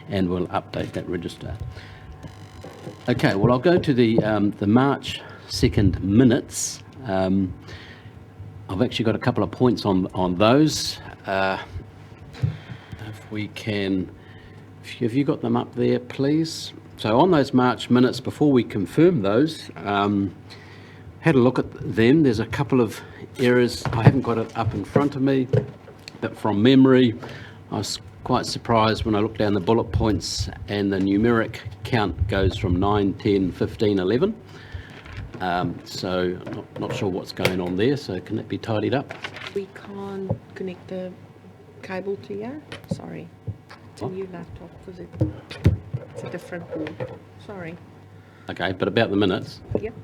and we'll update that register. Okay, well, I'll go to the March 2nd minutes. I've actually got a couple of points on those. If we can, have you got them up there, please? So on those March minutes, before we confirm those, had a look at them. There's a couple of errors. I haven't got it up in front of me, but from memory, I was quite surprised when I looked down the bullet points and the numeric count goes from 9, 10, 15, 11. So not sure what's going on there, so can it be tidied up? We can't connect the cable to you. Sorry. It's a new laptop because it's a different board. Sorry. Okay, but about the minutes? Yep.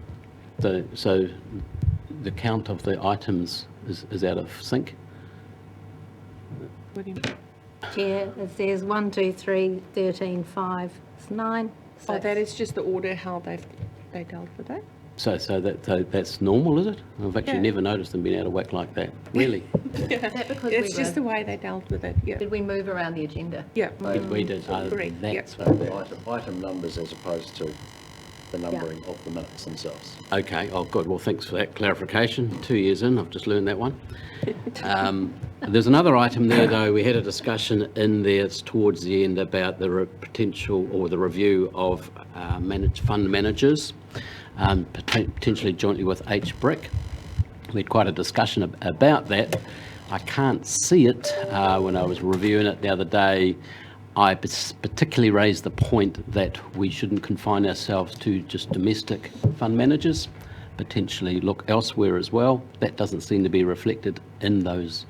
So the count of the items is out of sync? What do you mean? Chair, it says 1, 2, 3, 13, 5, 9. Oh, that is just the order how they dealt with it. So that's normal, is it? I've actually Yeah. never noticed them being out of whack like that. Really? Yeah. Is that because It's just the way they dealt with it. Yeah. Did we move around the agenda? Yeah. We did. Correct, That's yeah. So the item numbers as opposed to the numbering of the minutes themselves. Okay. Oh, good. Well, thanks for that clarification. 2 years in, I've just learned that one. There's another item there, though. We had a discussion in there towards the end about the potential or the review of fund managers, potentially jointly with H-Brick. We had quite a discussion about that. I can't see it when I was reviewing it the other day. I particularly raised the point that we shouldn't confine ourselves to just domestic fund managers, potentially look elsewhere as well. That doesn't seem to be reflected in those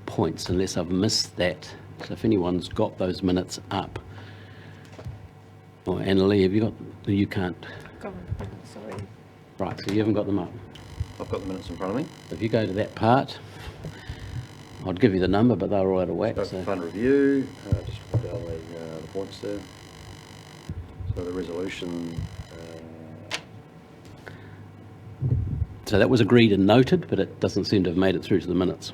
points unless I've missed that. So if anyone's got those minutes up. Or Annalie, have you got, you can't. Go on. Sorry. Right, so you haven't got them up. I've got the minutes in front of me. If you go to that part, I'd give you the number, but they're all out of whack. So So. fund review, just put down the points there. So the resolution, So that was agreed and noted, but it doesn't seem to have made it through to the minutes.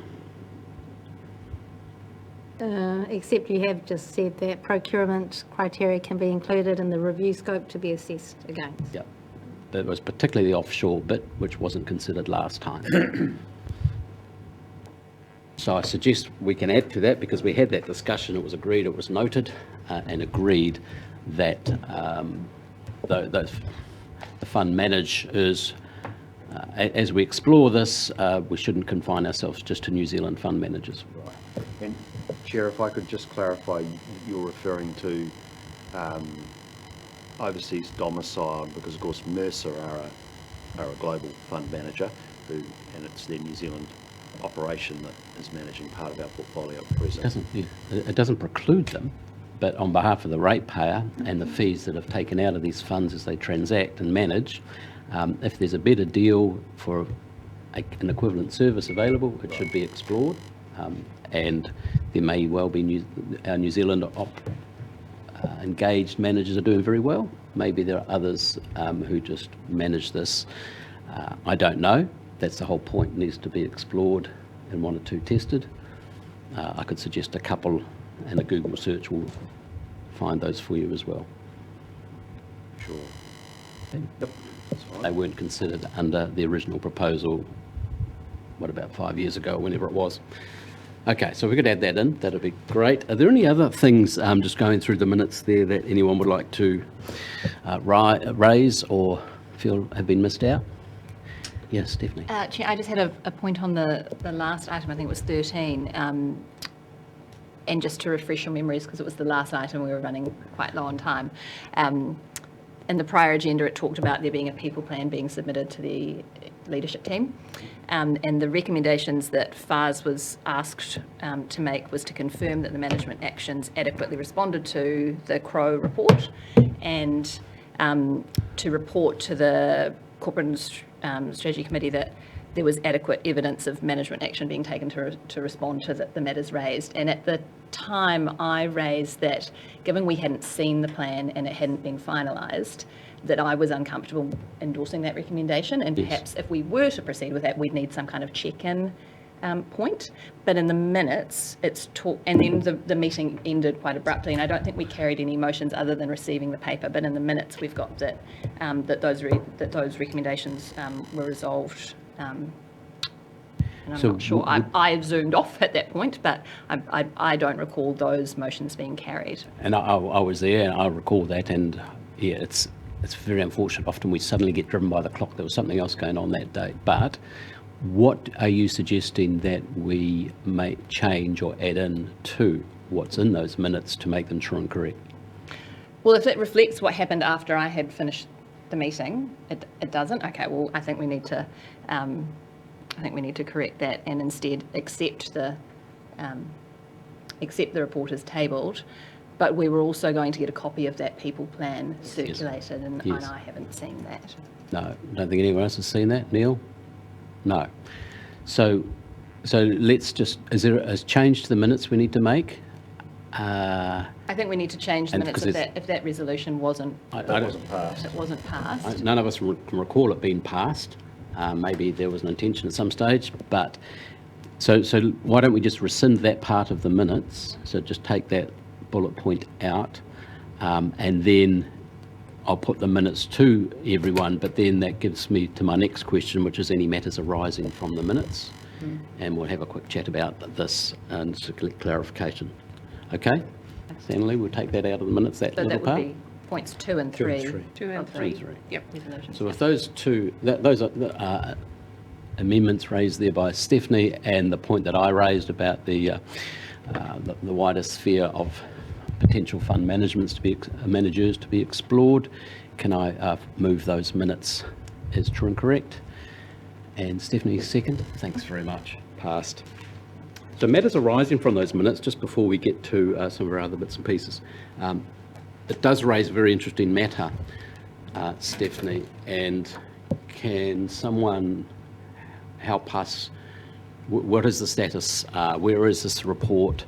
Except you have just said that procurement criteria can be included in the review scope to be assessed against. Yep. That was particularly the offshore bit, which wasn't considered last time. So I suggest we can add to that because we had that discussion, it was agreed, it was noted and agreed that the fund managers, as we explore this, we shouldn't confine ourselves just to New Zealand fund managers. right. And Chair, if I could just clarify, you're referring to overseas domicile, because of course Mercer are a global fund manager and it's their New Zealand operation that is managing part of our portfolio at present. It doesn't preclude them, but on behalf of the ratepayer and the fees that have taken out of these funds as they transact and manage, if there's a better deal for an equivalent service available, it should be explored. And there may well be our New Zealand engaged managers are doing very well. Maybe there are others who just manage this. I don't know. That's the whole point. It needs to be explored and 1 or 2 tested. I could suggest a couple, and a Google search will find those for you as well. Sure. And Yep, that's fine. they weren't considered under the original proposal, what, about 5 years ago, whenever it was. Okay, so we could add that in. That'd be great. Are there any other things, just going through the minutes there, that anyone would like to raise or feel have been missed out? Yes, Stephanie. Chair, I just had a point on the last item, I think it was 13, and just to refresh your memories, because it was the last item, we were running quite low on time. In the prior agenda, it talked about there being a people plan being submitted to the leadership team, and the recommendations that FARS was asked to make was to confirm that the management actions adequately responded to the Crow report, and to report to the Corporate Strategy Committee that there was adequate evidence of management action being taken to respond to the matters raised. And at the time, I raised that given we hadn't seen the plan and it hadn't been finalised, that I was uncomfortable endorsing that recommendation, and Yes. perhaps if we were to proceed with that, we'd need some kind of check-in point, but in the minutes, it's and then the meeting ended quite abruptly, and I don't think we carried any motions other than receiving the paper, but in the minutes, we've got that, that those recommendations were resolved. And I'm So not sure, I zoomed off at that point, but I don't recall those motions being carried. And I was there, and I recall that, and yeah, it's very unfortunate. Often we suddenly get driven by the clock. There was something else going on that day. But what are you suggesting that we may change or add in to what's in those minutes to make them true and correct? Well, if it reflects what happened after I had finished the meeting, it doesn't. Okay, well, I think we need to correct that and instead accept the report as tabled. But we were also going to get a copy of that people plan circulated, and I haven't seen that. No, I don't think anyone else has seen that. Neil? No. So let's just, is there a change to the minutes we need to make? I think we need to change the And minutes because if that resolution wasn't passed. it wasn't passed. None of us can recall it being passed. Maybe there was an intention at some stage, but so why don't we just rescind that part of the minutes? So just take that bullet point out, and then I'll put the minutes to everyone, but then that gives me to my next question, which is any matters arising from the minutes, and we'll have a quick chat about this and clarification. Okay? Stanley, we'll take that out of the minutes, that So little that would part. be points 2 and 3. 2 and of the 3. Yep. resolutions. So if those two, those are amendments raised there by Stephanie, and the point that I raised about the wider sphere of potential fund managers to be explored, can I move those minutes as true and correct? And Stephanie, second. Thanks very much. Passed. So matters arising from those minutes, just before we get to some of our other bits and pieces. It does raise a very interesting matter, Stephanie, and can someone help us? What is the status? Where is this report?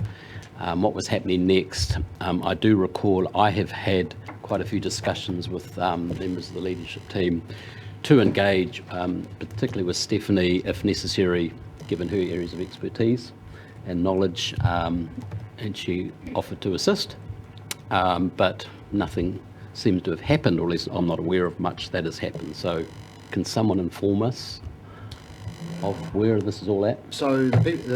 What was happening next? I do recall I have had quite a few discussions with members of the leadership team to engage, particularly with Stephanie, if necessary, given her areas of expertise and knowledge, and she offered to assist, but nothing seems to have happened, or at least I'm not aware of much that has happened. So can someone inform us of where this is all at? So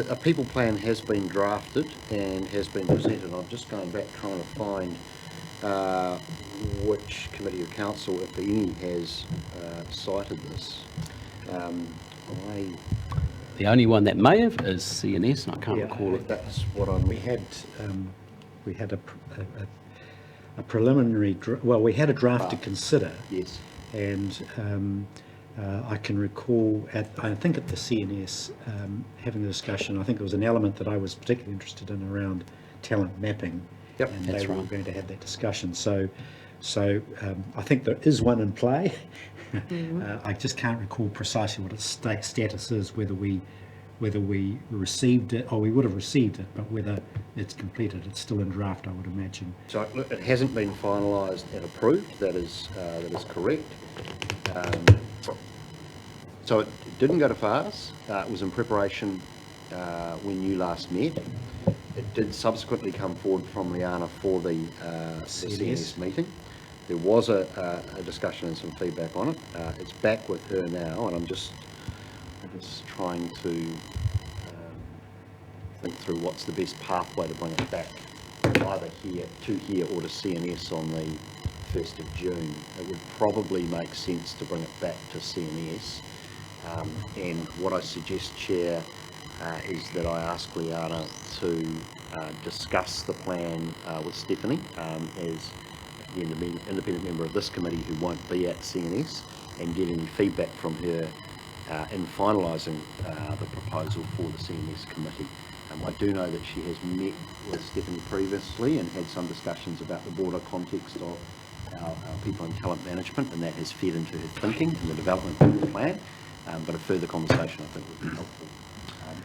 a people plan has been drafted and has been presented. I'm just going back trying to find which committee of council, if any, has cited this. The only one that may have is CNS, and I can't recall it. That's what I'm... We had a preliminary, we had a draft to consider. Yes. And I can recall I think at the CNS having a discussion. I think there was an element that I was particularly interested in around talent mapping. Yep, and that's they were right. going to have that discussion. So I think there is one in play. I just can't recall precisely what its status is, whether we received it, or we would have received it, but whether it's completed. It's still in draft, I would imagine. So look, it hasn't been finalised and approved. That is correct. So it didn't go to FARS. It was in preparation when you last met. It did subsequently come forward from Liana for the CNS meeting. There was a discussion and some feedback on it. It's back with her now, and I'm just trying to think through what's the best pathway to bring it back, either here or to CNS on the 1st of June. It would probably make sense to bring it back to CNS. And what I suggest, Chair, is that I ask Liana to discuss the plan with Stephanie as the independent member of this committee who won't be at CNS, and get any feedback from her in finalising the proposal for the CNS committee. I do know that she has met with Stephanie previously and had some discussions about the broader context of our people and talent management, and that has fed into her thinking and the development of the plan. But a further conversation, I think, would be helpful.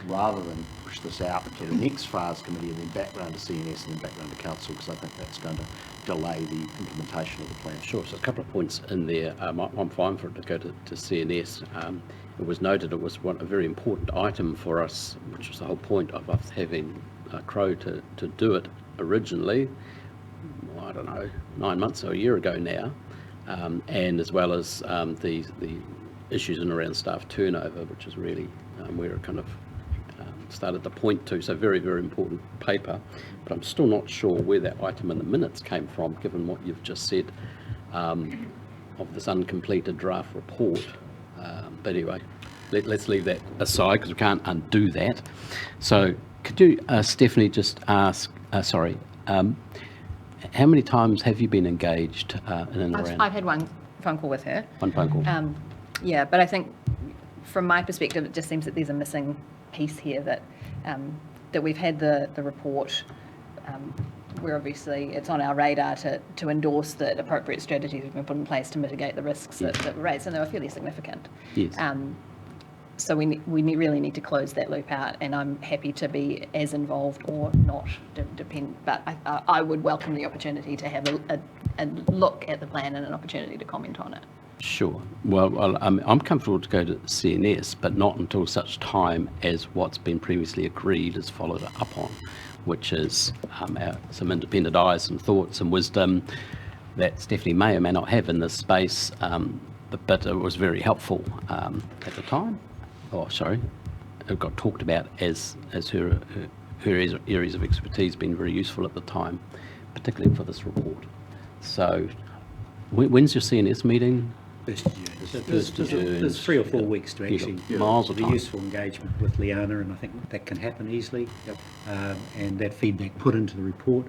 rather than push this out to the next FARS committee and then back round to CNS and then back round to council, because I think that's going to delay the implementation of the plan. Sure, so a couple of points in there. I'm fine for it to go to CNS. It was noted it was a very important item for us, which was the whole point of us having Crow to do it originally, I don't know, 9 months or a year ago now, and as well as the issues in around staff turnover, which is really where it kind of started to point to. So very, very important paper, but I'm still not sure where that item in the minutes came from, given what you've just said of this uncompleted draft report. But anyway, let's leave that aside because we can't undo that. So could you, Stephanie, just ask, how many times have you been engaged in and around? I've had one phone call with her. One phone call. Yeah, but I think from my perspective, it just seems that there's a missing piece here, that that we've had the report. We're obviously, it's on our radar to endorse that appropriate strategies have been put in place to mitigate the risks that were raised, and they were fairly significant. Yes. So we really need to close that loop out, and I'm happy to be as involved or not, but I would welcome the opportunity to have a look at the plan and an opportunity to comment on it. Sure. Well, I'm comfortable to go to CNS, but not until such time as what's been previously agreed is followed up on, which is some independent eyes and thoughts and wisdom that Stephanie may or may not have in this space, but it was very helpful at the time. Oh, sorry. It got talked about as her areas of expertise being very useful at the time, particularly for this report. So when's your CNS meeting? 1st of June. First of June. There's 3 or 4 weeks to You've actually got miles of the time. useful engagement with Liana, and I think that can happen easily. Yep. And that feedback put into the report,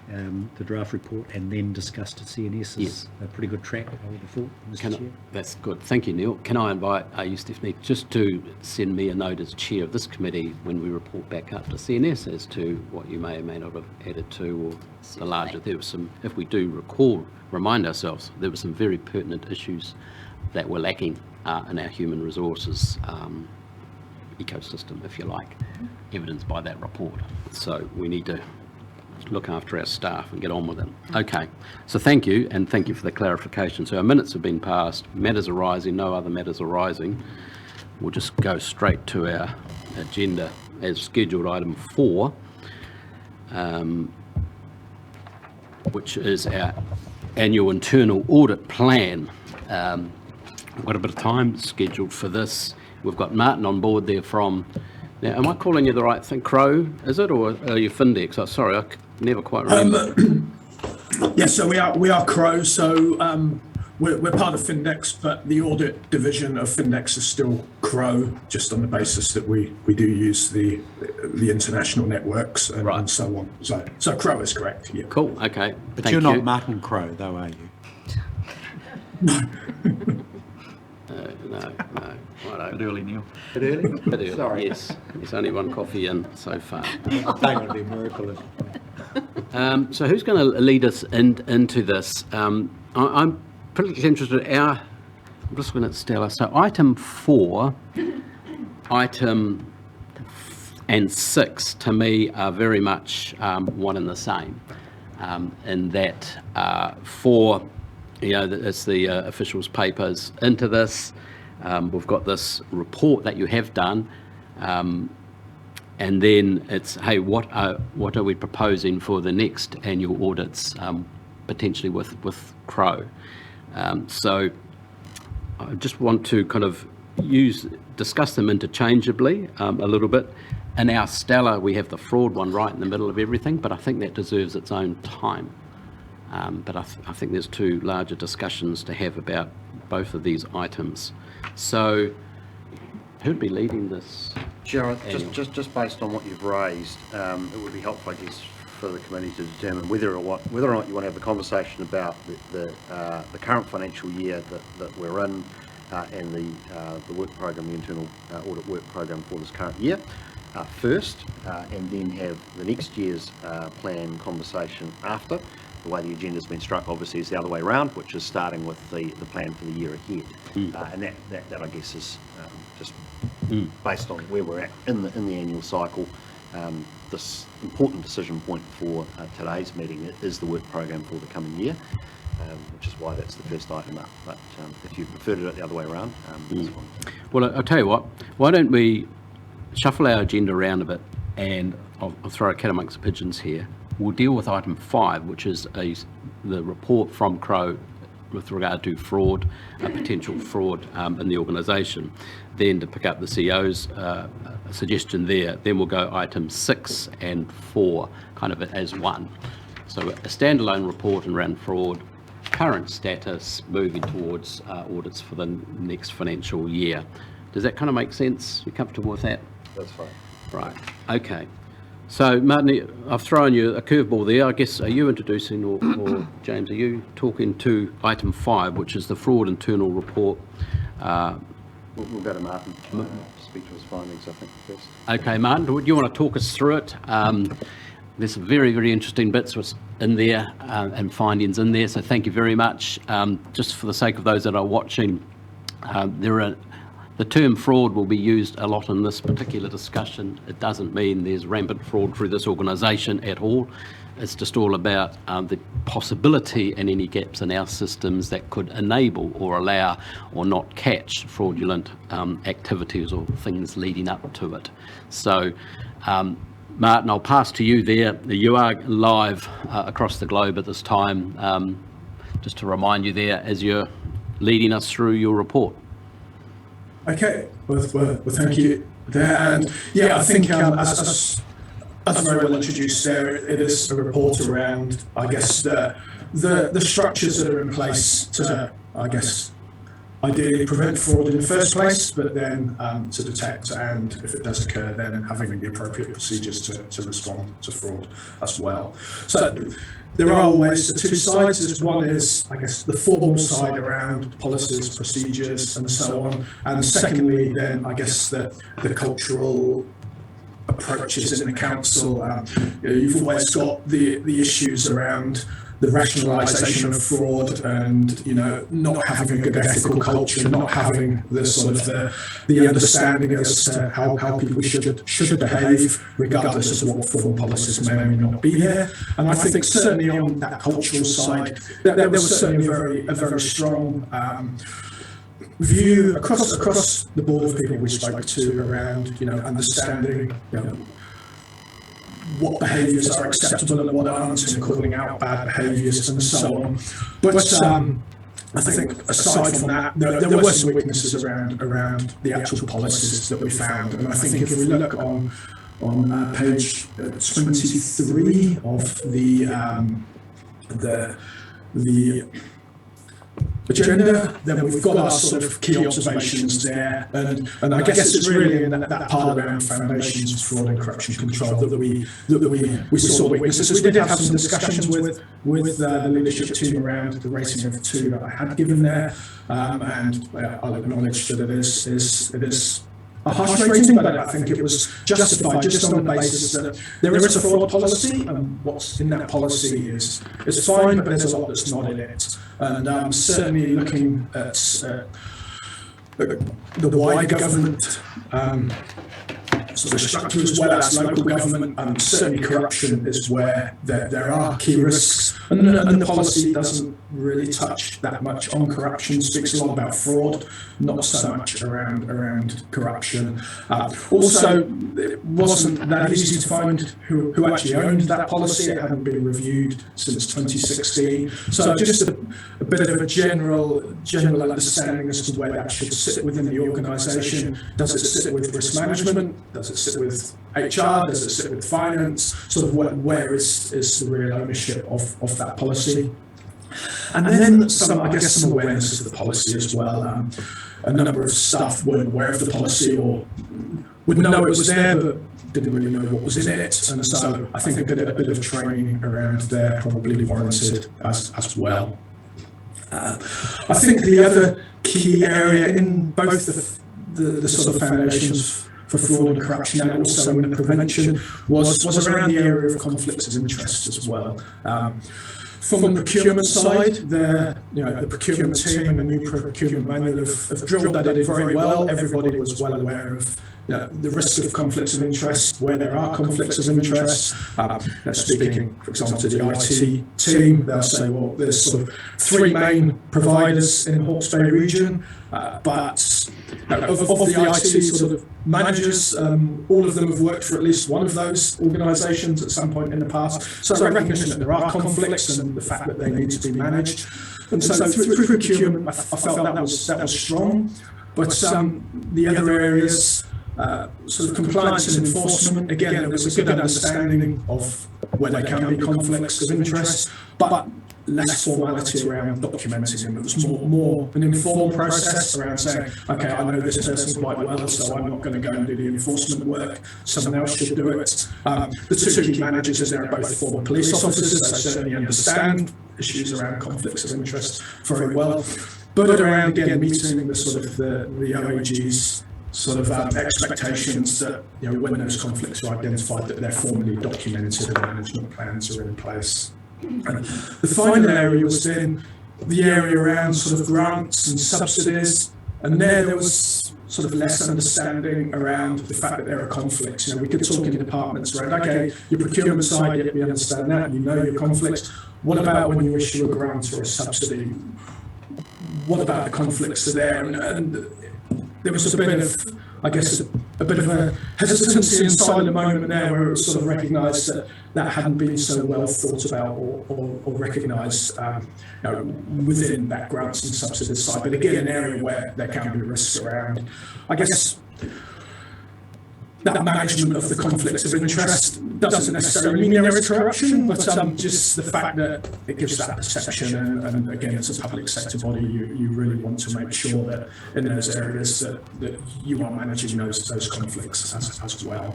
the draft report, and then discussed at CNS is Yes. a pretty good track, I would have thought, Mr. Chair. That's good. Thank you, Neil. Can I invite you, Stephanie, just to send me a note as chair of this committee when we report back up to CNS as to what you may or may not have added to, or the larger. There was some, if we do remind ourselves, there were some very pertinent issues that were lacking in our human resources ecosystem, if you like, evidenced by that report. So we need to look after our staff and get on with it. Okay, so thank you, and thank you for the clarification. So our minutes have been passed, matters arising, no other matters arising. We'll just go straight to our agenda as scheduled, item 4, which is our annual internal audit plan. We've got a bit of time scheduled for this. We've got Martin on board there from, now am I calling you the right thing, Crow, is it, or are you Findex? Oh, sorry, I never quite remember. Yes, so we are Crow, so we're part of Findex, but the audit division of Findex is still Crow, just on the basis that we do use the international networks and so on. So Crow is correct, yeah. Cool, okay. But Thank you're you. not Martin Crow, though, are you? No. Righto. Bit early, Neil. Bit early, sorry. Yes, there's only one coffee in so far. That would be a miracle. So who's going to lead us into this? I'm particularly interested. I'm just looking at Stella. So item 4, item and 6 to me are very much one and the same. In that 4, it's the officials' papers into this. We've got this report that you have done, and then it's, hey, what are we proposing for the next annual audits, potentially with Crow? So I just want to kind of discuss them interchangeably a little bit. In our Stella, we have the fraud one right in the middle of everything, but I think that deserves its own time. But I think there's 2 larger discussions to have about both of these items. So who'd be leading this? Jared, just based on what you've raised, it would be helpful, I guess, for the committee to determine whether or not you want to have a conversation about the current financial year that we're in, and the work program, the internal audit work program for this current year first, and then have the next year's plan conversation after. The way the agenda's been struck, obviously, is the other way around, which is starting with the plan for the year ahead. And that I guess is just based on where we're at in the annual cycle. This important decision point for today's meeting is the work program for the coming year, which is why that's the first item up. But if you prefer to do it the other way around, that's fine. Well, I'll tell you what, why don't we shuffle our agenda around a bit, and I'll throw a cat amongst the pigeons here. We'll deal with item 5, which is the report from Crow with regard to fraud, potential fraud in the organisation. Then to pick up the CEO's suggestion there, then we'll go items 6 and 4, kind of as one. So a standalone report around fraud, current status, moving towards audits for the next financial year. Does that kind of make sense? You comfortable with that? That's fine. Right, okay. So Martin, I've thrown you a curveball there. I guess, are you introducing, or James, are you talking to item 5, which is the fraud internal report? We'll go to Martin to speak to his findings, I think, first. Okay, Martin, do you want to talk us through it? There's some very, very interesting bits in there and findings in there, so thank you very much. Just for the sake of those that are watching, the term fraud will be used a lot in this particular discussion. It doesn't mean there's rampant fraud through this organisation at all. It's just all about the possibility and any gaps in our systems that could enable or allow or not catch fraudulent activities or things leading up to it. So, Martin, I'll pass to you there. You are live across the globe at this time. Just to remind you there as you're leading us through your report. Okay, well, thank you there. And yeah, I think as very well introduced there, it is a report around, I guess, the structures that are in place to, I guess, ideally prevent fraud in the first place, but then to detect, and if it does occur, then having the appropriate procedures to respond to fraud as well. So there are always the two sides. There's one is, I guess, the formal side around policies, procedures, and so on. And secondly, then, I guess, the cultural approaches in the council. You've always got the issues around the rationalisation of fraud and, not having a good ethical culture, not having the sort of the understanding as to how people should behave, regardless of what formal policies may or may not be there. And I think certainly on that cultural side, there was certainly a very strong view across the board of people we spoke to around, understanding, what behaviours are acceptable and what aren't, and calling out bad behaviours and so on. But I think aside from that, there were some weaknesses around the actual policies that we found. And I think if we look on page 23 of the agenda, then we've got our sort of key observations there, and I guess it's really in that part around foundations, fraud and corruption control that we saw weaknesses. We did have some discussions with the leadership team around the rating of 2 that I had given there, and I'll acknowledge that it is a harsh rating, but I think it was justified just on the basis that there is a fraud policy, and what's in that policy is fine, but there's a lot that's not in it. And certainly looking at the wider government sort of structure as well as local government, certainly corruption is where there are key risks, and the policy doesn't really touch that much on corruption, speaks a lot about fraud, not so much around corruption. Also, it wasn't that easy to find who actually owned that policy. It hadn't been reviewed since 2016. So just a bit of a general understanding as to where that should sit within the organisation. Does it sit with risk management? Does it sit with HR? Does it sit with finance? Sort of where is the real ownership of that policy? And then some awareness of the policy as well. A number of staff weren't aware of the policy or would know it was there, but didn't really know what was in it. And so I think a bit of training around there probably warranted as well. I think the other key area in both the sort of foundations for fraud and corruption and also in the prevention was around the area of conflicts of interest as well. From the procurement side, the procurement team and the new procurement manual have drilled that in very well. Everybody was well aware of the risk of conflicts of interest, where there are conflicts of interest. Speaking, for example, to the IT team, they'll say, well, there's sort of 3 main providers in the Hawke's Bay region, but of the IT sort of managers, all of them have worked for at least one of those organisations at some point in the past. So a recognition that there are conflicts and the fact that they need to be managed. And so through procurement, I felt that was strong. But the other areas, sort of compliance and enforcement, again, there was a good understanding of where there can be conflicts of interest, but less formality around documenting them. It was more an informed process around saying, okay, I know this person quite well, so I'm not going to go and do the enforcement work. Someone else should do it. The 2 key managers there are both former police officers, so certainly understand issues around conflicts of interest very well. But around, again, meeting the sort of the OAG's sort of expectations that, when those conflicts are identified, that they're formally documented and management plans are in place. And the final area was then the area around sort of grants and subsidies, and there was sort of less understanding around the fact that there are conflicts. We could talk in departments around, okay, your procurement side, yeah, we understand that, you know your conflicts. What about when you issue a grant or a subsidy? What about the conflicts are there? And there was a bit of, I guess, a bit of a hesitancy inside the moment there, where it was sort of recognised that hadn't been so well thought about or recognised within that grants and subsidies side. But again, an area where there can be risks around, I guess, that management of the conflicts of interest doesn't necessarily mean there is corruption, but just the fact that it gives that perception, and again, as a public sector body, you really want to make sure that in those areas that you are managing those conflicts as well.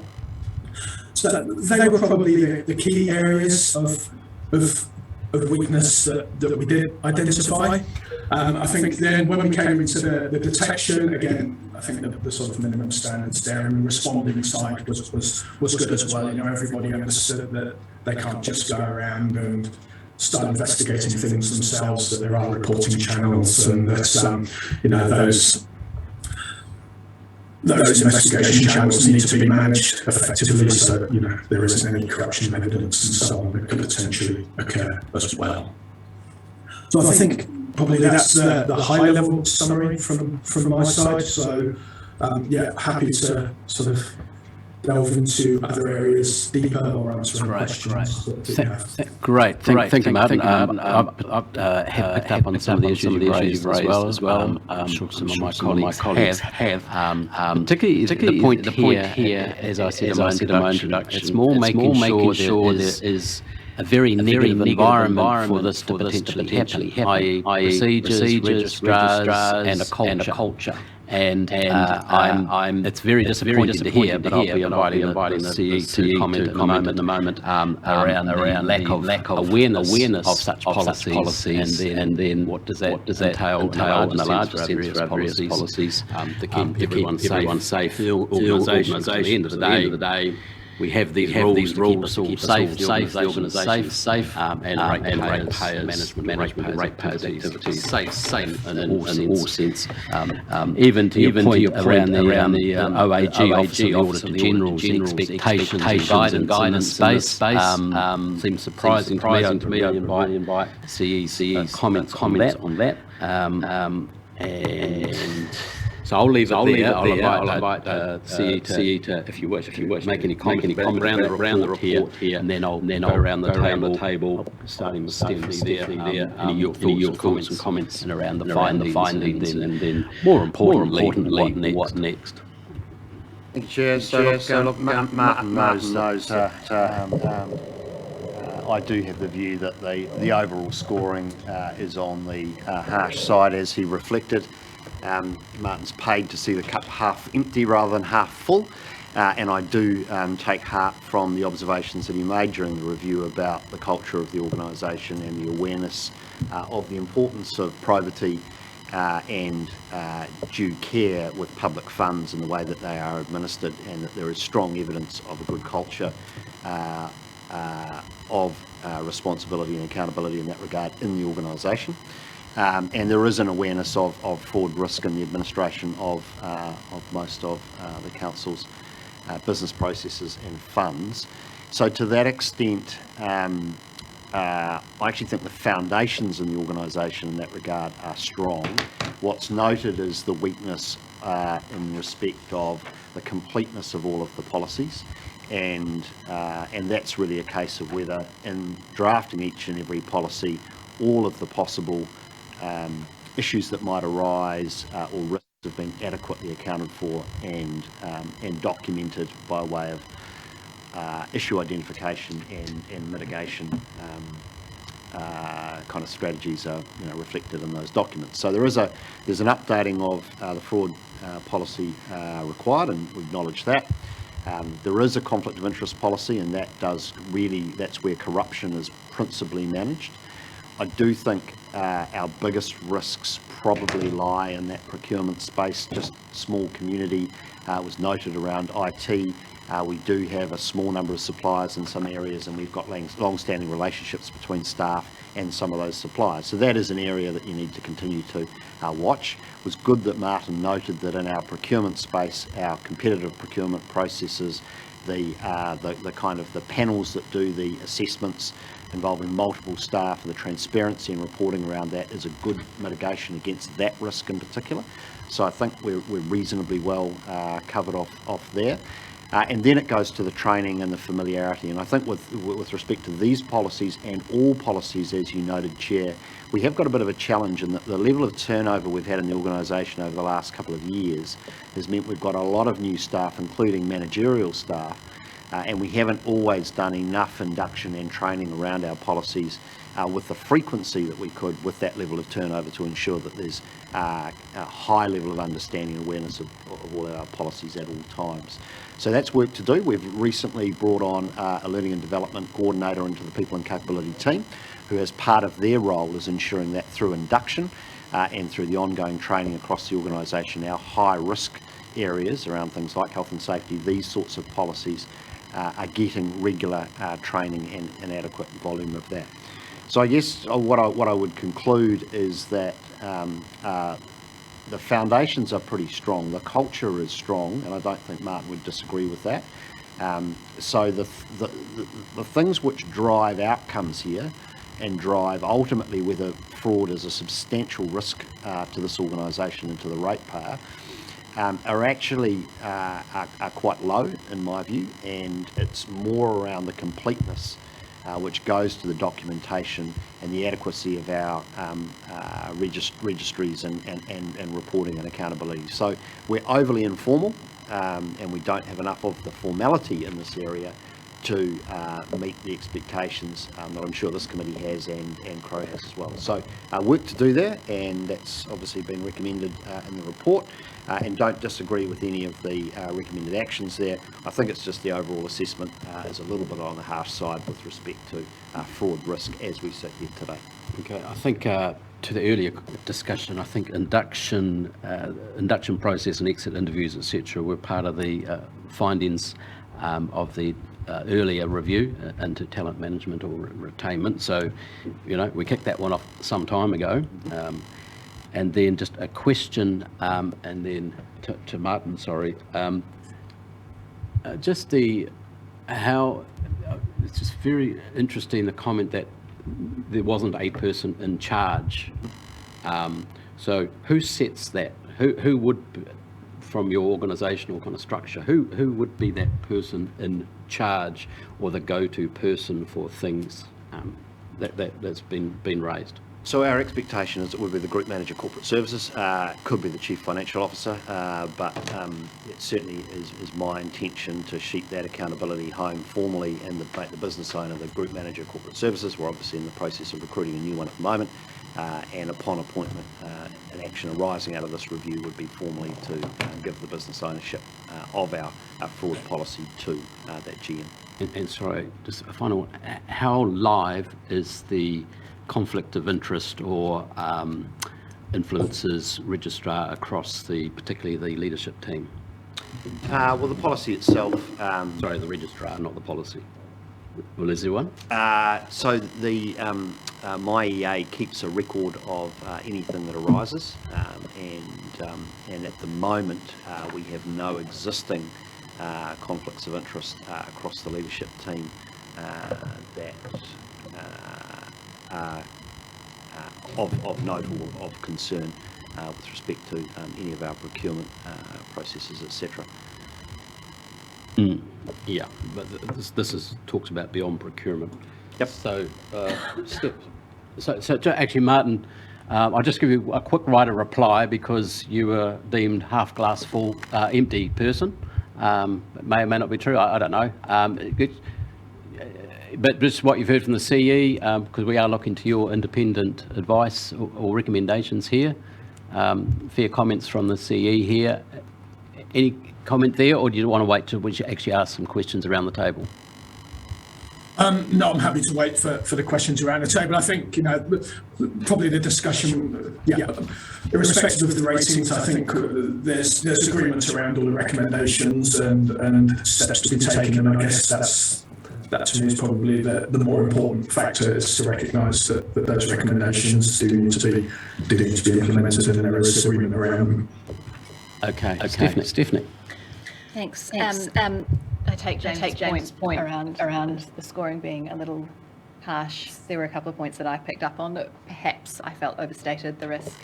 So they were probably the key areas of weakness that we did identify. I think then when we came into the detection, again, I think the sort of minimum standards there and the responding side was good as well. Everybody understood that they can't just go around and start investigating things themselves, that there are reporting channels, and that those investigation channels need to be managed effectively, so that there isn't any corruption evidence and so on that could potentially occur as well. So I think probably that's the high level summary from my side. So happy to sort of delve into other areas deeper or answer any questions that you have. Great, thank you, Martin. I've picked up on some of the issues you've raised as well. I'm sure some of my colleagues have. Particularly the point here, as I said in my introduction, it's more making sure there is a very negative environment for this to potentially happen, i.e. procedures, registrars, and a culture. And it's very disappointing to hear, but I'll be inviting the CE to comment in a moment around lack of awareness of such policies, and then what does that entail in a larger sense for our various policies to keep everyone safe. The organisation, at the end of the day, we have these rules to keep us all safe, the organisation safe, and ratepayers, management of ratepayers' activities safe in all sense. Even to your point around the OAG, Office of the General's expectations and guidance space, seems surprising to me. I invite CE comments on that. And so I'll leave it there. I'll invite CE to, if you wish, make any comment around the report here, and then I'll go around the table, starting with Stephanie there. Any your thoughts and comments and around the findings, and then more importantly, what next? Thank you, Chair. So look, Martin knows I do have the view that the overall scoring is on the harsh side, as he reflected. Martin's paid to see the cup half empty rather than half full, and I do take heart from the observations that he made during the review about the culture of the organisation and the awareness of the importance of probity and due care with public funds and the way that they are administered, and that there is strong evidence of a good culture responsibility and accountability in that regard in the organisation. And there is an awareness of fraud risk in the administration of most of the council's business processes and funds. So to that extent, I actually think the foundations in the organisation in that regard are strong. What's noted is the weakness in respect of the completeness of all of the policies, and that's really a case of whether in drafting each and every policy, all of the possible issues that might arise or risks have been adequately accounted for and documented by way of issue identification and mitigation kind of strategies are reflected in those documents. So there's an updating of the fraud policy required, and we acknowledge that. There is a conflict of interest policy, and that's where corruption is principally managed. I do think our biggest risks probably lie in that procurement space, just small community. Was noted around IT. We do have a small number of suppliers in some areas, and we've got long-standing relationships between staff and some of those suppliers. So that is an area that you need to continue to watch. It was good that Martin noted that in our procurement space, our competitive procurement processes, the kind of the panels that do the assessments involving multiple staff, and the transparency and reporting around that is a good mitigation against that risk in particular. So I think we're reasonably well covered off there. And then it goes to the training and the familiarity. And I think with respect to these policies and all policies, as you noted, Chair, we have got a bit of a challenge in that the level of turnover we've had in the organisation over the last couple of years has meant we've got a lot of new staff, including managerial staff, and we haven't always done enough induction and training around our policies with the frequency that we could with that level of turnover to ensure that there's a high level of understanding and awareness of all our policies at all times. So that's work to do. We've recently brought on a learning and development coordinator into the people and capability team, who as part of their role is ensuring that through induction and through the ongoing training across the organisation, our high risk areas around things like health and safety, these sorts of policies are getting regular training and an adequate volume of that. So I guess what I would conclude is that the foundations are pretty strong, the culture is strong, and I don't think Martin would disagree with that. So the things which drive outcomes here and drive ultimately whether fraud is a substantial risk to this organisation and to the ratepayer are actually are quite low in my view, and it's more around the completeness which goes to the documentation and the adequacy of our registries and reporting and accountability. So we're overly informal and we don't have enough of the formality in this area to meet the expectations that I'm sure this committee has and Crow has as well. So work to do there, and that's obviously been recommended in the report, and don't disagree with any of the recommended actions there. I think it's just the overall assessment is a little bit on the harsh side with respect to fraud risk as we sit here today. Okay, I think to the earlier discussion, I think induction process and exit interviews, etc., were part of the findings of the earlier review into talent management or retainment. So, we kicked that one off some time ago. And then just a question, and then to Martin, sorry, just how, it's just very interesting, the comment that there wasn't a person in charge. So who sets that? Who would, from your organisational kind of structure, who would be that person in charge or the go-to person for things that's been raised? So our expectation is it would be the Group Manager Corporate Services, could be the Chief Financial Officer, but it certainly is my intention to sheet that accountability home formally and make the business owner the Group Manager Corporate Services. We're obviously in the process of recruiting a new one at the moment, and upon appointment, an action arising out of this review would be formally to give the business ownership of our fraud policy to that GM. And sorry, just a final one. How live is the conflict of interest or influences registrar across particularly the leadership team? Well, the policy itself... Sorry, the registrar, not the policy. Well, is there one? So my EA keeps a record of anything that arises, and at the moment we have no existing conflicts of interest across the leadership team that are of note or of concern with respect to any of our procurement processes, etc. Yeah, but this talks about beyond procurement. Yep. So, actually, Martin, I'll just give you a quick right of reply because you were deemed half glass full, empty person. It may or may not be true. I don't know. But just what you've heard from the CE, because we are looking to your independent advice or recommendations here. Fair comments from the CE here. Any comment there, or do you want to wait till we actually ask some questions around the table? No, I'm happy to wait for the questions around the table. I think, probably the discussion, irrespective of the ratings, I think there's agreement around all the recommendations and steps to be taken, and I guess that to me is probably the more important factor, is to recognise that those recommendations do need to be implemented, and there is agreement around them. Okay. Stephanie. Thanks. I take James' point around the scoring being a little harsh. There were a couple of points that I picked up on that perhaps I felt overstated the risk.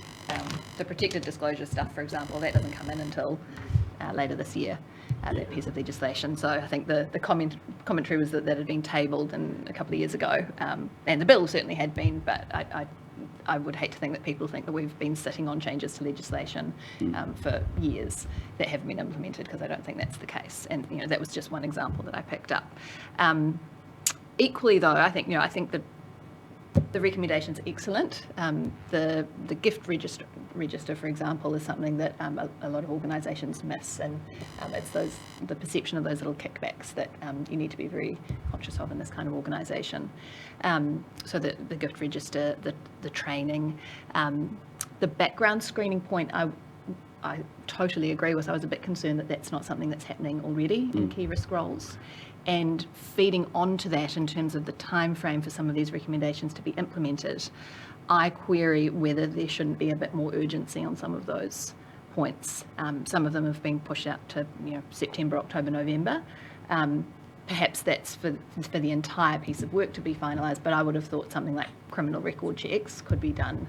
The protected disclosure stuff, for example, that doesn't come in until later this year, that piece of legislation. So I think the commentary was that had been tabled a couple of years ago, and the bill certainly had been, but I would hate to think that people think that we've been sitting on changes to legislation for years that haven't been implemented, because I don't think that's the case. And that was just one example that I picked up. Equally, though, I think that the recommendations are excellent. The gift register, for example, is something that a lot of organisations miss, and it's the perception of those little kickbacks that you need to be very conscious of in this kind of organisation. So the gift register, the training, the background screening point, I totally agree with. I was a bit concerned that that's not something that's happening already in key risk roles. And feeding onto that in terms of the time frame for some of these recommendations to be implemented, I query whether there shouldn't be a bit more urgency on some of those points. Some of them have been pushed out to September, October, November. Perhaps that's for the entire piece of work to be finalised, but I would have thought something like criminal record checks could be done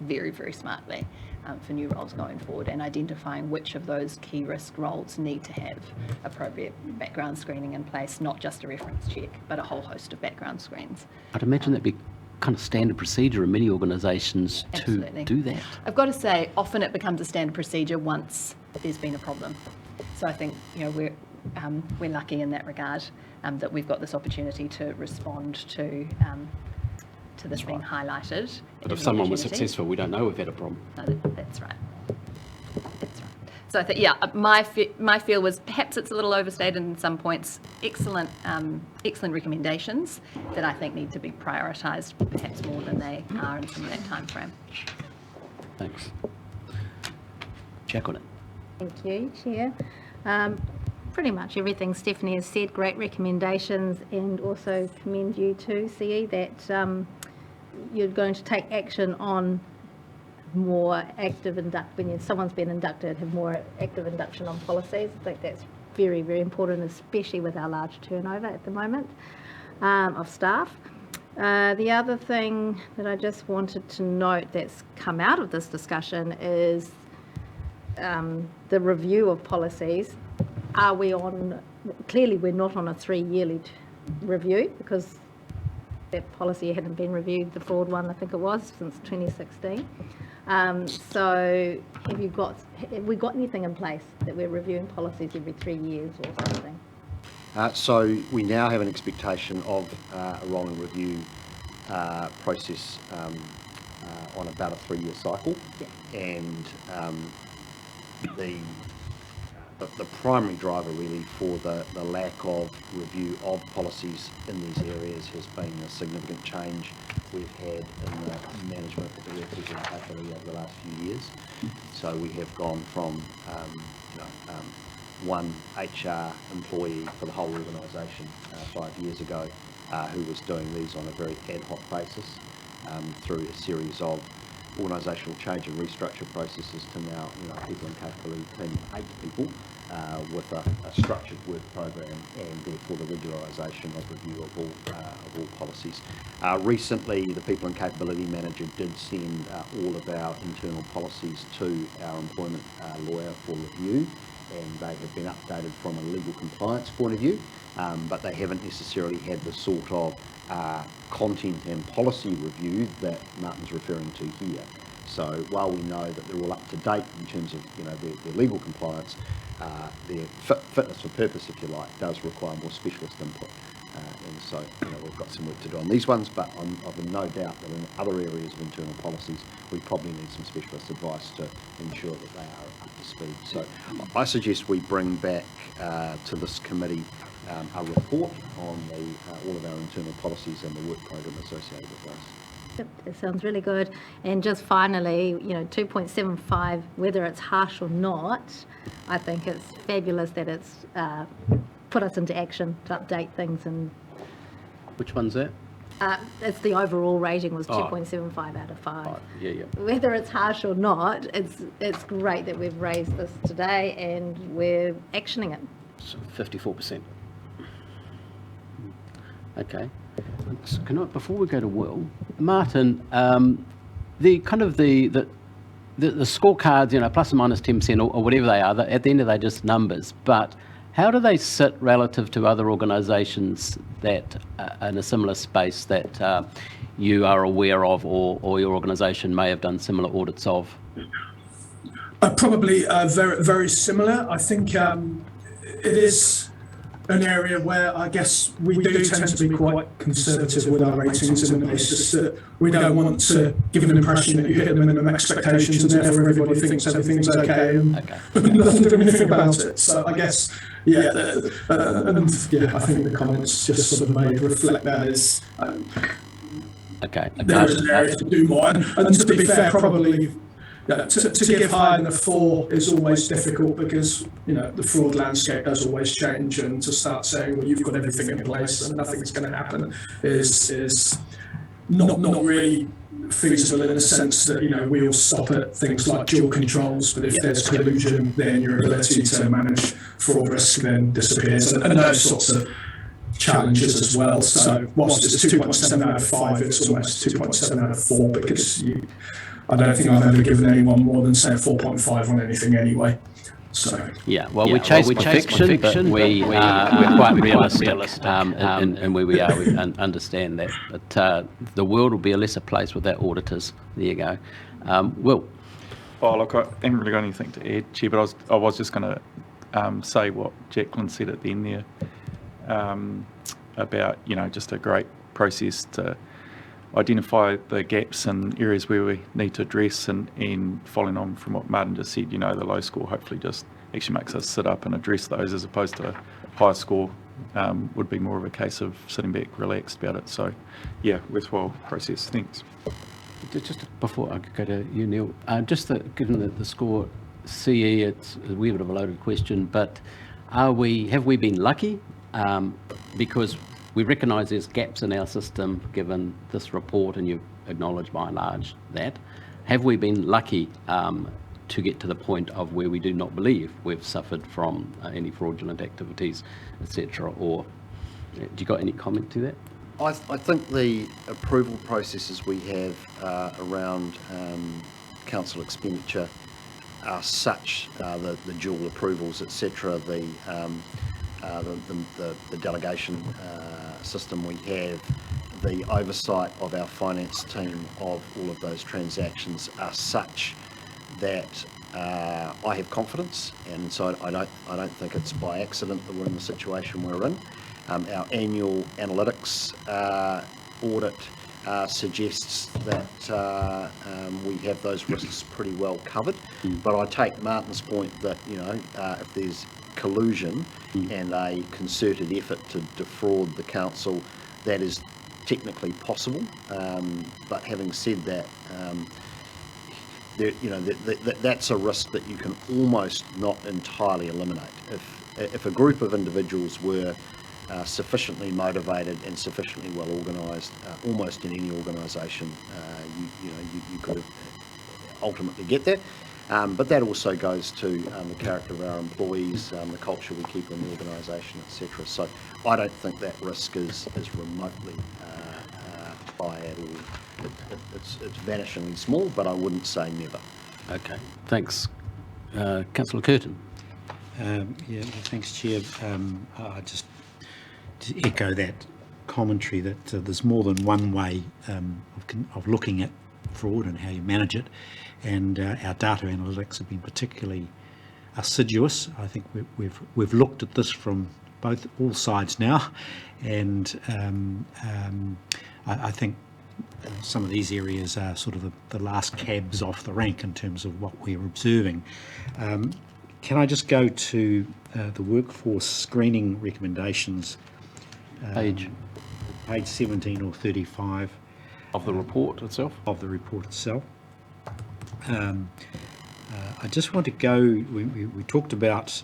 very, very smartly for new roles going forward, and identifying which of those key risk roles need to have appropriate background screening in place, not just a reference check, but a whole host of background screens. I'd imagine that'd be kind of standard procedure in many organisations to Absolutely. do that. I've got to say, often it becomes a standard procedure once there's been a problem. So I think we're lucky in that regard, that we've got this opportunity to respond to this being highlighted. But if someone was successful, we don't know we've had a problem. No, that's right. That's right. So I think, my feel was perhaps it's a little overstated in some points. Excellent recommendations that I think need to be prioritised perhaps more than they are in some of that time frame. Thanks. Check on it. Thank you, Chair. Pretty much everything Stephanie has said, great recommendations, and also commend you too, CE, that you're going to take action on more active when someone's been inducted, have more active induction on policies. I think that's very, very important, especially with our large turnover at the moment of staff. The other thing that I just wanted to note that's come out of this discussion is the review of policies. Clearly we're not on a 3-yearly review, because that policy hadn't been reviewed, the fraud one I think it was, since 2016. So have we got anything in place that we're reviewing policies every 3 years or something? So we now have an expectation of a rolling review process on about a 3-year cycle. Yeah. And the primary driver really for the lack of review of policies in these areas has been a significant change we've had in the management of the directors in Happily over the last few years. So we have gone from one HR employee for the whole organisation 5 years ago who was doing these on a very ad hoc basis through a series of organisational change and restructure processes to now, people and capability team, 8 people, with a structured work program and therefore the regularisation of review of all policies. Recently, the People and Capability Manager did send all of our internal policies to our employment lawyer for review, and they have been updated from a legal compliance point of view, but they haven't necessarily had the sort of content and policy review that Martin's referring to here. So while we know that they're all up to date in terms of their legal compliance, their fitness for purpose, if you like, does require more specialist input. And so we've got some work to do on these ones, but I've no doubt that in other areas of internal policies we probably need some specialist advice to ensure that they are up to speed. So I suggest we bring back to this committee a report on all of our internal policies and the work program associated with those. Yep, that sounds really good. And just finally, 2.75, whether it's harsh or not, I think it's fabulous that it's put us into action to update things. And Which one's that? it's the overall rating was Oh. 2.75 out of 5. Yeah. Whether it's harsh or not, it's great that we've raised this today and we're actioning it. So 54%. Okay. So can I, before we go to Will, Martin, the kind of the scorecards, plus or minus 10% or whatever they are, at the end of the day, just numbers. But how do they sit relative to other organisations that are in a similar space that you are aware of, or your organisation may have done similar audits of? Probably very, very similar. I think it is an area where I guess we do tend to be quite conservative with our ratings in the basis that we don't want to give an impression that you hit the minimum expectations and therefore everybody thinks everything's okay and nothing to do anything about it. So I guess, I think the comments just sort of made reflect that is there is an area to do more. And to be fair, probably to give higher than a 4 is always difficult because the fraud landscape does always change, and to start saying, well, you've got everything in place and nothing's going to happen is not really feasible in the sense that we all stop at things like dual controls, but if there's collusion, then your ability to manage fraud risk then disappears, and those sorts of challenges as well. So whilst it's 2.7 out of 5, it's almost 2.7 out of 4 because I don't think I've ever given anyone more than, say, a 4.5 on anything anyway. So we chase perfection, but we're quite realistic in where we are. We understand that. But the world will be a lesser place without auditors. There you go. Will? Oh, look, I haven't really got anything to add, Chair, but I was just going to say what Jacqueline said at the end there about, just a great process to identify the gaps and areas where we need to address, and following on from what Martin just said, the low score hopefully just actually makes us sit up and address those, as opposed to a higher score would be more of a case of sitting back relaxed about it. So worthwhile process. Thanks. Just before I go to you, Neil, given the score CE, it's a wee bit of a loaded question, but have we been lucky? Because we recognise there's gaps in our system given this report, and you've acknowledged by and large that. Have we been lucky to get to the point of where we do not believe we've suffered from any fraudulent activities, etc.? Or do you got any comment to that? I think the approval processes we have around council expenditure are such, the dual approvals, etc., the delegation system we have, the oversight of our finance team of all of those transactions are such that I have confidence, and so I don't think it's by accident that we're in the situation we're in. Our annual analytics audit suggests that we have those risks pretty well covered. But I take Martin's point that if there's collusion and a concerted effort to defraud the council, that is technically possible. But having said that, that's a risk that you can almost not entirely eliminate. If a group of individuals were sufficiently motivated and sufficiently well organised. Almost in any organisation, you could ultimately get there. But that also goes to the character of our employees, the culture we keep in the organisation, etc. So I don't think that risk is remotely high at all. It's vanishingly small, but I wouldn't say never. Okay, thanks. Councillor Curtin. Yeah, thanks, Chair. I just to echo that commentary that there's more than one way of looking at fraud and how you manage it, and our data analytics have been particularly assiduous. I think we've looked at this from all sides now, and I think some of these areas are sort of the last cabs off the rank in terms of what we're observing. Can I just go to the workforce screening recommendations? Page 17 or 35 of the report itself. Of the report itself. I just want to go, we talked about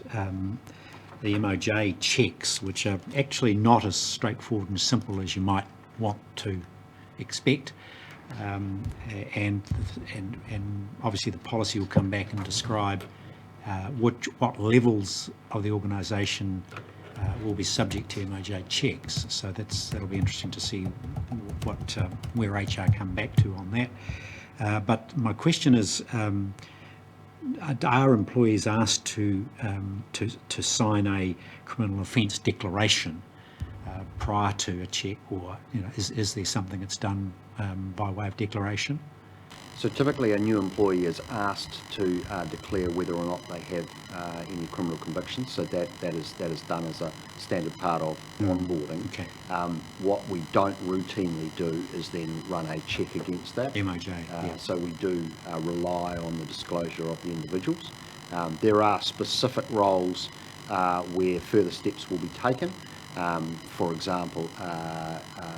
the MOJ checks, which are actually not as straightforward and simple as you might want to expect. And obviously the policy will come back and describe what levels of the organisation will be subject to MOJ checks. So that'll be interesting to see where HR come back to on that. But my question is, are employees asked to sign a criminal offence declaration prior to a check, or is there something that's done by way of declaration? So typically a new employee is asked to declare whether or not they have any criminal convictions. So that is done as a standard part of onboarding. Okay. What we don't routinely do is then run a check against that. MOJ. Yeah. So we do rely on the disclosure of the individuals. There are specific roles where further steps will be taken. For example,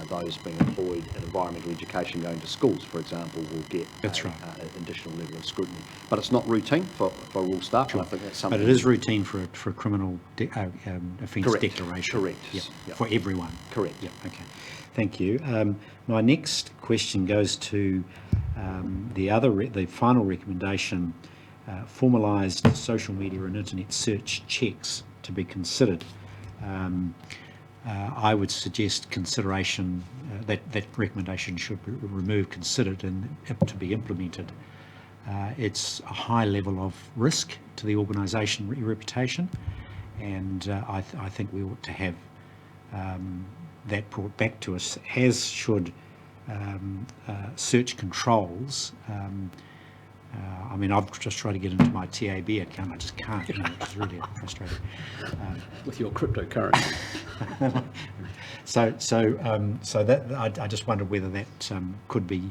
those being employed in environmental education going to schools, for example, will get an additional level of scrutiny. But it's not routine for all staff. Sure. I think that's something. But it is routine for a criminal offence declaration. Correct. Yeah. Yep. For everyone. Correct. Yeah. Okay. Thank you. My next question goes to the final recommendation: formalised social media and internet search checks to be considered. I would suggest consideration, that recommendation should be removed, considered, and to be implemented. It's a high level of risk to the organisation reputation, and I think we ought to have that brought back to us, as should search controls. I've just tried to get into my TAB account. I just can't, which is really frustrating. With your cryptocurrency. So that I just wondered whether that could be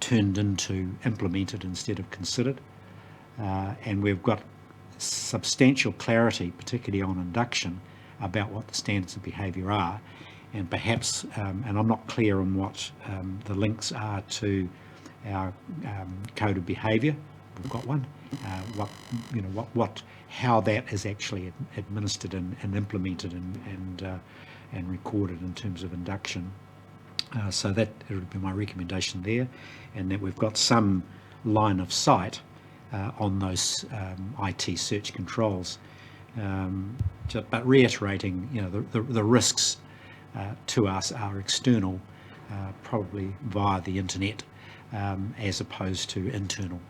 turned into implemented instead of considered. And we've got substantial clarity, particularly on induction, about what the standards of behaviour are, and perhaps, and I'm not clear on what the links are to our code of behaviour. We've got one. How that is actually administered and implemented and recorded in terms of induction. So that would be my recommendation there, and that we've got some line of sight on those IT search controls. But reiterating, the risks to us are external, probably via the internet, as opposed to internal.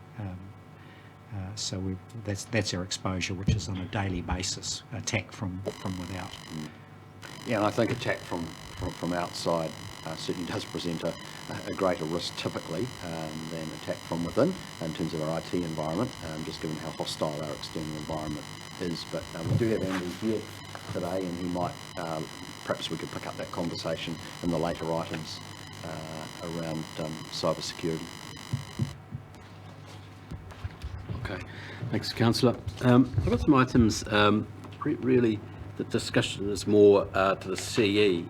So that's our exposure, which is on a daily basis, attack from without. Yeah, and I think attack from outside certainly does present a greater risk typically than attack from within in terms of our IT environment, just given how hostile our external environment is. But we do have Andy here today, and he might, perhaps we could pick up that conversation in the later items around cyber security. Okay, thanks, Councillor. I've got some items, really the discussion is more to the CE.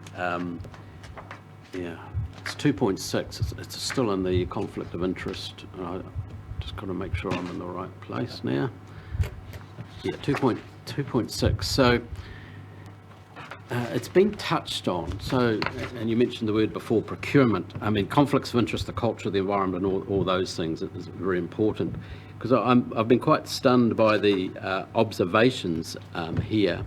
It's 2.6, it's still in the conflict of interest. I just got to make sure I'm in the right place now. Yeah, 2.6. So It's been touched on, so, and you mentioned the word before, procurement. I mean, conflicts of interest, the culture, the environment, all those things is very important. Because I've been quite stunned by the observations here,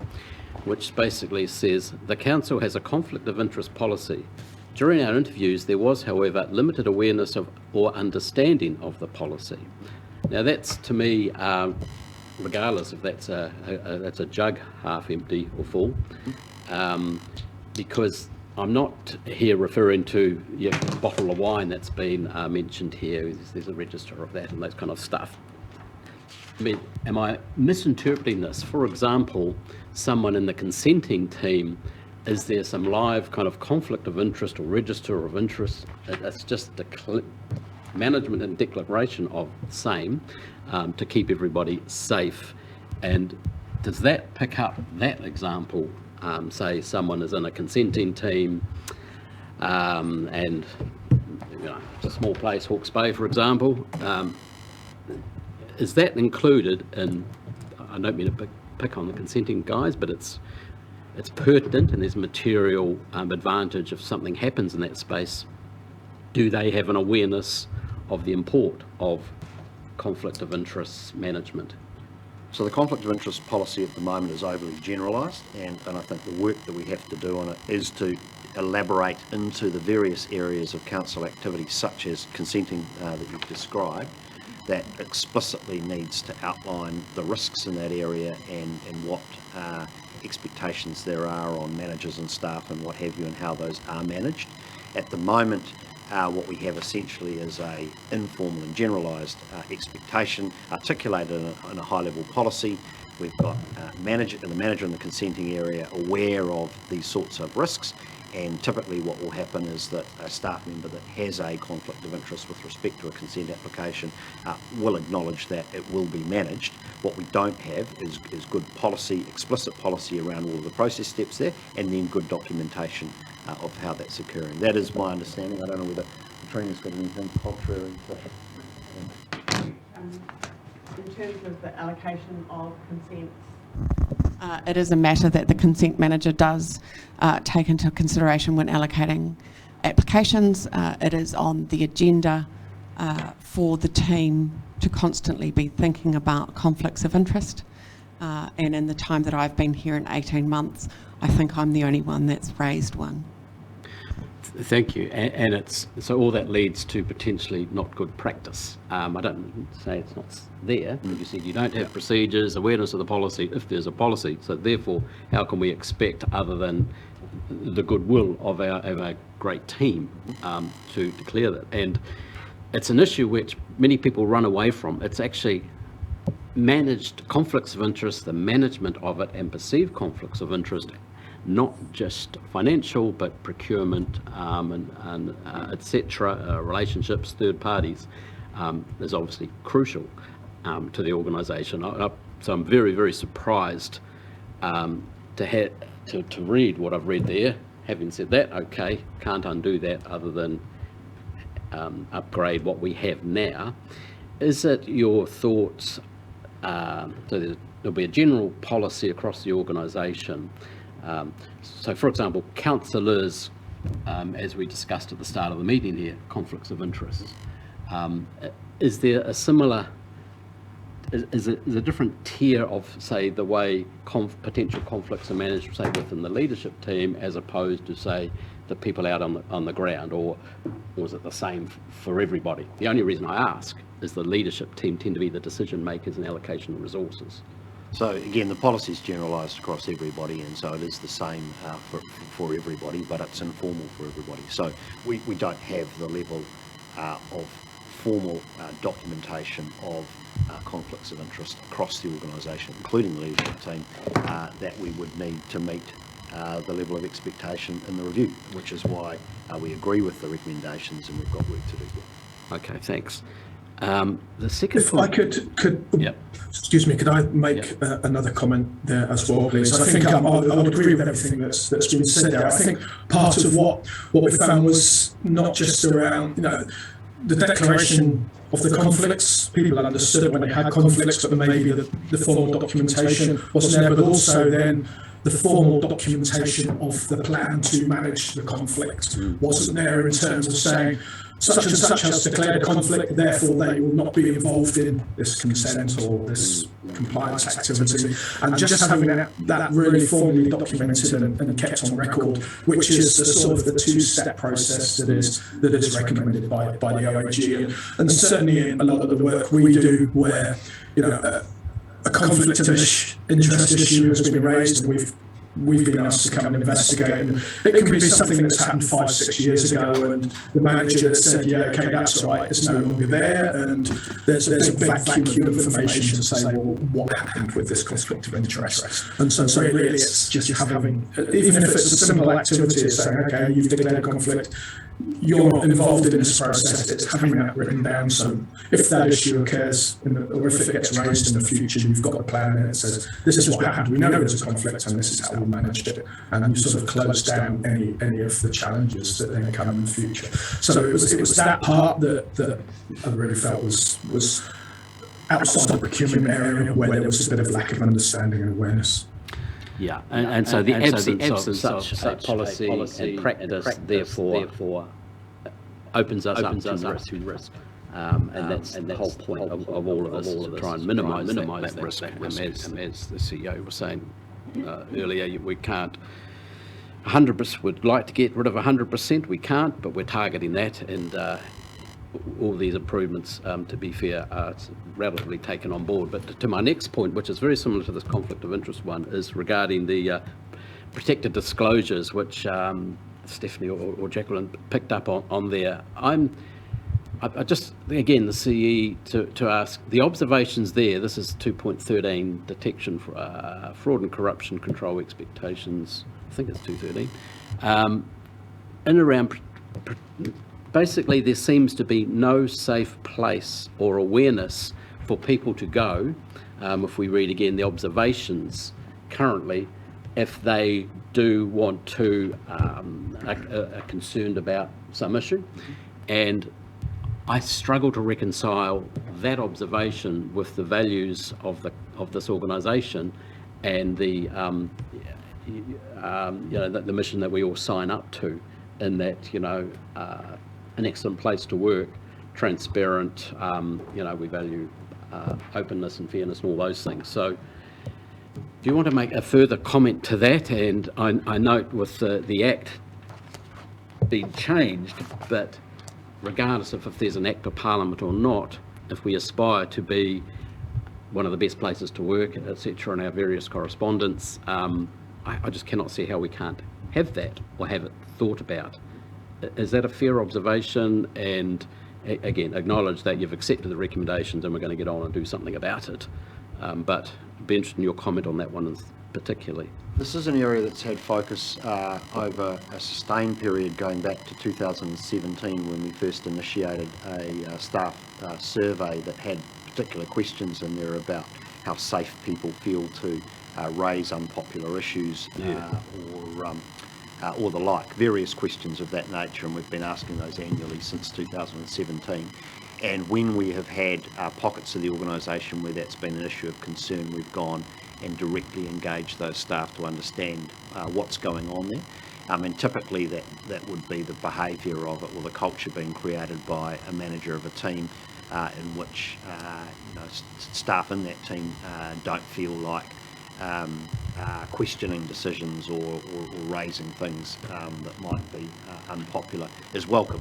which basically says, the council has a conflict of interest policy. During our interviews, there was, however, limited awareness of or understanding of the policy. Now that's, to me, regardless if that's a jug half empty or full, because I'm not here referring to a bottle of wine that's been mentioned here. There's a register of that and that kind of stuff. I mean, am I misinterpreting this? For example, someone in the consenting team, is there some live kind of conflict of interest or register of interest? It's just a management and declaration of the same to keep everybody safe. And does that pick up that example? Say someone is in a consenting team and it's a small place, Hawke's Bay, for example. Is that included in, I don't mean to pick on the consenting guys, but it's pertinent and there's material advantage if something happens in that space. Do they have an awareness of the import of conflict of interest management? So the conflict of interest policy at the moment is overly generalised, and I think the work that we have to do on it is to elaborate into the various areas of council activity, such as consenting that you've described, that explicitly needs to outline the risks in that area and what expectations there are on managers and staff and what have you, and how those are managed. At the moment, what we have essentially is a informal and generalised expectation articulated in a high-level policy. We've got the manager in the consenting area aware of these sorts of risks, and typically what will happen is that a staff member that has a conflict of interest with respect to a consent application will acknowledge that it will be managed. What we don't have is good policy, explicit policy around all of the process steps there, and then good documentation of how that's occurring. That is my understanding. I don't know whether Katrina's got anything contrary to... In terms of the allocation of consents, it is a matter that the consent manager does take into consideration when allocating applications. It is on the agenda for the team to constantly be thinking about conflicts of interest. And in the time that I've been here in 18 months, I think I'm the only one that's raised one. Thank you. And so all that leads to potentially not good practice. I don't say it's not there, but you said you don't have procedures, awareness of the policy if there's a policy. So therefore, how can we expect, other than the goodwill of our great team, to declare that? And it's an issue which many people run away from. It's actually managed conflicts of interest, the management of it, and perceived conflicts of interest, not just financial, but procurement and etc. Relationships, third parties, is obviously crucial to the organisation. So I'm very, very surprised to read what I've read there. Having said that, okay, can't undo that other than upgrade what we have now. Is it your thoughts, so there'll be a general policy across the organisation? So, for example, councillors, as we discussed at the start of the meeting here, conflicts of interest. Is there a similar, is a different tier of, say, the way potential conflicts are managed, say, within the leadership team, as opposed to, say, the people out on the ground, or is it the same for everybody? The only reason I ask is the leadership team tend to be the decision makers in allocation of resources. So again, the policy is generalised across everybody, and so it is the same for everybody, but it's informal for everybody. So we don't have the level of formal documentation of conflicts of interest across the organisation, including the leadership team, that we would need to meet the level of expectation in the review, which is why we agree with the recommendations and we've got work to do there. Okay, thanks. The second If point, I could Yep. excuse me, could I make another comment there as well, please? I think I would agree with everything that's been said there. I think part of what we found was not just around, the declaration of the conflicts. People understood when they had conflicts, but maybe the formal documentation wasn't there, but also then the formal documentation of the plan to manage the conflict wasn't there in terms of saying such and such has declared a conflict, therefore they will not be involved in this consent or this compliance activity. And just having that really formally documented and kept on record, which is the sort of the two-step process that is recommended by the OAG. And certainly in a lot of the work we do where, you know, a conflict of interest issue has been raised and we've been asked to come and investigate, and it can be something that's happened 5-6 years ago, and the manager that said, yeah, okay, that's all right, it's no longer there, and there's a big vacuum of information to say, well, what happened with this conflict of interest? And so really it's just having, even if it's a simple activity, as saying, okay, you've declared a conflict, you're not involved in this process, it's having that written down, so if that issue occurs or if it gets raised in the future, you've got a plan and it says, this is what happened, we know there's a conflict and this is how we managed it, and you sort of close down any of the challenges that then come in the future. So it was that part that I really felt was outside the procurement area where there was a bit of lack of understanding and awareness. Yeah, and so the absence of such a policy and practice therefore opens us up to risk. And that's the whole point of all of this, to try and minimise that risk. And as the CEO was saying earlier, we can't 100%, would like to get rid of 100%, we can't, but we're targeting that, and all these improvements, to be fair, are relatively taken on board. But to my next point, which is very similar to this conflict of interest one, is regarding the protected disclosures, which Stephanie or Jacqueline picked up on there. I just, again, the CE to ask, the observations there, this is 2.13, detection for fraud and corruption control expectations, I think it's 2.13, in around, basically there seems to be no safe place or awareness for people to go, if we read again the observations currently, if they do want to, are concerned about some issue. And I struggle to reconcile that observation with the values of this organisation and the the mission that we all sign up to, in that an excellent place to work, transparent, we value openness and fairness and all those things. So do you want to make a further comment to that? And I note with the Act being changed, but regardless of if there's an Act of Parliament or not, if we aspire to be one of the best places to work, etc., in our various correspondence, I just cannot see how we can't have that or have it thought about. Is that a fair observation? And again, acknowledge that you've accepted the recommendations and we're going to get on and do something about it. But I'd be interested in your comment on that one particularly. This is an area that's had focus over a sustained period going back to 2017, when we first initiated a staff survey that had particular questions in there about how safe people feel to raise unpopular issues or the like, various questions of that nature, and we've been asking those annually since 2017. And when we have had pockets of the organisation where that's been an issue of concern, we've gone and directly engaged those staff to understand what's going on there. And typically that would be the behaviour of it, or the culture being created by a manager of a team in which staff in that team don't feel like questioning decisions or raising things that might be unpopular is welcome.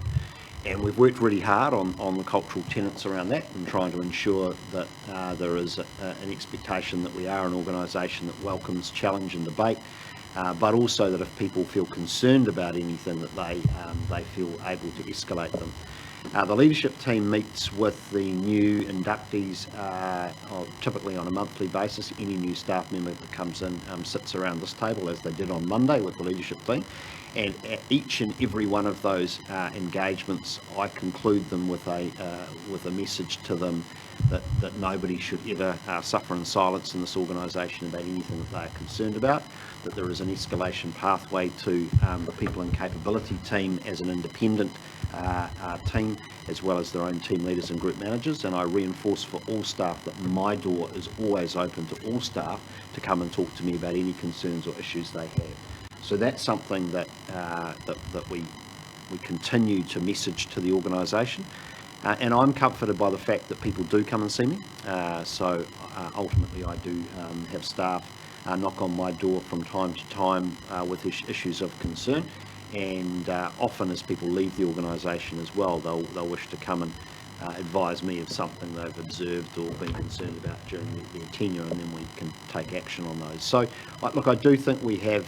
And we've worked really hard on the cultural tenets around that, and trying to ensure that there is an expectation that we are an organisation that welcomes challenge and debate, but also that if people feel concerned about anything, that they feel able to escalate them. The leadership team meets with the new inductees typically on a monthly basis. Any new staff member that comes in sits around this table, as they did on Monday with the leadership team. And at each and every one of those engagements, I conclude them with a message to them that nobody should ever suffer in silence in this organisation about anything that they are concerned about, that there is an escalation pathway to the People and Capability team as an independent team, as well as their own team leaders and group managers. And I reinforce for all staff that my door is always open to all staff to come and talk to me about any concerns or issues they have. So that's something that that we continue to message to the organisation. And I'm comforted by the fact that people do come and see me. So ultimately I do have staff knock on my door from time to time with issues of concern. And often as people leave the organisation as well, they'll wish to come and advise me of something they've observed or been concerned about during their tenure, and then we can take action on those. So, look, I do think we have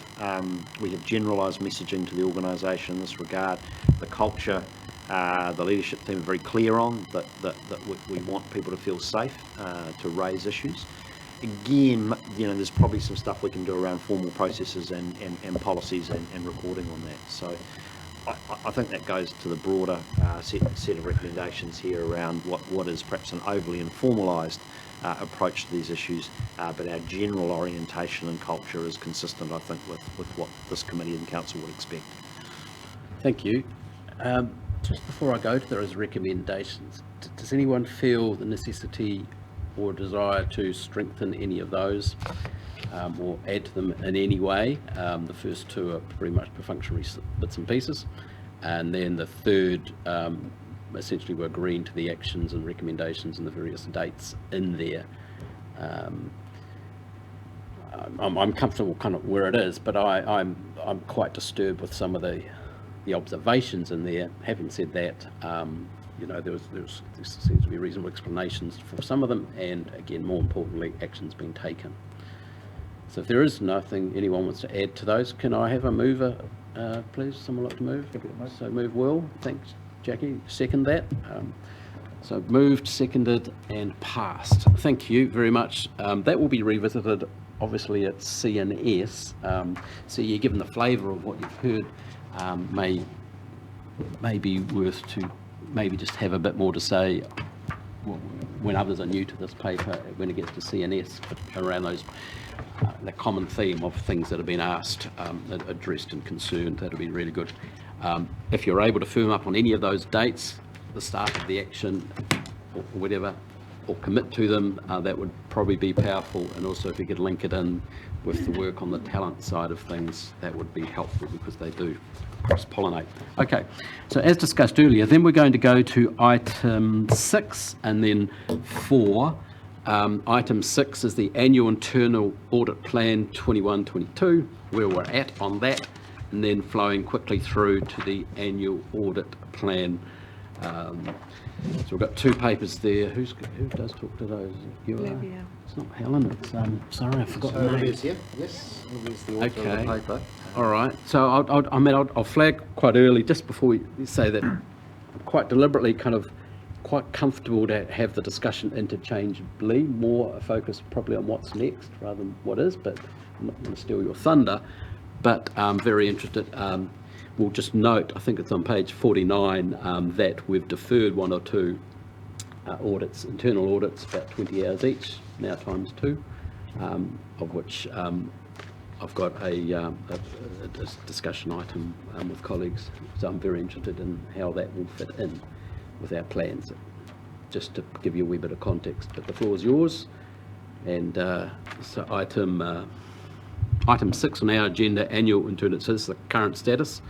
generalised messaging to the organisation in this regard. The culture, the leadership team are very clear on that we want people to feel safe to raise issues. Again, there's probably some stuff we can do around formal processes and policies and recording on that. So I think that goes to the broader set of recommendations here around what is perhaps an overly informalised approach to these issues, but our general orientation and culture is consistent, I think, with what this committee and council would expect. Thank you. Just before I go to those recommendations, does anyone feel the necessity or desire to strengthen any of those or add to them in any way? The first two are pretty much perfunctory bits and pieces, and then the third, essentially we're agreeing to the actions and recommendations and the various dates in there. I'm comfortable kind of where it is, but I'm quite disturbed with some of the observations in there. Having said that, there seems to be reasonable explanations for some of them, and again, more importantly, actions being taken. So if there is nothing anyone wants to add to those, can I have a mover, please? Someone like to move? So move, Will. Thanks, Jackie. Second that. So moved, seconded, and passed. Thank you very much. That will be revisited, obviously, at CNS. So you're given the flavour of what you've heard. May be worth to maybe just have a bit more to say when others are new to this paper, when it gets to CNS, around those the common theme of things that have been asked, addressed and concerned. That'll be really good. If you're able to firm up on any of those dates, the start of the action or whatever, or commit to them, that would probably be powerful. And also if you could link it in with the work on the talent side of things, that would be helpful, because they do cross-pollinate. Okay, so as discussed earlier, then we're going to go to item 6 and then 4. Item 6 is the annual internal audit plan 21-22, where we're at on that, and then flowing quickly through to the annual audit plan. So we've got two papers there. Who does talk to those? You are? It's not Helen. It's sorry, I forgot the name. Olivia's here. Yes, Olivia's the author of the paper. All right. So I'll flag quite early, just before we say that I'm quite deliberately quite comfortable to have the discussion interchangeably, more focused probably on what's next rather than what is, but I'm not going to steal your thunder. But I'm very interested. We'll just note, I think it's on page 49, that we've deferred one or two audits, internal audits, about 20 hours each, now times 2, of which I've got a discussion item with colleagues. So I'm very interested in how that will fit in with our plans, just to give you a wee bit of context. But the floor is yours. And so item 6 on our agenda, annual internal, so this is the current status,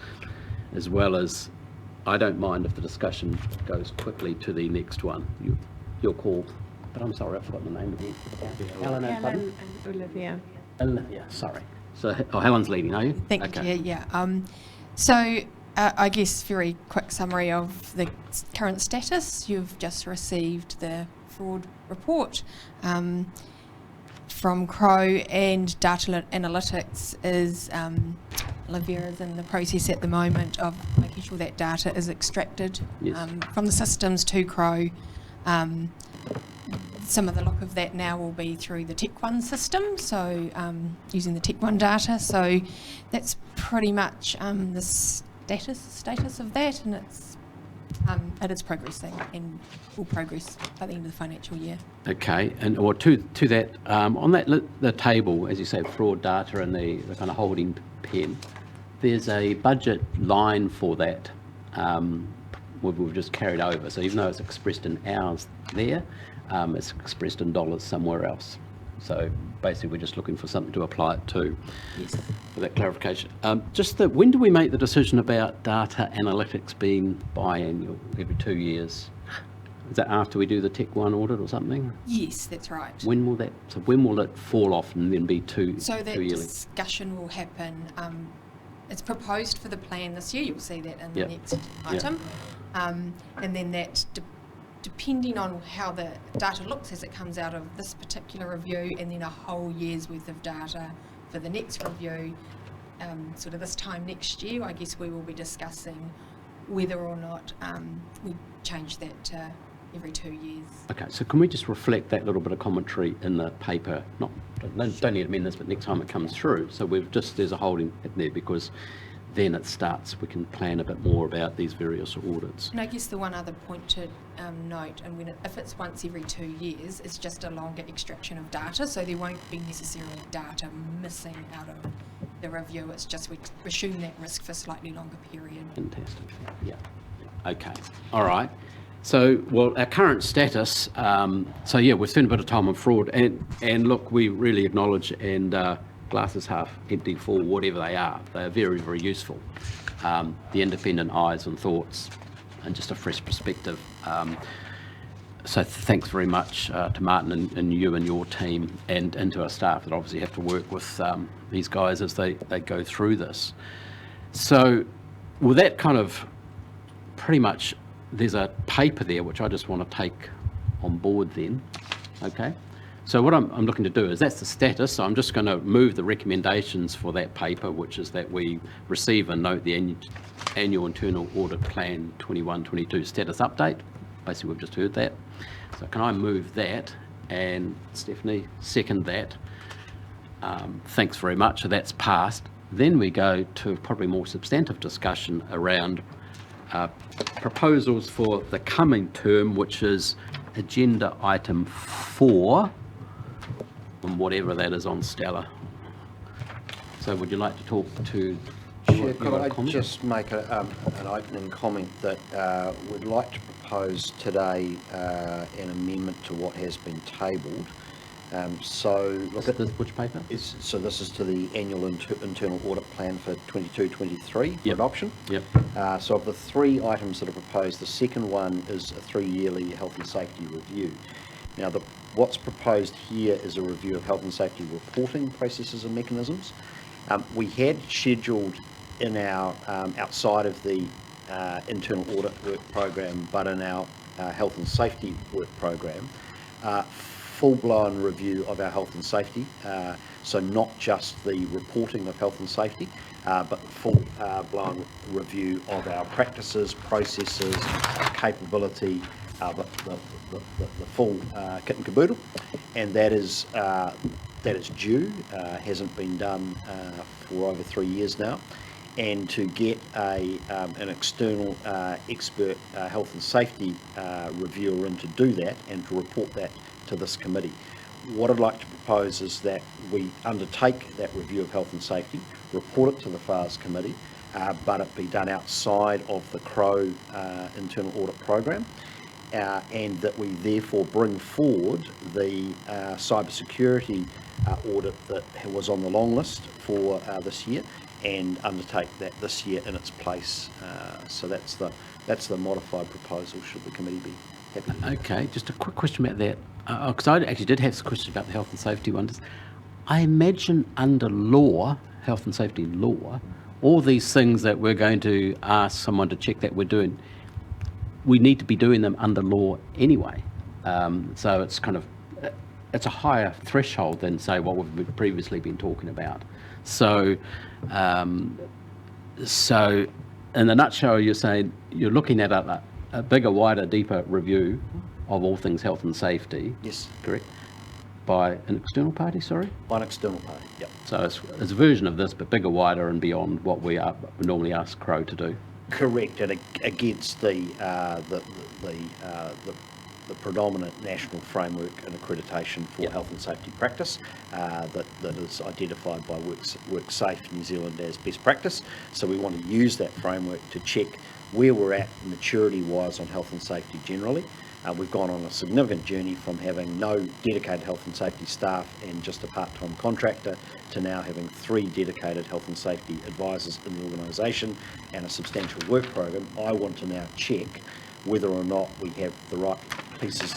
as well as, I don't mind if the discussion goes quickly to the next one. Your call. But I'm sorry, I've forgotten the name again. Helen and Olivia. Olivia, sorry. So Helen's leading, are you? Thank you, Chair. Yeah. So I guess very quick summary of the current status. You've just received the fraud report from Crow, and data analytics is Olivia is in the process at the moment of making sure that data is extracted from the systems to Crow. Some of the look of that now will be through the Tech1 system, so using the Tech1 data. So that's pretty much the status of that, and it is progressing and will progress by the end of the financial year. Okay, and or to that, on that the table, as you say, fraud data and the kind of holding pen, there's a budget line for that, we've just carried over. So even though it's expressed in hours there, it's expressed in dollars somewhere else. So basically, we're just looking for something to apply it to. Yes. For that clarification. When do we make the decision about data analytics being biannual, every 2 years? Is that after we do the Tech 1 audit or something? Yes, that's right. When will it fall off and then be two that yearly? discussion will happen. It's proposed for the plan this year. You'll see that in the Yep. next item. And then that, depending on how the data looks as it comes out of this particular review, and then a whole year's worth of data for the next review, sort of this time next year, I guess we will be discussing whether or not we change that to every 2 years. Okay, so can we just reflect that little bit of commentary in the paper? Don't need to amend this, but next time it comes through. So there's a holding in there, because then it starts, we can plan a bit more about these various audits. And I guess the one other point to note, and if it's once every 2 years, it's just a longer extraction of data, so there won't be necessarily data missing out of the review. It's just we assume that risk for a slightly longer period. Fantastic. Yeah. Okay. All right. So, our current status, we've spent a bit of time on fraud, and look, we really acknowledge, and glasses half empty, full, whatever they are very, very useful. The independent eyes and thoughts, and just a fresh perspective. So thanks very much to Martin and you and your team, and to our staff that obviously have to work with these guys as they go through this. So, with that kind of pretty much, there's a paper there which I just want to take on board then, okay? So what I'm looking to do is, that's the status, so I'm just going to move the recommendations for that paper, which is that we receive and note the annual internal audit plan 21-22 status update. Basically, we've just heard that. So can I move that, and Stephanie, second that? Thanks very much, so that's passed. Then we go to probably more substantive discussion around proposals for the coming term, which is agenda item 4, and whatever that is on Stella. So would you like to talk to... Chair, could I just make an opening comment that we'd like to propose today an amendment to what has been tabled. Which paper? So this is to the annual internal audit plan for 22-23 for adoption. Yep. So of the 3 items that are proposed, the second one is a 3-yearly health and safety review. Now, what's proposed here is a review of health and safety reporting processes and mechanisms. We had scheduled in our, outside of the internal audit work program, but in our health and safety work program, full-blown review of our health and safety, so not just the reporting of health and safety, but full-blown review of our practices, processes, capability, the full kit and caboodle, and that is due, hasn't been done for over 3 years now, and to get an external expert health and safety reviewer in to do that and to report that to this committee. What I'd like to propose is that we undertake that review of health and safety, report it to the FARS committee, but it be done outside of the CROW internal audit program, and that we therefore bring forward the cybersecurity audit that was on the long list for this year, and undertake that this year in its place. So that's the modified proposal, should the committee be happy. Okay, just a quick question about that, because I actually did have some questions about the health and safety ones. I imagine under law, health and safety law, all these things that we're going to ask someone to check that we're doing, we need to be doing them under law anyway. So it's kind of, it's a higher threshold than, say, what we've previously been talking about. So, so in a nutshell, you're saying you're looking at a bigger, wider, deeper review of all things health and safety. Yes. Correct? By an external party, sorry? By an external party, yep. So it's a version of this, but bigger, wider, and beyond what we normally ask CROW to do. Correct, and against the predominant national framework and accreditation for health and safety practice that is identified by WorkSafe New Zealand as best practice. So we want to use that framework to check where we're at maturity-wise on health and safety generally. We've gone on a significant journey from having no dedicated health and safety staff and just a part-time contractor to now having 3 dedicated health and safety advisors in the organisation and a substantial work program. I want to now check whether or not we have the right pieces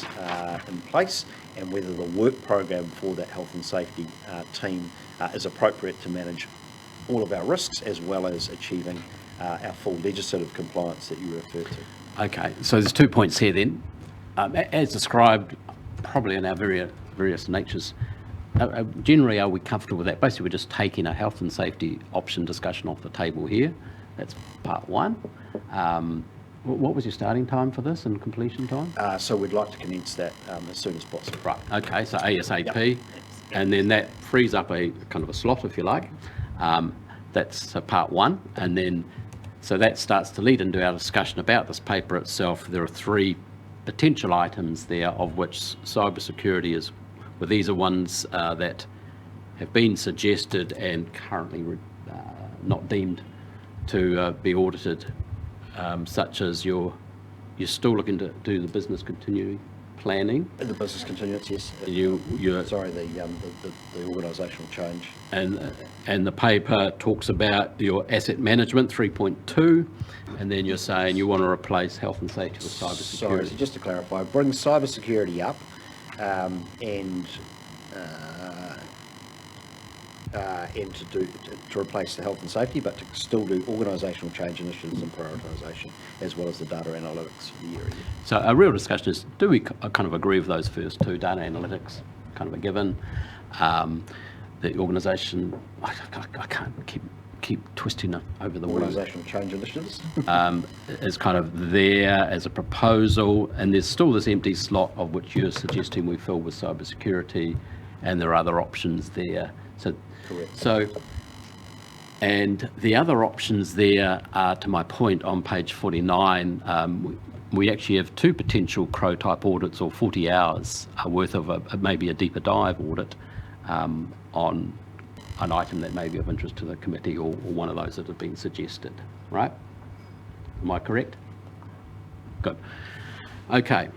in place and whether the work program for that health and safety team is appropriate to manage all of our risks as well as achieving our full legislative compliance that you referred to. Okay, so there's 2 points here then. As described, probably in our various natures, generally are we comfortable with that? Basically, we're just taking a health and safety option discussion off the table here. That's part one. What was your starting time for this and completion time? So we'd like to commence that as soon as possible. Right, okay, so ASAP, Yep. and then that frees up a kind of a slot, if you like. That's part one, and then, so that starts to lead into our discussion about this paper itself. There are 3 potential items there, of which cybersecurity is, well, these are ones that have been suggested and currently not deemed to be audited, such as you're still looking to do the business continuity planning. The business continuance, yes. You're Sorry, the organisational change. and the paper talks about your asset management 3.2, and then you're saying you want to replace health and safety with cybersecurity. Sorry, so just to clarify, bring cybersecurity up and to replace the health and safety, but to still do organisational change initiatives and prioritisation, as well as the data analytics for the area. So a real discussion is, do we kind of agree with those first 2, data analytics, kind of a given. The organisation, I can't keep twisting it over the word. Organisational change initiatives. Is kind of there as a proposal, and there's still this empty slot of which you're suggesting we fill with cybersecurity, and there are other options there. So, Correct. So, and the other options there are, to my point on page 49, we actually have 2 potential Crow type audits, or 40 hours worth of maybe a deeper dive audit on an item that may be of interest to the committee, or one of those that have been suggested, right? Am I correct? Good. Okay.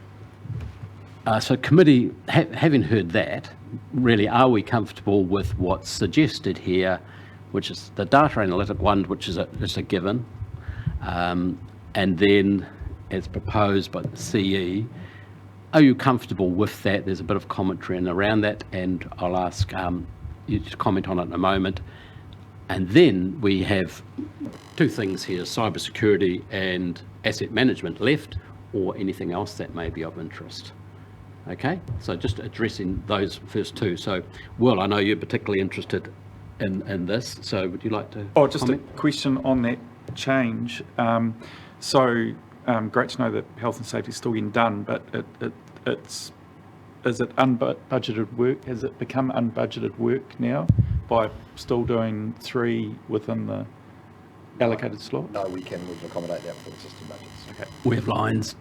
So committee, having heard that, really, are we comfortable with what's suggested here, which is the data analytic one, which is a given, and then as proposed by the CE, are you comfortable with that? There's a bit of commentary in around that, and I'll ask you to comment on it in a moment. And then we have 2 things here, cybersecurity and asset management left, or anything else that may be of interest. Okay, so just addressing those first 2. So, Will, I know you're particularly interested in this, so would you like to Just comment? a question on that change. Great to know that health and safety is still getting done, but is it unbudgeted work? Has it become unbudgeted work now by still doing 3 within the allocated slot? No, we can accommodate that within existing budgets. Okay. We have lines,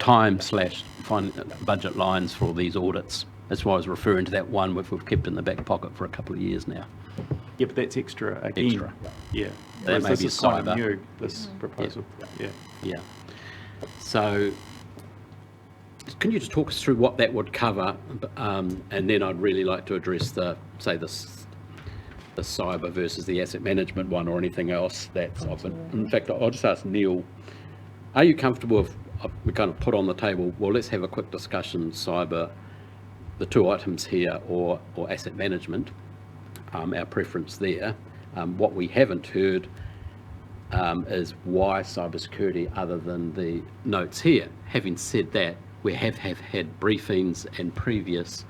budget lines for all these audits. That's why I was referring to that one which we've kept in the back pocket for a couple of years now. Yeah, but that's extra again. Extra. Yeah. That Whereas may this be is kind of cyber. new, this proposal. Yeah. Yeah. So, can you just talk us through what that would cover, and then I'd really like to address the cyber versus the asset management one, or anything else that's often. In fact, I'll just ask Neil, are you comfortable if we kind of put on the table, well, let's have a quick discussion, cyber, the 2 items here, or asset management, our preference there. What we haven't heard is why cybersecurity other than the notes here. Having said that, we have had briefings and previous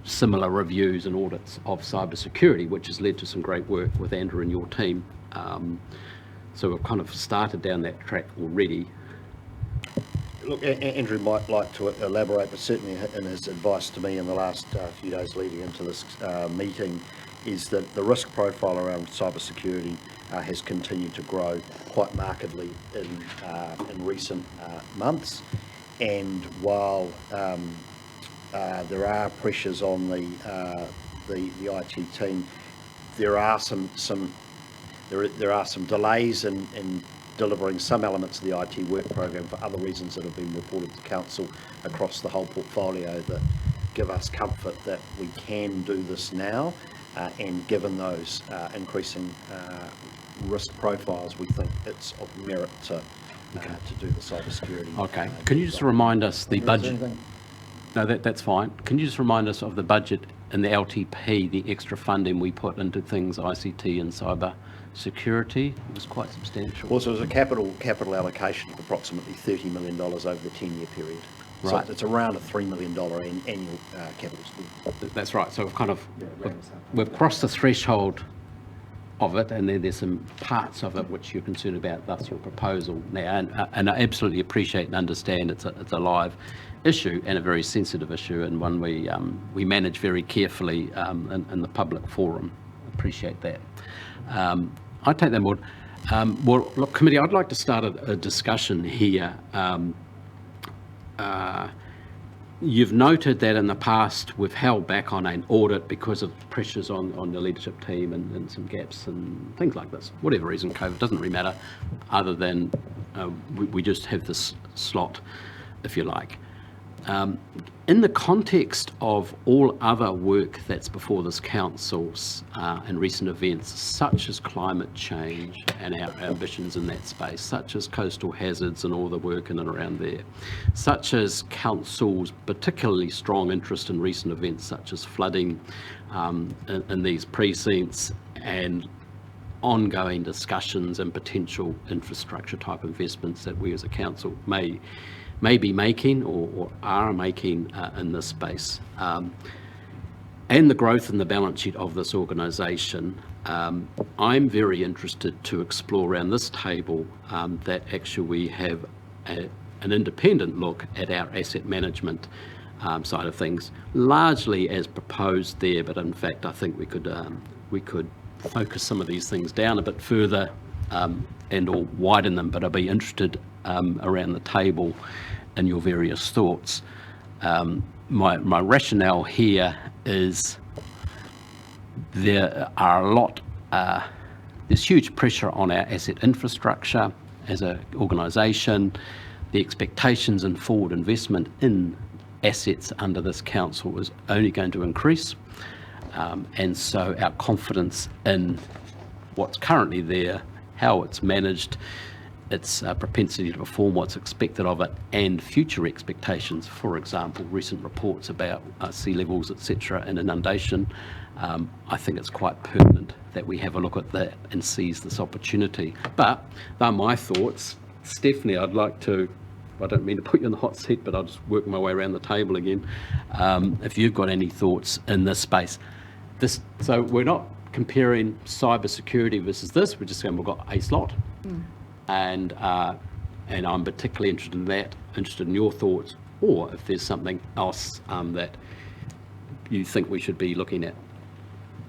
similar reviews and audits of cybersecurity, which has led to some great work with Andrew and your team. So we've kind of started down that track already. Look, Andrew might like to elaborate, but certainly in his advice to me in the last few days leading into this meeting is that the risk profile around cybersecurity has continued to grow quite markedly in recent months. And while there are pressures on the IT team, there are some delays in delivering some elements of the IT work program for other reasons that have been reported to council across the whole portfolio that give us comfort that we can do this now, and given those increasing risk profiles, we think it's of merit to do the cybersecurity. Okay. Can you just remind us the Is there budget? anything? No, that's fine. Can you just remind us of the budget and the LTP, the extra funding we put into things ICT and cyber security? It was quite substantial. Well, so it was a capital allocation of approximately $30 million over the 10-year period. Right. So it's around a $3 million annual capital spend. That's right. So we've crossed the threshold of it, and then there's some parts of it which you're concerned about, thus your proposal now. And I absolutely appreciate and understand it's a live issue and a very sensitive issue, and one we manage very carefully in the public forum. Appreciate that. I take that on board. Well, look, committee, I'd like to start a discussion here. You've noted that in the past we've held back on an audit because of pressures on the leadership team and some gaps and things like this. Whatever reason, COVID, doesn't really matter, other than we just have this slot, if you like. In the context of all other work that's before this council and recent events, such as climate change and our ambitions in that space, such as coastal hazards and all the work in and around there, such as council's particularly strong interest in recent events such as flooding in these precincts, and ongoing discussions and potential infrastructure type investments that we as a council may be making or are making in this space, and the growth in the balance sheet of this organisation, I'm very interested to explore around this table that actually we have an independent look at our asset management side of things, largely as proposed there, but in fact I think we could focus some of these things down a bit further and or widen them, but I'd be interested around the table in your various thoughts. My rationale here is there are there's huge pressure on our asset infrastructure as an organisation. The expectations and forward investment in assets under this council is only going to increase, and so our confidence in what's currently there, how it's managed, its propensity to perform what's expected of it, and future expectations, for example, recent reports about sea levels, etc., and inundation, I think it's quite pertinent that we have a look at that and seize this opportunity. But they're my thoughts. Stephanie, I don't mean to put you in the hot seat, but I'll just work my way around the table again. If you've got any thoughts in this space. So we're not comparing cyber security versus this, we're just saying we've got a slot. And I'm particularly interested in your thoughts, or if there's something else that you think we should be looking at.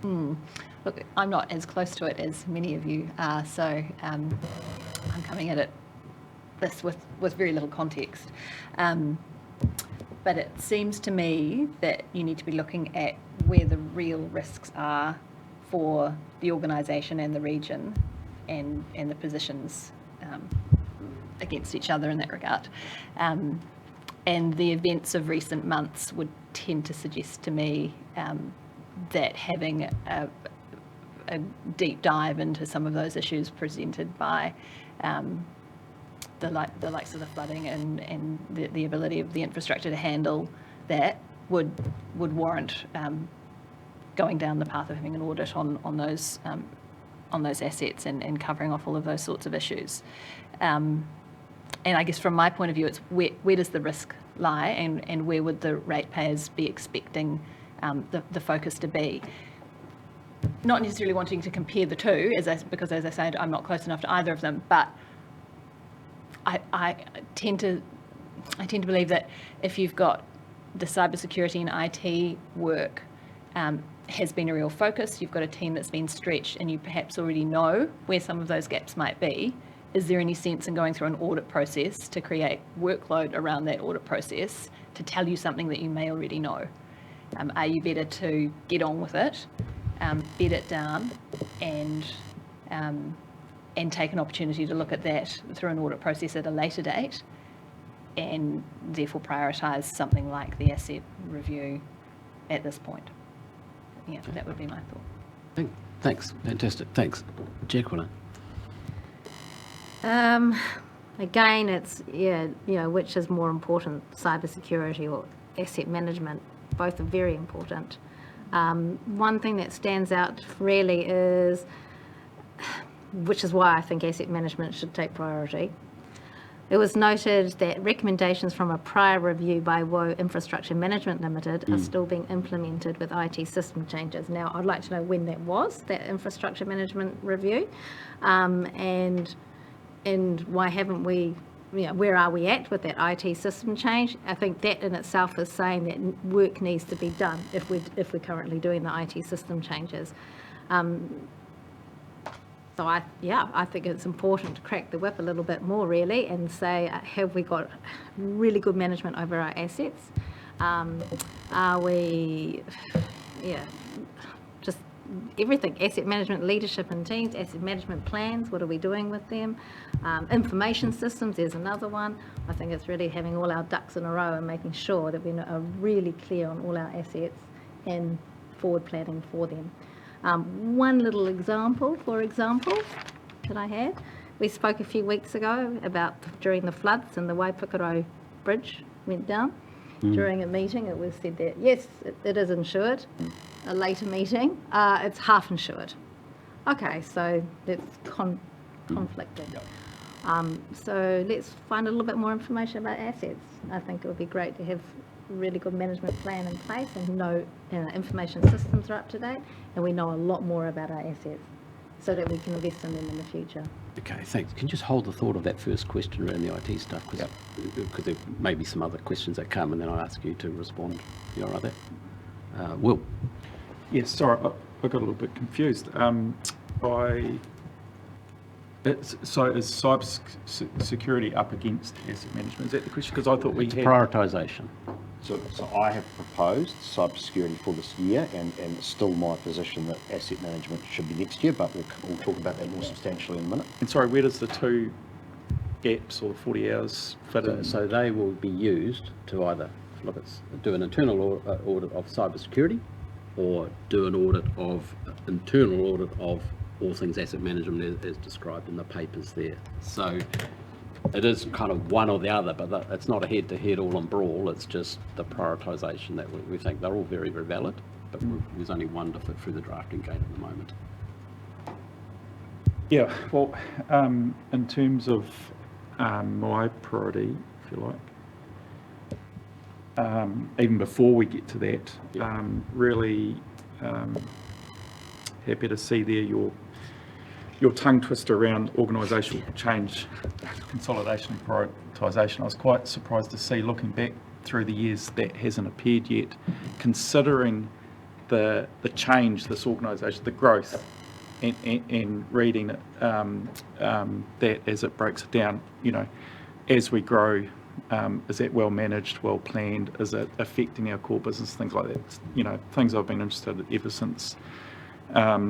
Look, I'm not as close to it as many of you are, so I'm coming at this with very little context. But it seems to me that you need to be looking at where the real risks are for the organisation and the region, and the positions against each other in that regard. And the events of recent months would tend to suggest to me that having a deep dive into some of those issues presented by the likes of the flooding and the ability of the infrastructure to handle that would warrant going down the path of having an audit on those assets and covering off all of those sorts of issues. And I guess from my point of view, it's where does the risk lie, and where would the ratepayers be expecting the focus to be? Not necessarily wanting to compare the two, because as I said, I'm not close enough to either of them, but I tend to believe that if you've got the cybersecurity and IT work has been a real focus, you've got a team that's been stretched, and you perhaps already know where some of those gaps might be, is there any sense in going through an audit process to create workload around that audit process to tell you something that you may already know? Are you better to get on with it, bed it down, and and take an opportunity to look at that through an audit process at a later date, and therefore prioritise something like the asset review at this point. Yeah, that would be my thought. Thanks, fantastic, thanks. Jacqueline? Again, it's, which is more important, cybersecurity or asset management? Both are very important. One thing that stands out really is, which is why I think asset management should take priority. It was noted that recommendations from a prior review by WO Infrastructure Management Limited are still being implemented with IT system changes. Now, I'd like to know when that was, that infrastructure management review, and why haven't we, where are we at with that IT system change? I think that in itself is saying that work needs to be done if we're currently doing the IT system changes. So I think it's important to crack the whip a little bit more really and say, have we got really good management over our assets? Are we, just everything, asset management, leadership and teams, asset management plans, what are we doing with them? Information systems, there's another one. I think it's really having all our ducks in a row and making sure that we are really clear on all our assets and forward planning for them. One little example, that I had, we spoke a few weeks ago about during the floods and the Waipukaro Bridge went down. During a meeting, it was said that, yes, it is insured. A later meeting, it's half insured. Okay, so that's conflicting. So let's find a little bit more information about assets. I think it would be great to have a really good management plan in place and know information systems are up to date and we know a lot more about our assets so that we can invest in them in the future. Okay, thanks. Can you just hold the thought of that first question around the IT stuff? Because there may be some other questions that come and then I'll ask you to respond. You all right there? Will? Yes, sorry, I got a little bit confused. So is cyber security up against asset management? Is that the question? Because I thought we had prioritisation. So I have proposed cybersecurity for this year, and it's still my position that asset management should be next year, but we'll talk about that more substantially in a minute. And sorry, where does the 2 gaps or the 40 hours fit in? So they will be used to either do an internal audit of cybersecurity, or do an internal audit of all things asset management as described in the papers there. So it is kind of one or the other, but it's not a head-to-head all and brawl, it's just the prioritisation that we think they're all very, very valid, but there's only one to fit through the drafting gate at the moment. Yeah, well, in terms of my priority, if you like, even before we get to that, really happy to see there your tongue twister around organisational change, consolidation and prioritisation. I was quite surprised to see, looking back through the years, that hasn't appeared yet, considering the change, this organisation, the growth, and reading it, that as it breaks it down, as we grow, is that well managed, well planned, is it affecting our core business, things like that, things I've been interested in ever since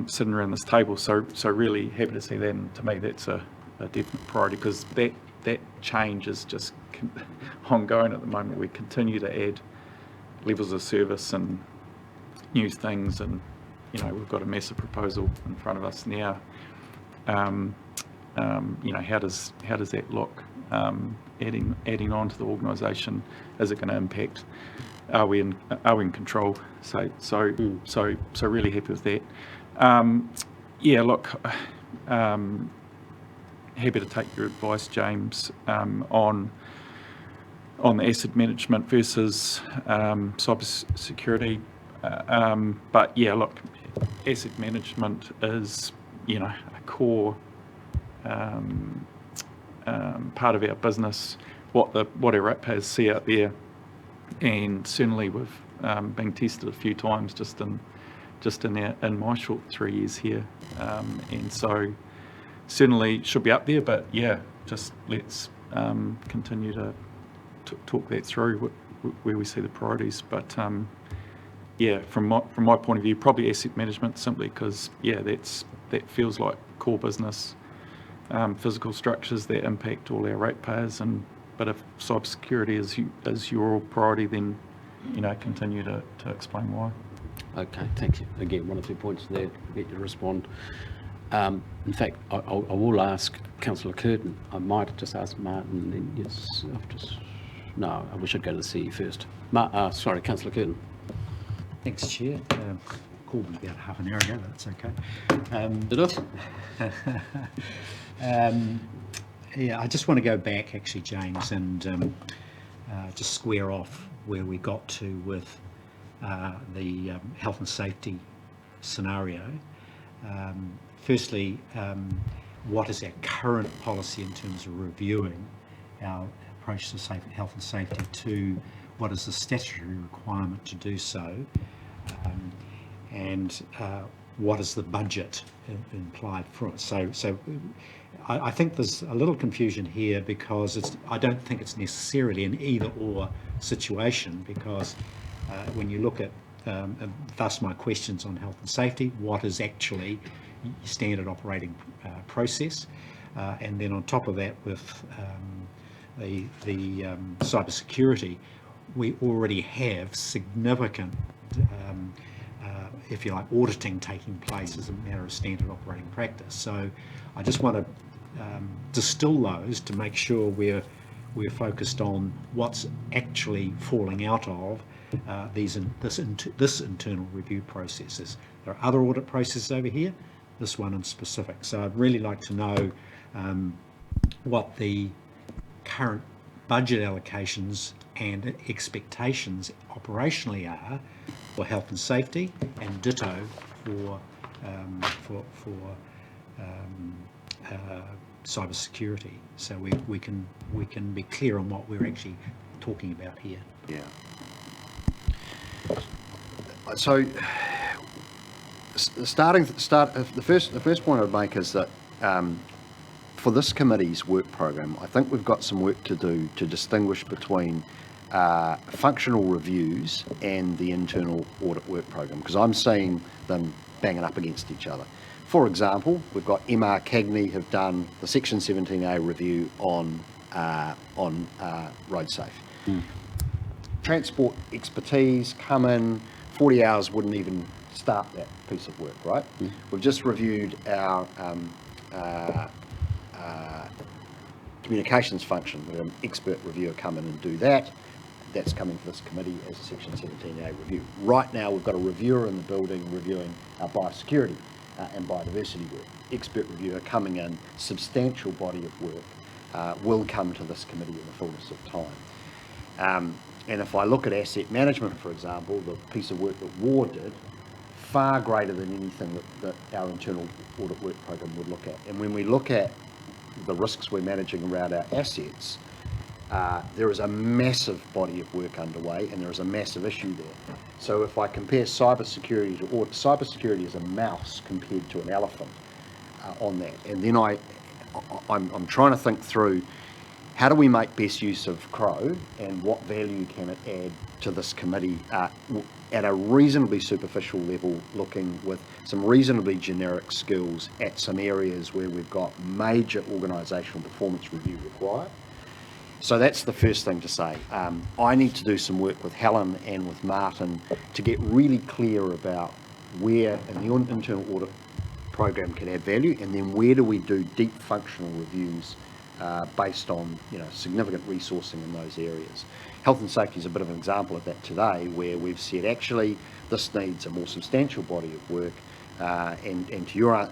sitting around this table, so really happy to see that, and to me that's a definite priority, because that change is just ongoing at the moment. We continue to add levels of service and new things, and we've got a massive proposal in front of us now. How does that look? Adding on to the organisation, is it going to impact? Are we in control? So really happy with that. Happy to take your advice, James, on the asset management versus cyber security. But asset management is a core part of our business. What our ratepayers see out there. And certainly we've been tested a few times just in my short 3 years here, and so certainly should be up there. But just let's continue to talk that through where we see the priorities. But from my point of view, probably asset management, simply because that feels like core business. physical structures that impact all our ratepayers, but if cybersecurity is your priority, then continue to explain why. Okay, thank you. Again, 1 or 2 points there to get you to respond. In fact, I will ask Councillor Curtin. I might just ask Martin, then yes, no, we should go to the CE first. Sorry, Councillor Curtin. Thanks, Chair. Called me about half an hour ago, that's okay. Did it? Yeah, I just want to go back, actually, James, and just square off where we got to with the health and safety scenario. Firstly, what is our current policy in terms of reviewing our approach to health and safety, to what is the statutory requirement to do so, and what is the budget implied for it. So I think there's a little confusion here, because I don't think it's necessarily an either-or situation, because when you look at, thus my questions on health and safety, what is actually standard operating process, and then on top of that with the cybersecurity, we already have significant, if you like, auditing taking place as a matter of standard operating practice. So I just want to distill those to make sure we're focused on what's actually falling out of this internal review processes. There are other audit processes over here, this one in specific. So I'd really like to know what the current budget allocations and expectations operationally are for health and safety, and ditto for cyber security, so we can be clear on what we're actually talking about here. Yeah. So, the first point I'd make is that for this committee's work program, I think we've got some work to do to distinguish between functional reviews and the internal audit work program, because I'm seeing them banging up against each other. For example, we've got MR Cagney have done the Section 17A review on road safe. Transport expertise come in, 40 hours wouldn't even start that piece of work, right? We've just reviewed our communications function. We have an expert reviewer come in and do that. That's coming to this committee as a Section 17A review. Right now, we've got a reviewer in the building reviewing our biosecurity and biodiversity work. Expert reviewer coming in, substantial body of work, will come to this committee in the fullness of time. And if I look at asset management, for example, the piece of work that WAR did, far greater than anything that our internal audit work program would look at. And when we look at the risks we're managing around our assets, there is a massive body of work underway, and there is a massive issue there. So if I compare cybersecurity to audit, cybersecurity is a mouse compared to an elephant on that. And then I'm trying to think through, how do we make best use of Crow, and what value can it add to this committee at a reasonably superficial level, looking with some reasonably generic skills at some areas where we've got major organisational performance review required. So that's the first thing to say. I need to do some work with Helen and with Martin to get really clear about where in the internal audit program can add value, and then where do we do deep functional reviews based on significant resourcing in those areas. Health and safety is a bit of an example of that today, where we've said actually this needs a more substantial body of work. And to your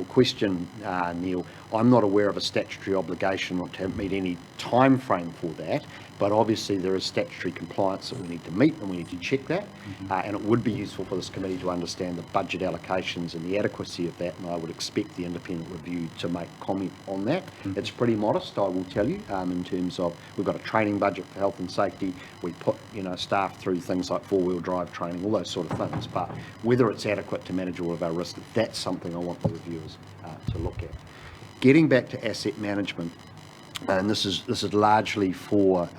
question, Neil, I'm not aware of a statutory obligation or to meet any time frame for that, but obviously there is statutory compliance that we need to meet, and we need to check that. And it would be useful for this committee to understand the budget allocations and the adequacy of that, and I would expect the independent review to make comment on that. It's pretty modest, I will tell you, in terms of we've got a training budget for health and safety. We put staff through things like four-wheel drive training, all those sort of things, but whether it's adequate to manage all of our risk, that's something I want the reviewers to look at. Getting back to asset management, and this is largely for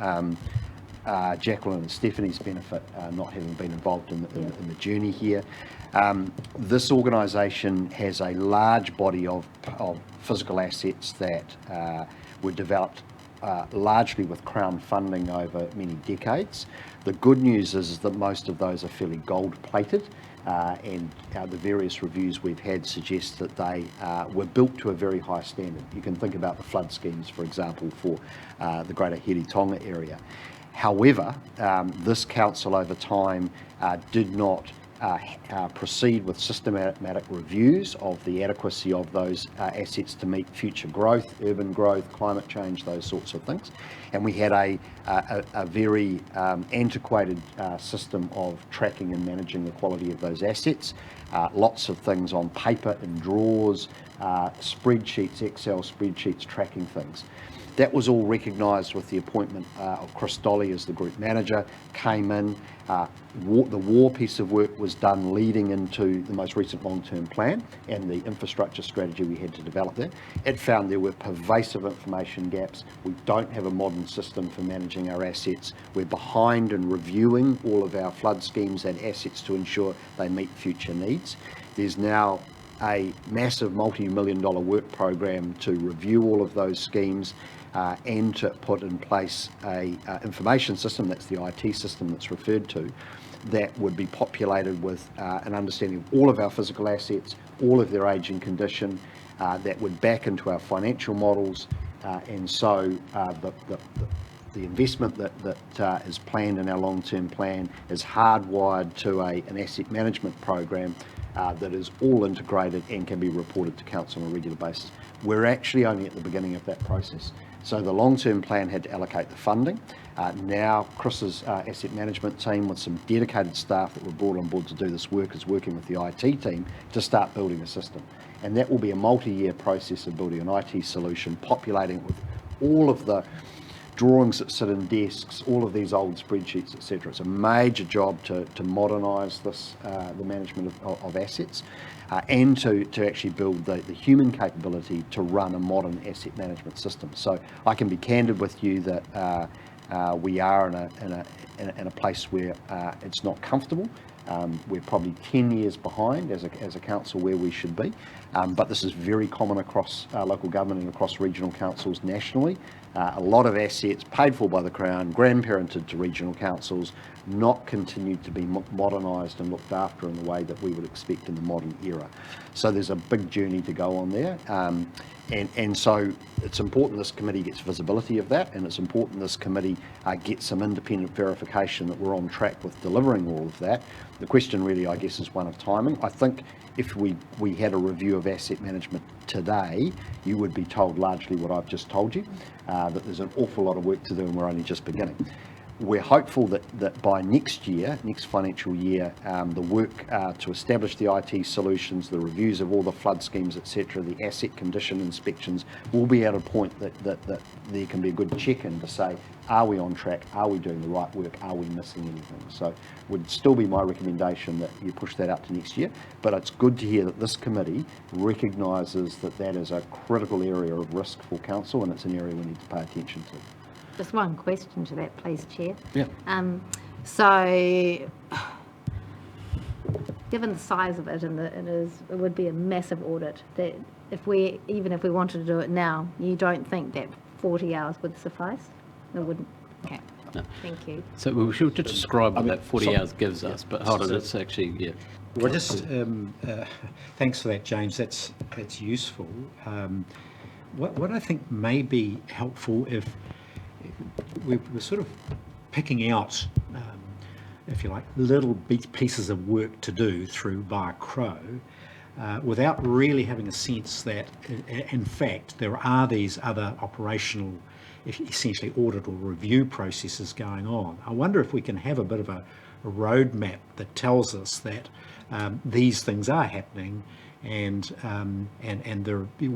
Jacqueline and Stephanie's benefit, not having been involved in the journey here. This organisation has a large body of physical assets that were developed largely with Crown funding over many decades. The good news is that most of those are fairly gold-plated, and the various reviews we've had suggest that they were built to a very high standard. You can think about the flood schemes, for example, for the Greater Hiritonga area. However, this council over time did not proceed with systematic reviews of the adequacy of those assets to meet future growth, urban growth, climate change, those sorts of things. And we had a very antiquated system of tracking and managing the quality of those assets. Lots of things on paper in drawers, spreadsheets, Excel spreadsheets tracking things. That was all recognised with the appointment of Chris Dolly as the group manager, came in. The war piece of work was done leading into the most recent long-term plan and the infrastructure strategy we had to develop there. It found there were pervasive information gaps. We don't have a modern system for managing our assets. We're behind in reviewing all of our flood schemes and assets to ensure they meet future needs. There's now a massive multi-million-dollar work program to review all of those schemes and to put in place a information system, that's the IT system that's referred to, that would be populated with an understanding of all of our physical assets, all of their age and condition, that would back into our financial models, and so the investment that is planned in our long-term plan is hardwired to an asset management program that is all integrated and can be reported to council on a regular basis. We're actually only at the beginning of that process. So the long-term plan had to allocate the funding. Now Chris's asset management team with some dedicated staff that were brought on board to do this work is working with the IT team to start building a system. And that will be a multi-year process of building an IT solution, populating it with all of the drawings that sit in desks, all of these old spreadsheets, etc. It's a major job to modernise this, the management of assets, and to actually build the human capability to run a modern asset management system. So I can be candid with you that we are in a place where it's not comfortable. We're probably 10 years behind as a council where we should be, but this is very common across local government and across regional councils nationally. A lot of assets paid for by the Crown, grandparented to regional councils, not continued to be modernised and looked after in the way that we would expect in the modern era. So there's a big journey to go on there. And so it's important this committee gets visibility of that, and it's important this committee gets some independent verification that we're on track with delivering all of that. The question really, I guess, is one of timing. I think if we had a review of asset management today, you would be told largely what I've just told you, that there's an awful lot of work to do and we're only just beginning. We're hopeful that by next year, next financial year, the work to establish the IT solutions, the reviews of all the flood schemes, etc., the asset condition inspections, will be at a point that there can be a good check-in to say, are we on track? Are we doing the right work? Are we missing anything? So would still be my recommendation that you push that out to next year, but it's good to hear that this committee recognises that that is a critical area of risk for council, and it's an area we need to pay attention to. Just one question to that, please, Chair. Yeah. So, given the size of it, and it would be a massive audit, that even if we wanted to do it now, you don't think that 40 hours would suffice? It wouldn't. Okay. No. Thank you. So we should just describe what that 40 hours gives us, but hold on, it's actually, yeah. Well, just thanks for that, James. That's useful. What I think may be helpful if we're sort of picking out, if you like, little pieces of work to do through via Crow, without really having a sense that, in fact, there are these other operational, essentially audit or review processes going on. I wonder if we can have a bit of a roadmap that tells us that these things are happening, and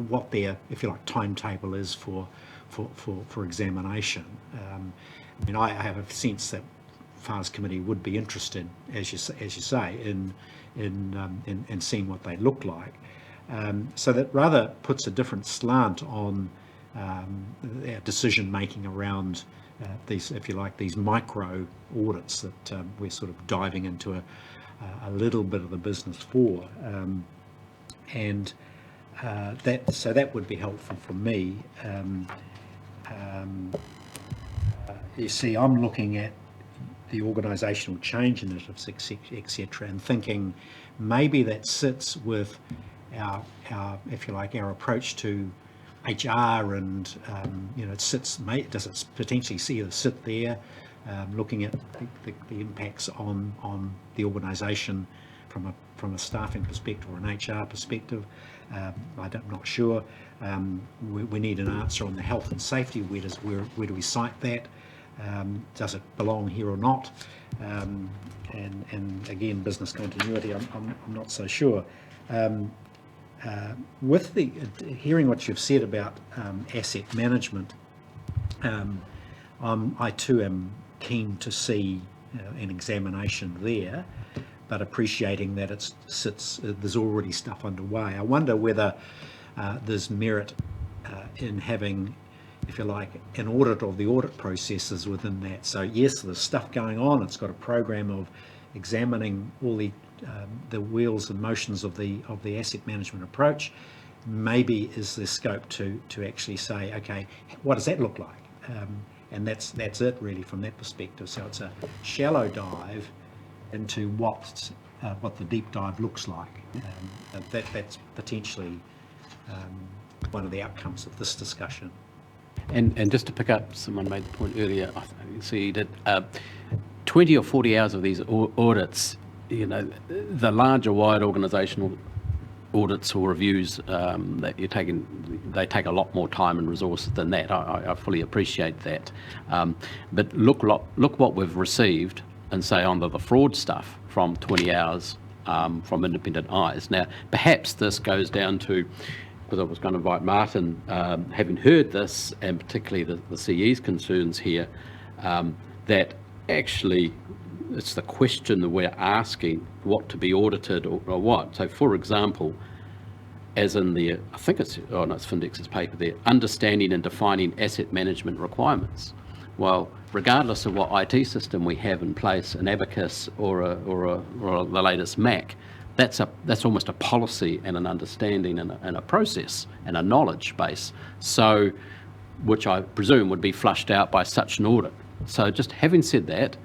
what their, if you like, timetable is for examination. I mean, I have a sense that FARS committee would be interested, as you say, in seeing what they look like. So that rather puts a different slant on our decision making around these, if you like, these micro audits that we're sort of diving into a little bit of the business for, and that would be helpful for me. You see, I'm looking at the organisational change initiatives, etc., and thinking maybe that sits with our, if you like, our approach to HR, and it sits. Does it potentially sit there, looking at the impacts on the organisation from a staffing perspective or an HR perspective? I'm not sure. We need an answer on the health and safety. Where do we cite that? Does it belong here or not? And again, business continuity, I'm not so sure. With hearing what you've said about asset management, I too am keen to see an examination there, but appreciating that there's already stuff underway. I wonder whether there's merit in having, if you like, an audit of the audit processes within that. So yes, there's stuff going on. It's got a program of examining all the wheels and motions of the asset management approach. Maybe is there scope to actually say, okay, what does that look like? And that's it really from that perspective. So it's a shallow dive into what the deep dive looks like. That's potentially one of the outcomes of this discussion. And just to pick up, someone made the point earlier, I see that 20 or 40 hours of these audits, the larger wide organisational audits or reviews that you're taking, they take a lot more time and resources than that. I fully appreciate that. But look what we've received, and say under the fraud stuff from 20 hours from independent eyes. Now, perhaps this goes down to, because I was going to invite Martin, having heard this, and particularly the CE's concerns here, that actually it's the question that we're asking, what to be audited or what. So, for example, as in I think it's Findex's paper there, understanding and defining asset management requirements. Well, regardless of what IT system we have in place, an Abacus or the latest Mac, that's almost a policy and an understanding and a process and a knowledge base. So, which I presume would be flushed out by such an audit. So, just having said that,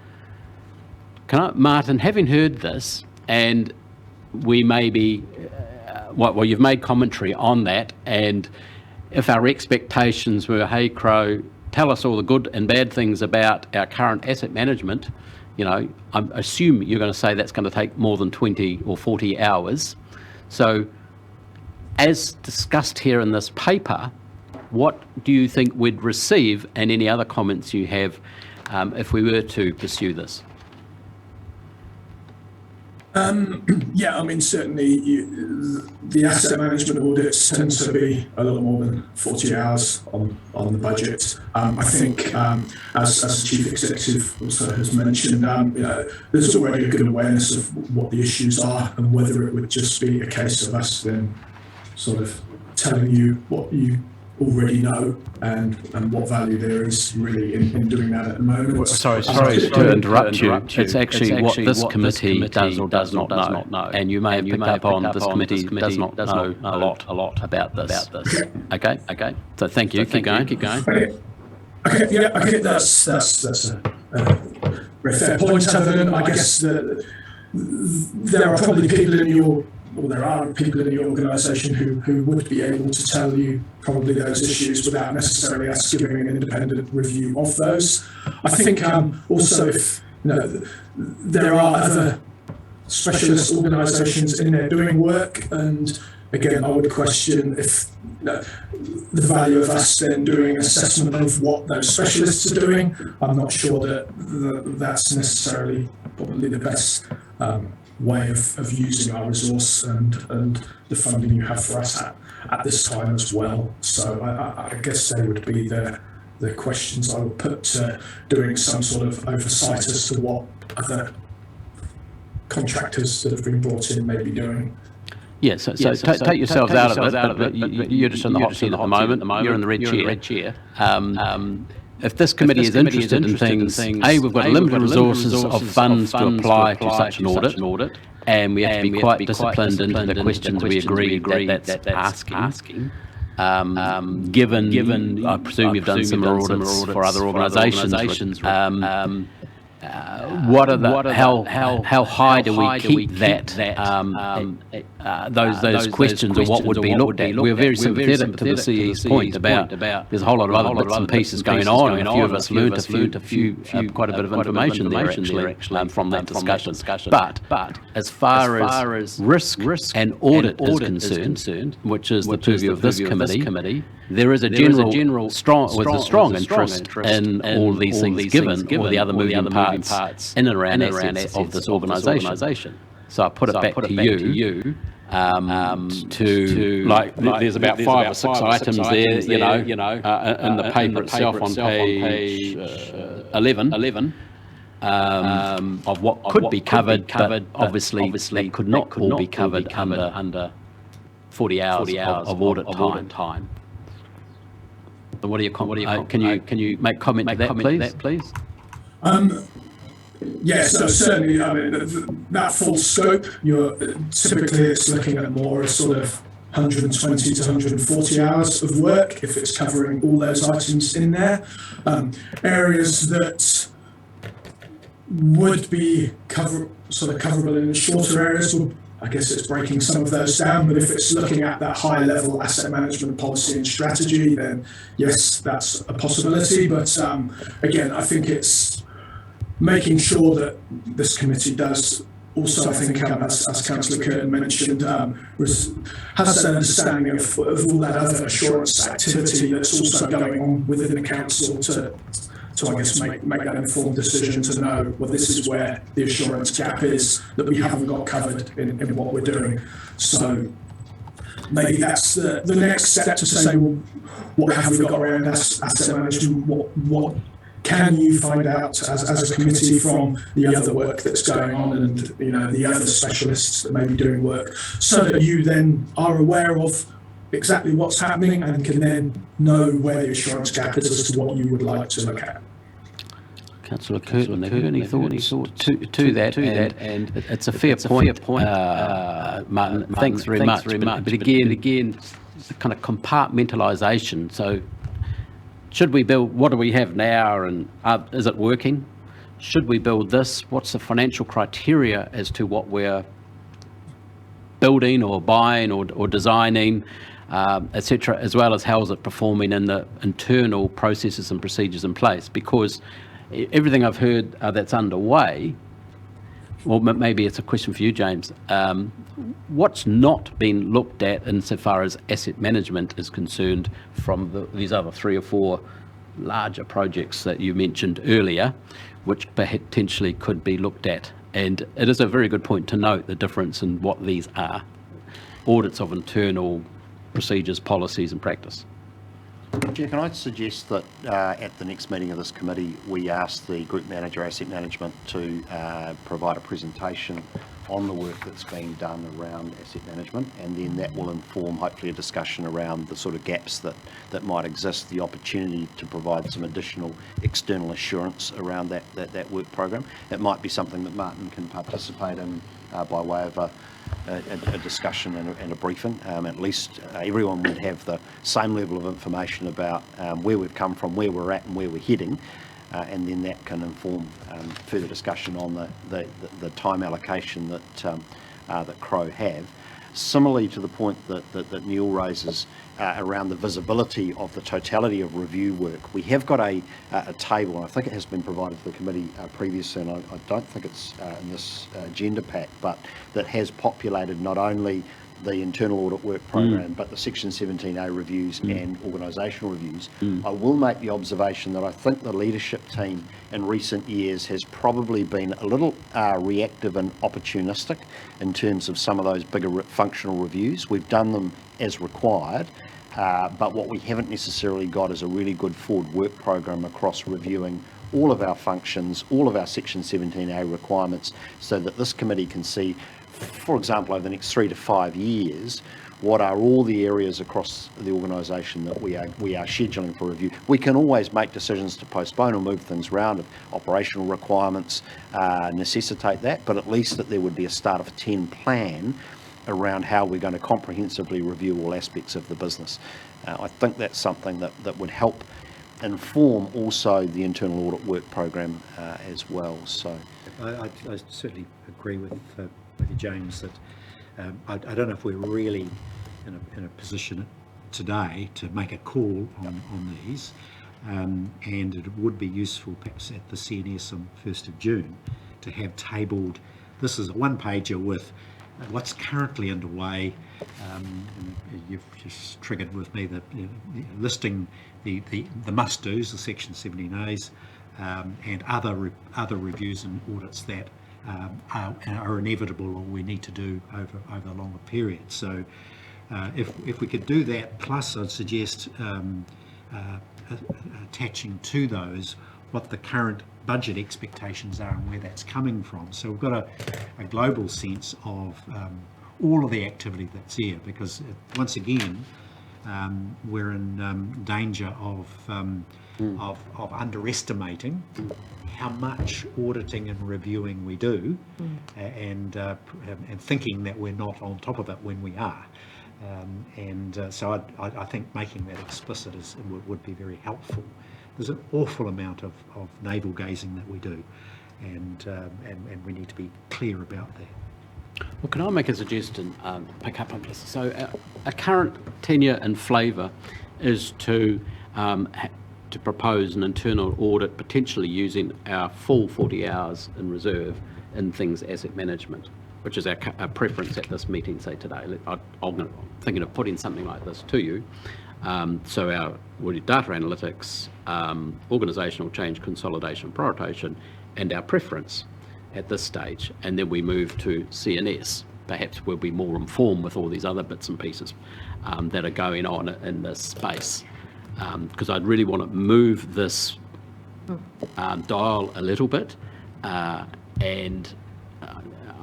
Martin, having heard this, and we maybe, well, you've made commentary on that, and if our expectations were, hey, Crow, tell us all the good and bad things about our current asset management, I assume you're going to say that's going to take more than 20 or 40 hours. So, as discussed here in this paper, what do you think we'd receive, and any other comments you have if we were to pursue this? Yeah, I mean, certainly the asset management audits tend to be a little more than 40 hours on the budget. I think, as the Chief Executive also has mentioned, there's already a good awareness of what the issues are, and whether it would just be a case of us then sort of telling you what you already know and what value there is really in doing that at the moment. Sorry to interrupt you. It's actually what this committee does or does not know. And you may have picked up on this committee does not know a lot about this. Okay. So thank you. Keep going. Okay, yeah, I think that's a very fair point, Evan. I guess that there are probably people in your organisation who would be able to tell you probably those issues without necessarily us giving an independent review of those. I think also if there are other specialist organisations in there doing work, and again I would question if the value of us then doing assessment of what those specialists are doing. I'm not sure that that's necessarily probably the best way of using our resource and the funding you have for us at this time as well. So I guess they would be the questions I would put to doing some sort of oversight as to what other contractors that have been brought in may be doing. Yeah, so take yourselves out of it, but you're just in the hot seat at the moment. You're in the red chair. if this committee is interested in things, A, we've got limited resources of funds to apply to such an audit, and we have to be quite disciplined into the questions we agree that's asking. Given, I presume you've done similar audits for other organisations. What are the how high do we keep that those questions, or what would be looked at? We're very sympathetic to the CE's point about there's a whole lot of other bits and pieces going on, and a few of us learned quite a bit of information there actually from that discussion. But as far as risk and audit is concerned, which is the purview of this committee, there is a strong interest in all these things given all the other moving parts in and around assets of this organisation. So I put it back to you. There's about 5 or 6 items there, in the paper itself on page 11. Of what could be covered, but obviously they could not all be covered under 40 hours of audit time. So what are your comments? Can you make comment to that, please? Yeah, so certainly, I mean, that full scope, typically it's looking at more as sort of 120 to 140 hours of work if it's covering all those items in there. Areas that would be coverable in the shorter areas, I guess it's breaking some of those down, but if it's looking at that high level asset management policy and strategy, then yes, that's a possibility. But again, I think it's making sure that this committee does also, I think, as Councillor Curtin mentioned, has an understanding of all that other assurance activity that's also going on within the council to I guess, make that informed decision to know, well, this is where the assurance gap is that we haven't got covered in what we're doing. So maybe that's the next step to say, well, what have we got around asset management? What can you find out as a committee from the other work that's going on and the other specialists that may be doing work, so that you then are aware of exactly what's happening and can then know where the assurance gap is as to what you would like to look at. Councillor Curtin, have you any thoughts to that? And it's a fair point, Martin. Thanks very much. But again, it's a kind of compartmentalisation. So should we build, what do we have now, and is it working? Should we build this? What's the financial criteria as to what we're building or buying or designing, etc., as well as how is it performing in the internal processes and procedures in place? Because everything I've heard that's underway, well, maybe it's a question for you, James, what's not been looked at insofar as asset management is concerned from these other 3 or 4 larger projects that you mentioned earlier, which potentially could be looked at? And it is a very good point to note the difference in what these are: audits of internal procedures, policies and practice. Chair, can I suggest that at the next meeting of this committee, we ask the Group Manager Asset Management to provide a presentation on the work that's being done around asset management, and then that will inform hopefully a discussion around the sort of gaps that might exist, the opportunity to provide some additional external assurance around that work program. It might be something that Martin can participate in by way of a discussion and a briefing. At least everyone would have the same level of information about where we've come from, where we're at and where we're heading, and then that can inform further discussion on the time allocation that Crow have. Similarly to the point that Neil raises around the visibility of the totality of review work, we have got a table, and I think it has been provided to the committee previously, and I don't think it's in this agenda pack, but that has populated not only the internal audit work program, but the Section 17A reviews and organisational reviews. I will make the observation that I think the leadership team in recent years has probably been a little reactive and opportunistic in terms of some of those bigger functional reviews. We've done them as required, but what we haven't necessarily got is a really good forward work program across reviewing all of our functions, all of our Section 17A requirements, so that this committee can see, for example, over the next 3 to 5 years, what are all the areas across the organisation that we are scheduling for review. We can always make decisions to postpone or move things around if operational requirements necessitate that, but at least that there would be a start of a 10 plan around how we're going to comprehensively review all aspects of the business. I think that's something that would help inform also the internal audit work program as well. So I certainly agree with you, James, that I don't know if we're really in a position today to make a call on these, and it would be useful perhaps at the CNS on 1st of June to have tabled, this is a one-pager with what's currently underway. And you've just triggered with me the listing the must-dos, the Section 17As, and other reviews and audits that are inevitable or we need to do over a longer period. So if we could do that, plus I'd suggest attaching to those what the current budget expectations are and where that's coming from. So we've got a global sense of all of the activity that's there, because once again we're in danger of underestimating how much auditing and reviewing we do, and thinking that we're not on top of it when we are. So I think making that explicit would be very helpful. There's an awful amount of navel gazing that we do, and we need to be clear about that. Well, can I make a suggestion, pick up on this? So our current tenure and flavour is to propose an internal audit, potentially using our full 40 hours in reserve in things asset management, which is our preference at this meeting, say today. I'm thinking of putting something like this to you. So our data analytics, organisational change, consolidation, prioritisation, and our preference at this stage, and then we move to CNS. Perhaps we'll be more informed with all these other bits and pieces that are going on in this space, because I'd really want to move this dial a little bit, and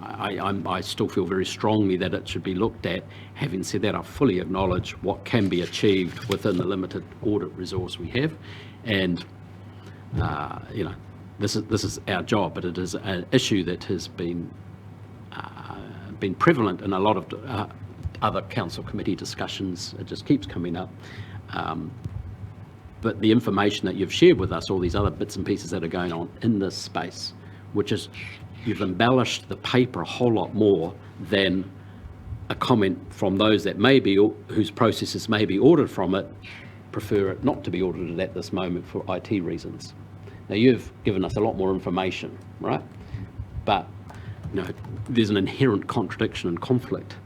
I still feel very strongly that it should be looked at. Having said that, I fully acknowledge what can be achieved within the limited audit resource we have, and this is our job, but it is an issue that has been prevalent in a lot of other council committee discussions. It just keeps coming up. But the information that you've shared with us, all these other bits and pieces that are going on in this space, which is you've embellished the paper a whole lot more than a comment from those that may be, whose processes may be audited from it, prefer it not to be audited at this moment for IT reasons. Now, you've given us a lot more information, right? But there's an inherent contradiction and conflict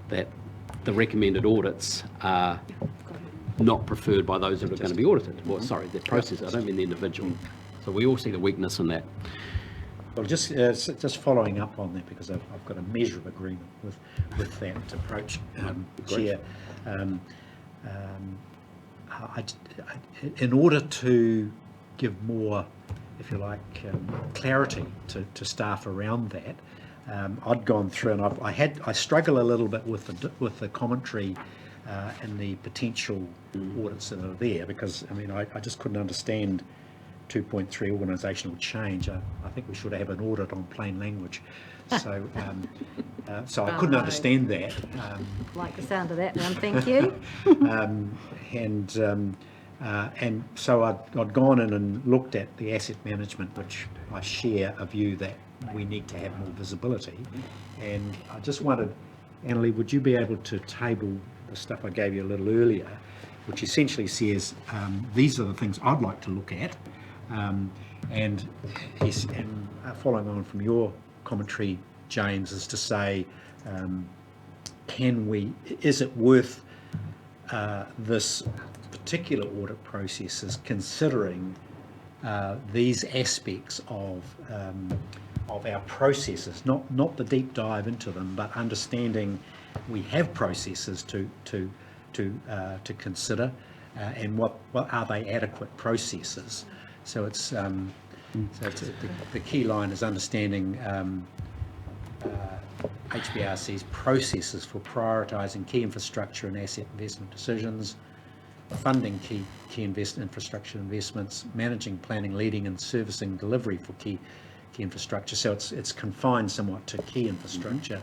that the recommended audits are not preferred by those that are going to be audited. Well, sorry, the process, I don't mean the individual. So we all see the weakness in that. Well, just following up on that, because I've got a measure of agreement with that approach, Chair. In order to give more, if you like, clarity to staff around that, I'd gone through and I struggle a little bit with the commentary and the potential audits that are there, because I just couldn't understand 2.3 organisational change. I think we should have an audit on plain language. So so I couldn't understand that. Like the sound of that one, thank you. And so I'd gone in and looked at the asset management, which I share a view that we need to have more visibility. And I just wondered, Annalie, would you be able to table the stuff I gave you a little earlier, which essentially says these are the things I'd like to look at, and following on from your commentary, James, is to say, is it worth this particular audit processes considering these aspects of our processes, not the deep dive into them, but understanding we have processes to consider, and what are they adequate processes. So it's the key line is understanding HBRC's processes for prioritising key infrastructure and asset investment decisions, funding key infrastructure investments, managing, planning, leading and servicing delivery for key infrastructure. So it's confined somewhat to key infrastructure,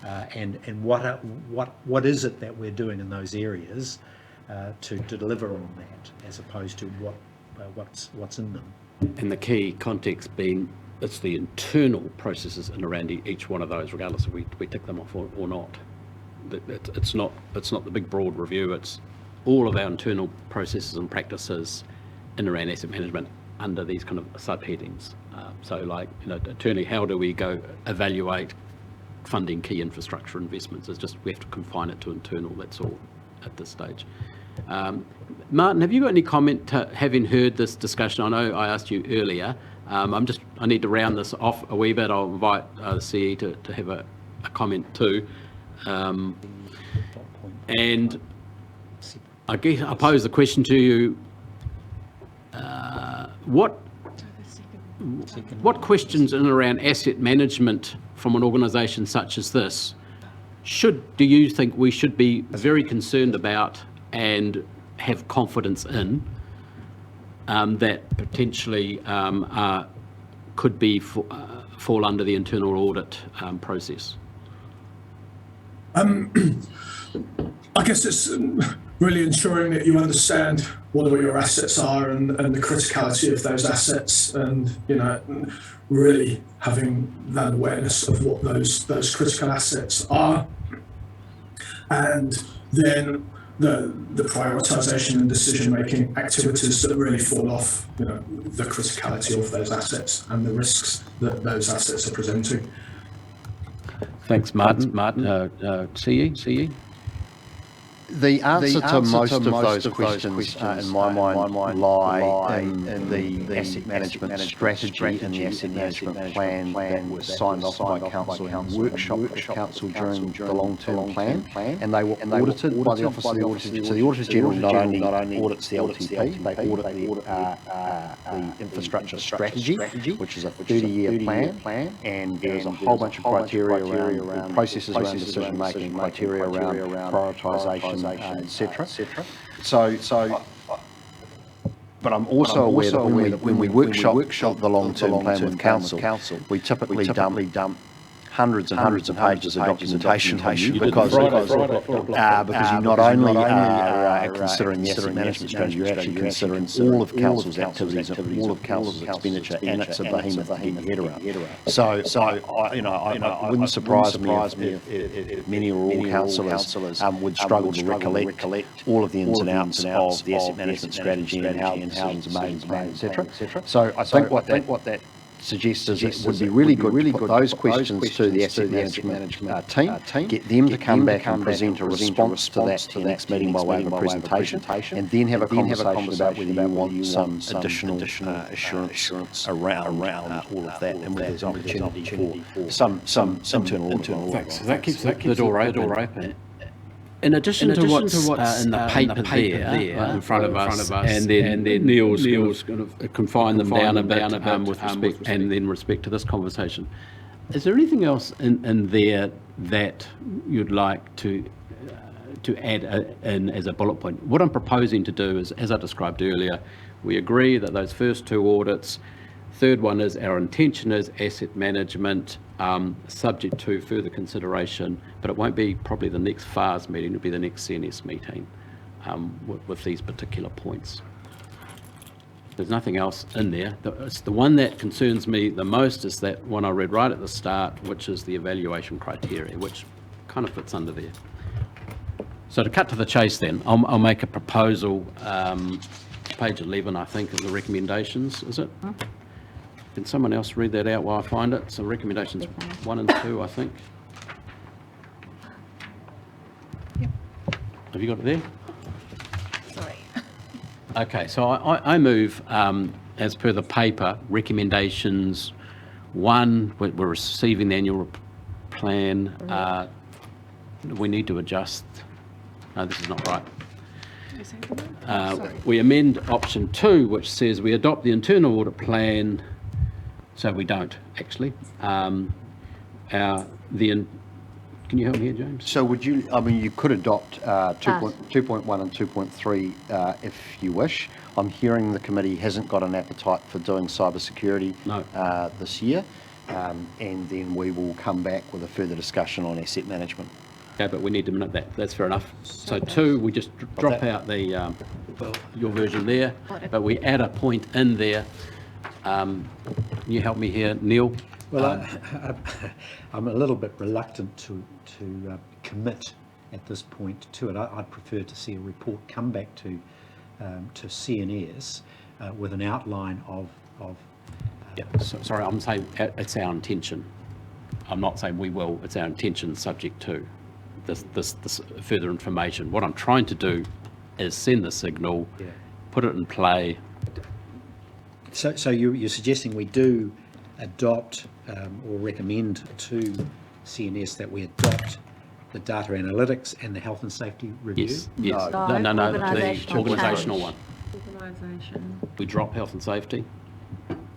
and what is it that we're doing in those areas to deliver on that, as opposed to what's in them. And the key context being it's the internal processes in around each one of those, regardless if we tick them off or not. It's not the big broad review. It's all of our internal processes and practices in around asset management under these kind of subheadings. So, like, internally, how do we go evaluate funding key infrastructure investments? It's just we have to confine it to internal. That's all at this stage. Martin, have you got any comment to having heard this discussion? I know I asked you earlier. I need to round this off a wee bit. I'll invite the CE to have a comment too. And I guess I pose the question to you, what questions in and around asset management from an organisation such as this do you think we should be very concerned about and have confidence in, that potentially could be fall under the internal audit process? I guess it's really ensuring that you understand what all your assets are and the criticality of those assets, and really having that awareness of what those critical assets are, and then the prioritisation and decision-making activities that really fall off the criticality of those assets and the risks that those assets are presenting. Thanks, Martin. CE? The answer to most of those questions, in my mind, lie in the asset management strategy and the asset management plan that was signed off by Council and workshopped with Council during the long-term plan, and they were audited by the Office of the Auditors. So the Auditors General not only audits the LTP, they audit the infrastructure strategy, which is a 30-year plan, and there's a whole bunch of criteria around processes around decision-making, criteria around prioritisation, etc. But I'm also aware that when we workshop the long-term plan with Council, we typically dump hundreds and hundreds of pages of documentation on you because you not only are considering the asset management strategy, you're actually considering all of Council's activities and all of Council's expenditure, and it's a behemoth to get your head around. So it wouldn't surprise me if many or all councillors would struggle to recollect all of the ins and outs of the asset management strategy and how decisions are made, etc. So I think what that suggests is it would be really good to put those questions to the asset management team, get them to come back and present a response to that to the next meeting by way of a presentation, and then have a conversation about whether you want some additional assurance around all of that, and whether there's opportunity for some internal audit. Thanks. So that keeps the door open. In addition to what's in the paper there in front of us, and then Neil's kind of confined them down a bit with respect, and then respect to this conversation, is there anything else in there that you'd like to add in as a bullet point? What I'm proposing to do is, as I described earlier, we agree that those first two audits, third one is our intention is asset management, subject to further consideration, but it won't be probably the next FARS meeting, it'll be the next CNS meeting with these particular points. There's nothing else in there. It's the one that concerns me the most is that one I read right at the start, which is the evaluation criteria, which kind of fits under there. So to cut to the chase then, I'll make a proposal, page 11 I think is the recommendations, is it? Can someone else read that out while I find it? So recommendations 1 and 2, I think. Yep. Have you got it there? Sorry. Okay, so I move, as per the paper, recommendations 1, we're receiving the annual plan. We need to adjust. No, this is not right. We amend option 2, which says we adopt the internal audit plan. So we don't actually. The Can you help me here, James? So would you, I mean, you could adopt 2.1 and 2.3 if you wish. I'm hearing the committee hasn't got an appetite for doing cybersecurity this year, and then we will come back with a further discussion on asset management. Okay, but we need to minute that. That's fair enough. So 2, we just drop out the your version there, but we add a point in there. Can you help me here, Neil? Well, I'm a little bit reluctant to commit at this point to it. I'd prefer to see a report come back to CNS with an outline of Yeah, sorry, I'm saying it's our intention. I'm not saying we will, it's our intention subject to this further information. What I'm trying to do is send the signal, put it in play. So you're suggesting we do adopt or recommend to CNS that we adopt the data analytics and the health and safety review? Yes. No, No, the organisational organisational change. one. We drop health and safety.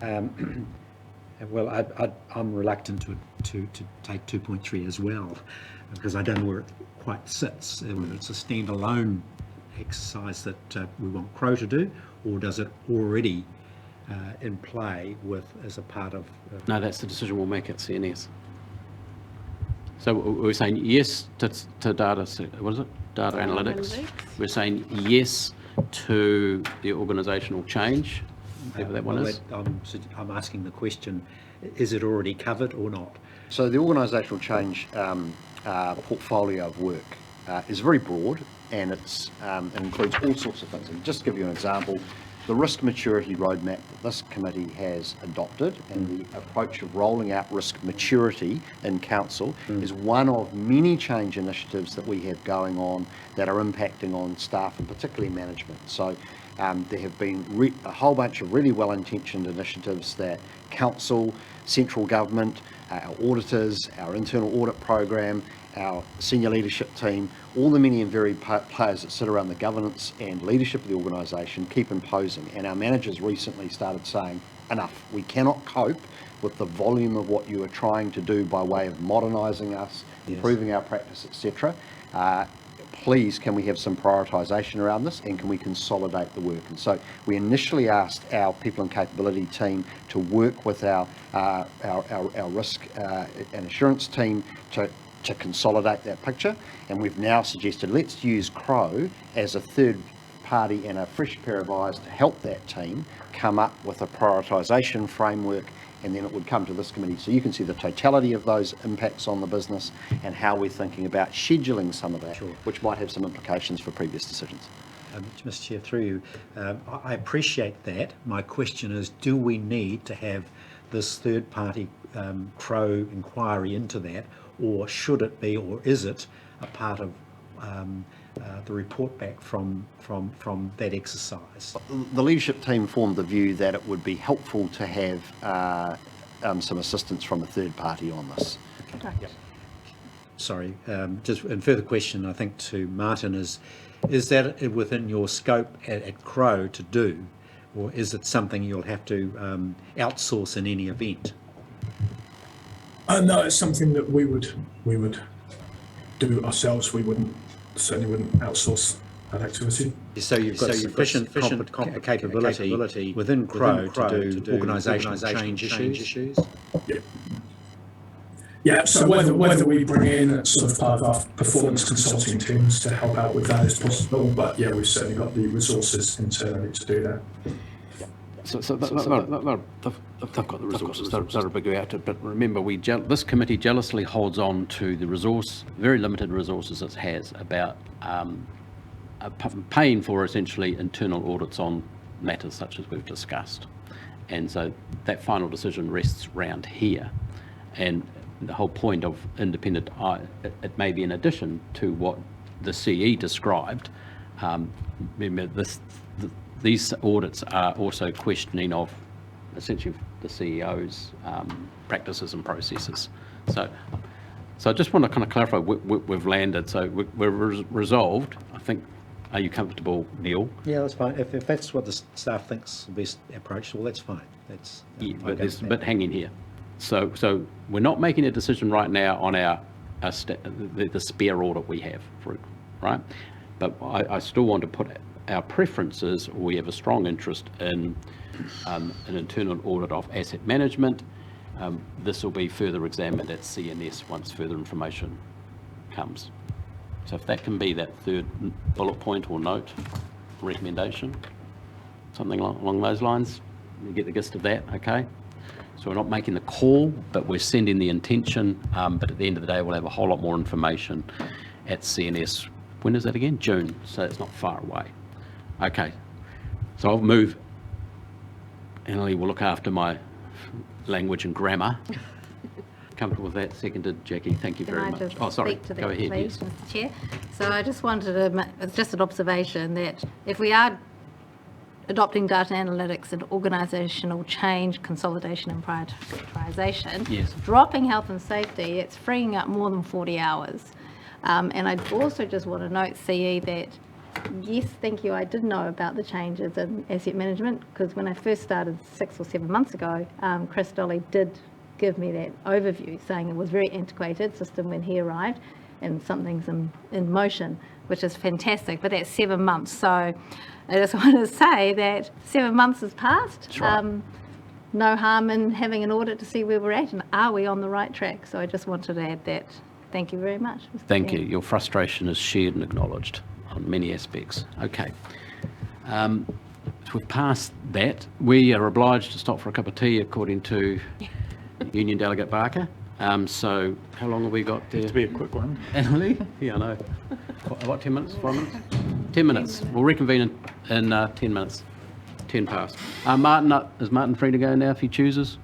Well, I'm reluctant to take 2.3 as well, because I don't know where it quite sits, whether it's a standalone exercise that we want Crow to do, or does it already in play as a part of... No, that's the decision we'll make at CNS. So we're saying yes to data, what is it? Data analytics. We're saying yes to the organisational change, whatever that one is. I'm asking the question, is it already covered or not? So the organisational change portfolio of work is very broad, and it includes all sorts of things. And just to give you an example, the risk maturity roadmap that this committee has adopted and the approach of rolling out risk maturity in council is one of many change initiatives that we have going on that are impacting on staff and particularly management. So there have been a whole bunch of really well-intentioned initiatives that council, central government, our auditors, our internal audit program, our senior leadership team, all the many and varied players that sit around the governance and leadership of the organisation keep imposing. And our managers recently started saying, enough, we cannot cope with the volume of what you are trying to do by way of modernising us, improving our practice, etc. Please, can we have some prioritisation around this, and can we consolidate the work? And so we initially asked our people and capability team to work with our risk and assurance team to consolidate that picture, and we've now suggested let's use Crow as a third party and a fresh pair of eyes to help that team come up with a prioritisation framework, and then it would come to this committee. So you can see the totality of those impacts on the business and how we're thinking about scheduling some of that, which might have some implications for previous decisions. Mr. Chair, through you, I appreciate that. My question is, do we need to have this third party Crow inquiry into that, or should it be, or is it a part of the report back from that exercise? The leadership team formed the view that it would be helpful to have some assistance from a third party on this. Sorry, just a further question I think to Martin is that within your scope at Crow to do, or is it something you'll have to outsource in any event? No, it's something that we would do ourselves. We certainly wouldn't outsource that activity. So you've got sufficient capability within Crow to do organisational change issues? Yeah. Yeah, so whether we bring in sort of part of our performance consulting teams to help out with that is possible, but yeah, we've certainly got the resources internally to do that. So they've got the resources, they're a big outfit, but remember, this committee jealously holds on to the very limited resources it has about paying for essentially internal audits on matters such as we've discussed. And so that final decision rests round here. And the whole point of independent, it may be in addition to what the CE described. Remember, these audits are also questioning of essentially the CEO's practices and processes. So I just want to kind of clarify, we've landed, so we're resolved. I think, are you comfortable, Neil? Yeah, that's fine. If that's what the staff thinks the best approach, well, that's fine. But there's a bit hanging here. So we're not making a decision right now on our the spare audit we have, right? But I still want to put our preferences. We have a strong interest in an internal audit of asset management. This will be further examined at CNS once further information comes. So if that can be that third bullet point or note, recommendation, something along those lines, you get the gist of that, okay? So we're not making the call, but we're sending the intention, but at the end of the day, we'll have a whole lot more information at CNS. When is that again? June, so it's not far away. Okay, so I'll move. Annalie will look after my language and grammar. Comfortable with that? Seconded, Jackie. Thank you very much. Can I just Oh, sorry. speak to Go that, ahead. please, Yes. Mr. Chair? So I just wanted to make, it's just an observation that if we are adopting data analytics and organisational change, consolidation and prioritisation, Yes. dropping health and safety, it's freeing up more than 40 hours. And I also just want to note, CE, that yes, thank you, I did know about the changes in asset management, because when I first started 6 or 7 months ago, Chris Dolly did give me that overview, saying it was very antiquated system when he arrived and something's in motion, which is fantastic, but that's 7 months. So I just want to say that 7 months has passed. That's right. No harm in having an audit to see where we're at and are we on the right track. So I just wanted to add that. Thank you very much, Mr. Thank you. Chair. Your frustration is shared and acknowledged on many aspects. Okay. So we've passed that. We are obliged to stop for a cup of tea according to Union Delegate Barker. So how long have we got there? To be a quick one. Annalie? Yeah, I know. What, 10 minutes? 5 minutes? 10 minutes. We'll reconvene in 10 minutes. 10 past. Martin, is Martin free to go now if he chooses?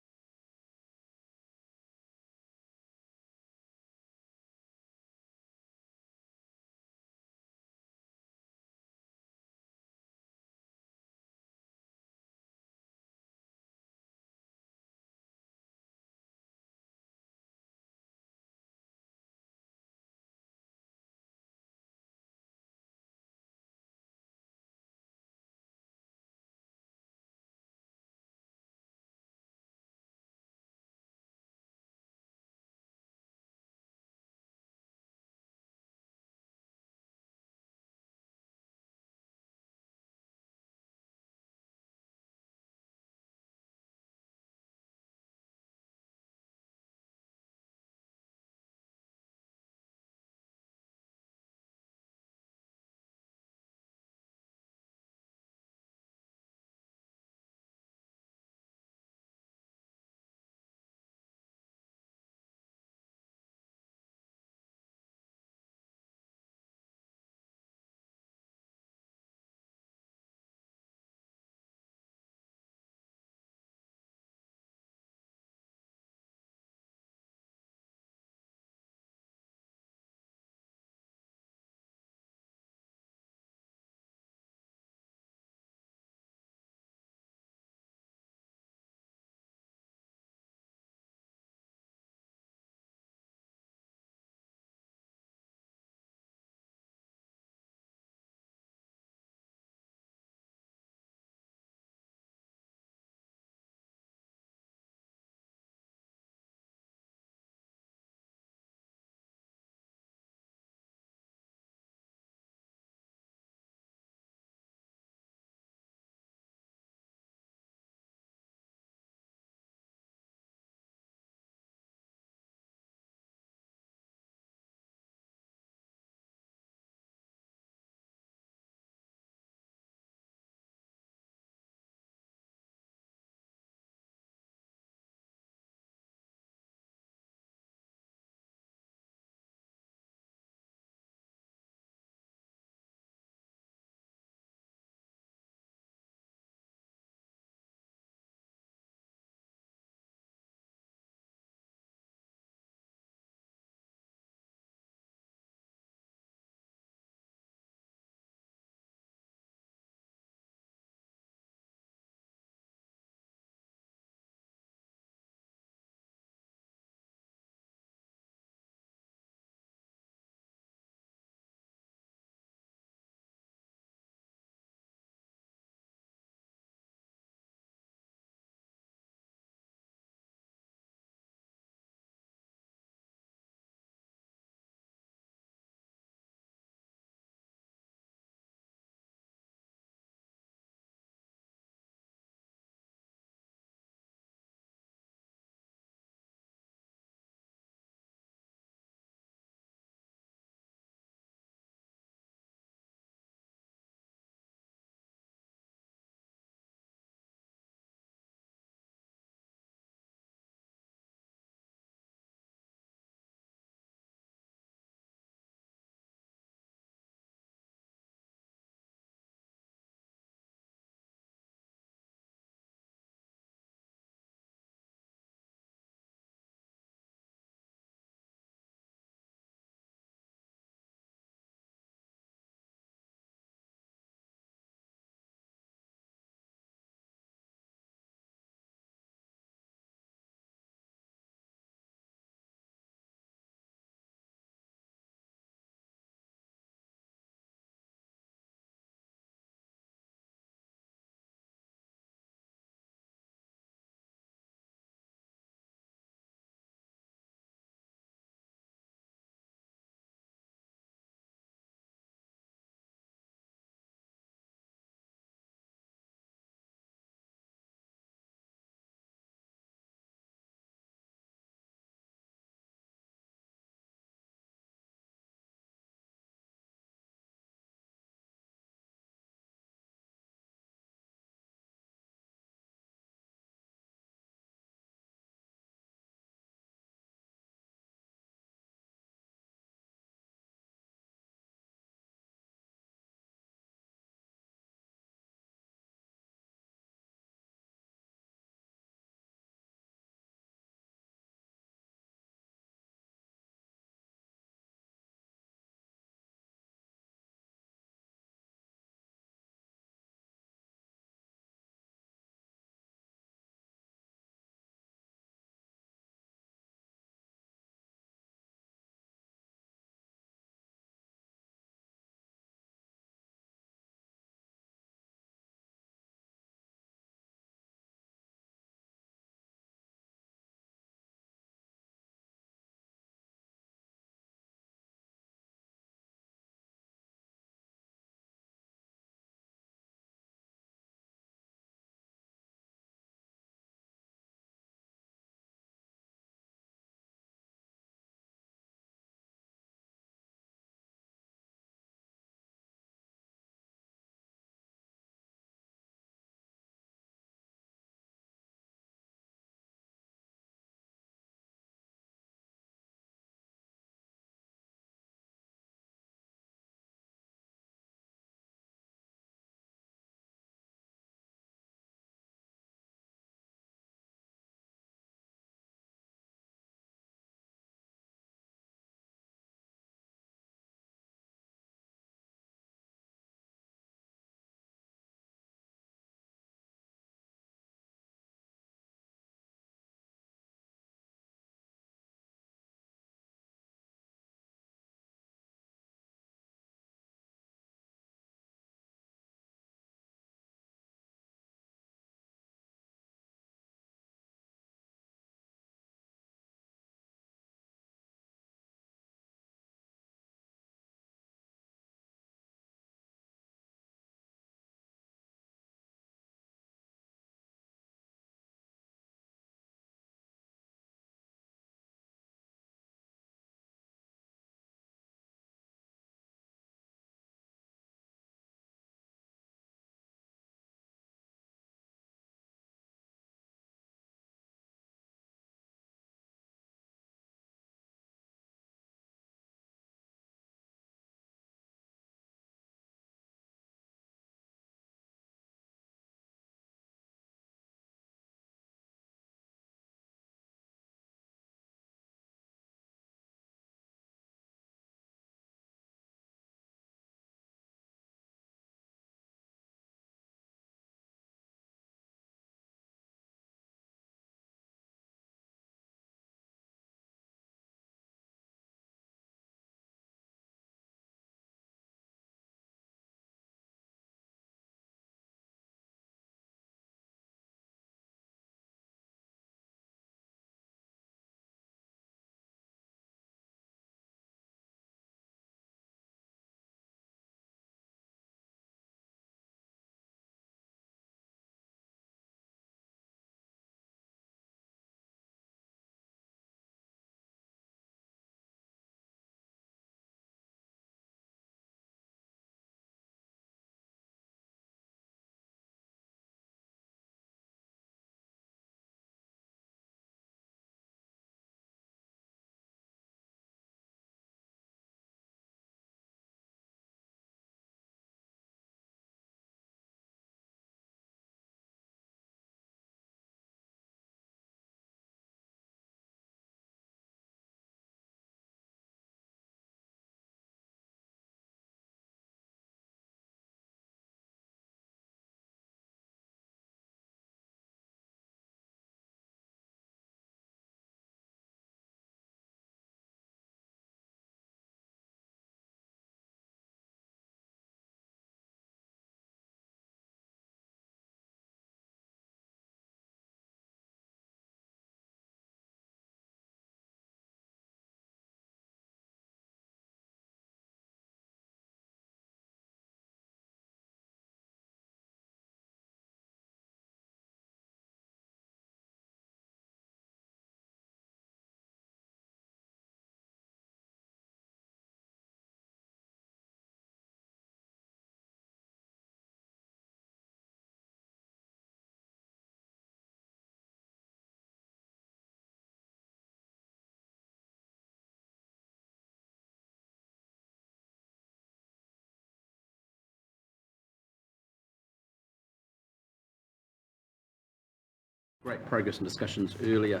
Great progress and discussions earlier.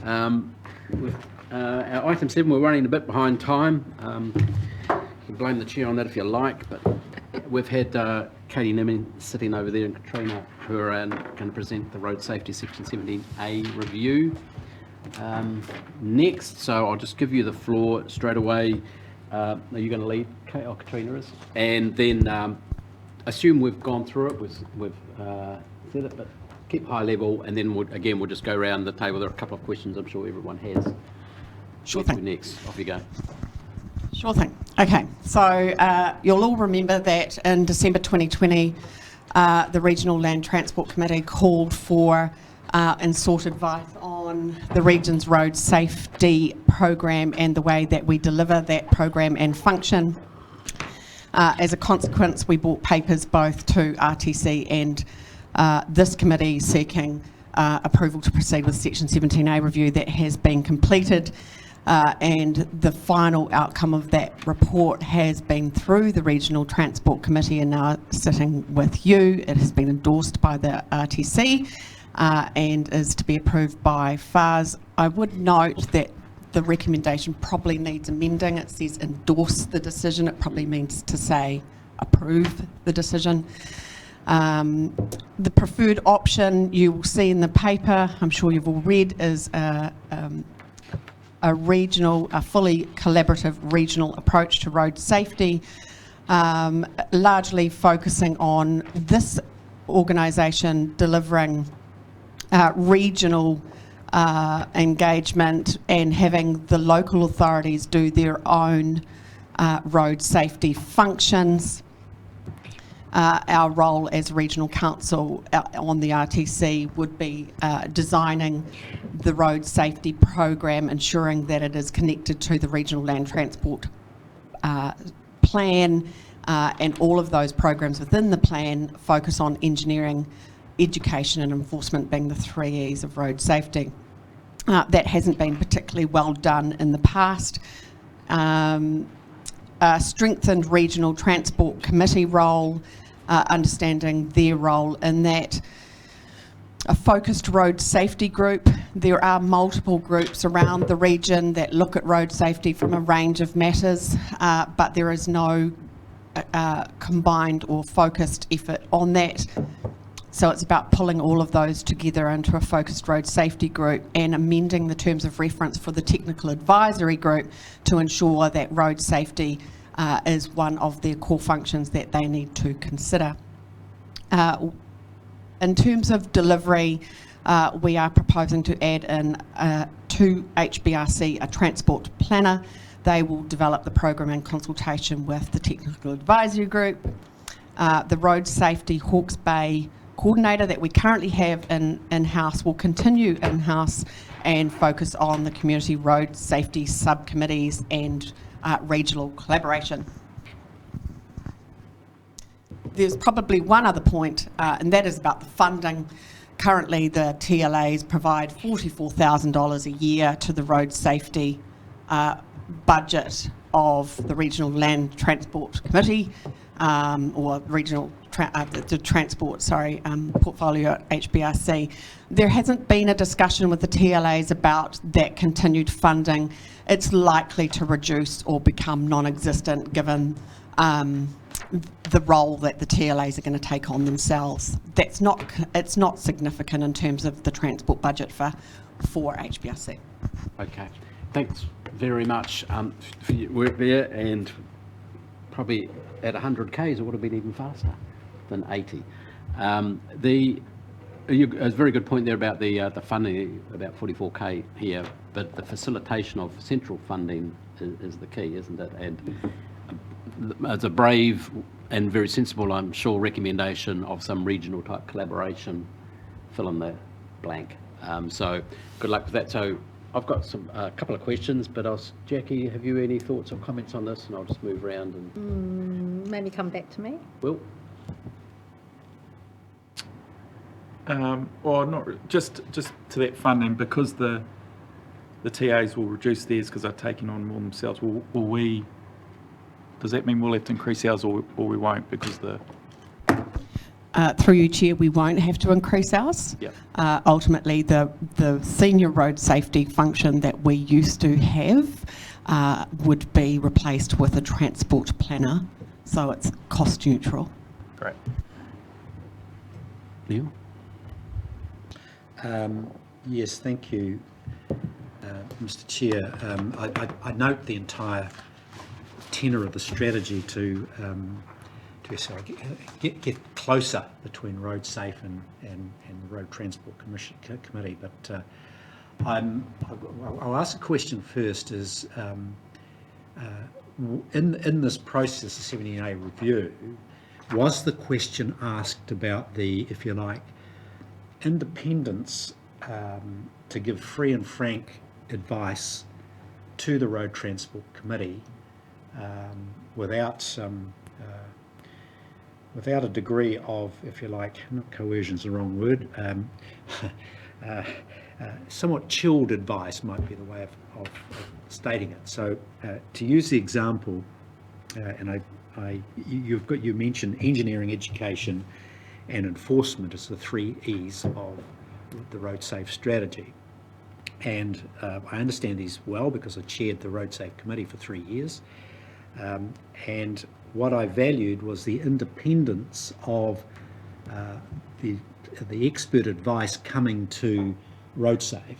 Our item 7, we're running a bit behind time. You can blame the chair on that if you like, but we've had Katie Nimming sitting over there and Katrina who are going to present the Road Safety Section 17A review next. So I'll just give you the floor straight away. Are you going to lead? Oh, Katrina is. And then assume we've gone through it, we've said it, but keep high level, and then we'll just go around the table. There are a couple of questions I'm sure everyone has. Sure Where to thing. next? Off you go. Sure thing. Okay, so you'll all remember that in December 2020, the Regional Land Transport Committee called for and sought advice on the region's road safety program and the way that we deliver that program and function. As a consequence, we brought papers both to RTC and this committee seeking approval to proceed with Section 17A review. That has been completed, and the final outcome of that report has been through the Regional Transport Committee and now sitting with you. It has been endorsed by the RTC and is to be approved by FARS. I would note that the recommendation probably needs amending. It says endorse the decision. It probably means to say approve the decision. The preferred option you will see in the paper, I'm sure you've all read, is a fully collaborative regional approach to road safety, largely focusing on this organisation delivering regional engagement and having the local authorities do their own road safety functions. Our role as regional council on the RTC would be designing the road safety program, ensuring that it is connected to the regional land transport plan, and all of those programs within the plan focus on engineering, education and enforcement being the 3 E's of road safety. That hasn't been particularly well done in the past. A strengthened regional transport committee role, understanding their role in that. A focused road safety group. There are multiple groups around the region that look at road safety from a range of matters, but there is no combined or focused effort on that. So it's about pulling all of those together into a focused road safety group and amending the terms of reference for the technical advisory group to ensure that road safety is one of their core functions that they need to consider. In terms of delivery, we are proposing to add in to HBRC a transport planner. They will develop the program in consultation with the technical advisory group. The road safety Hawke's Bay coordinator that we currently have in-house will continue in-house and focus on the community road safety subcommittees and regional collaboration. There's probably one other point, and that is about the funding. Currently, the TLAs provide $44,000 a year to the road safety budget of the Regional Land Transport Committee, or regional transport portfolio at HBRC. There hasn't been a discussion with the TLAs about that continued funding. It's likely to reduce or become non-existent given the role that the TLAs are going to take on themselves. It's not significant in terms of the transport budget for HBRC. Okay, thanks very much for your work there, and probably at 100 Ks it would have been even faster than 80. A very good point there about the funding, about 44K here, but the facilitation of central funding is the key, isn't it? And it's a brave and very sensible, I'm sure, recommendation of some regional type collaboration, fill in the blank. So good luck with that. So I've got a couple of questions, but Jackie, have you any thoughts or comments on this? And I'll just move around and Maybe come back to me. Will. Or not just to that funding, because the TAs will reduce theirs because they're taking on more themselves. Will we? Does that mean we'll have to increase ours, or we won't because the? Through you, Chair, we won't have to increase ours. Yep. Ultimately, the senior road safety function that we used to have would be replaced with a transport planner, so it's cost neutral. Great. Neil? Yes, thank you, Mr. Chair. I note the entire tenor of the strategy to get closer between Road Safe and the Road Transport Committee. But I'll ask a question first. Is in this process, the 17A review, was the question asked about the, if you like, independence to give free and frank advice to the Road Transport Committee without a degree of, if you like, not coercion's the wrong word, somewhat chilled advice might be the way of stating it. So to use the example, and you mentioned engineering, education and enforcement as the 3 E's of the Road Safe strategy. And I understand these well because I chaired the Road Safe Committee for 3 years. And what I valued was the independence of the expert advice coming to Road Safe.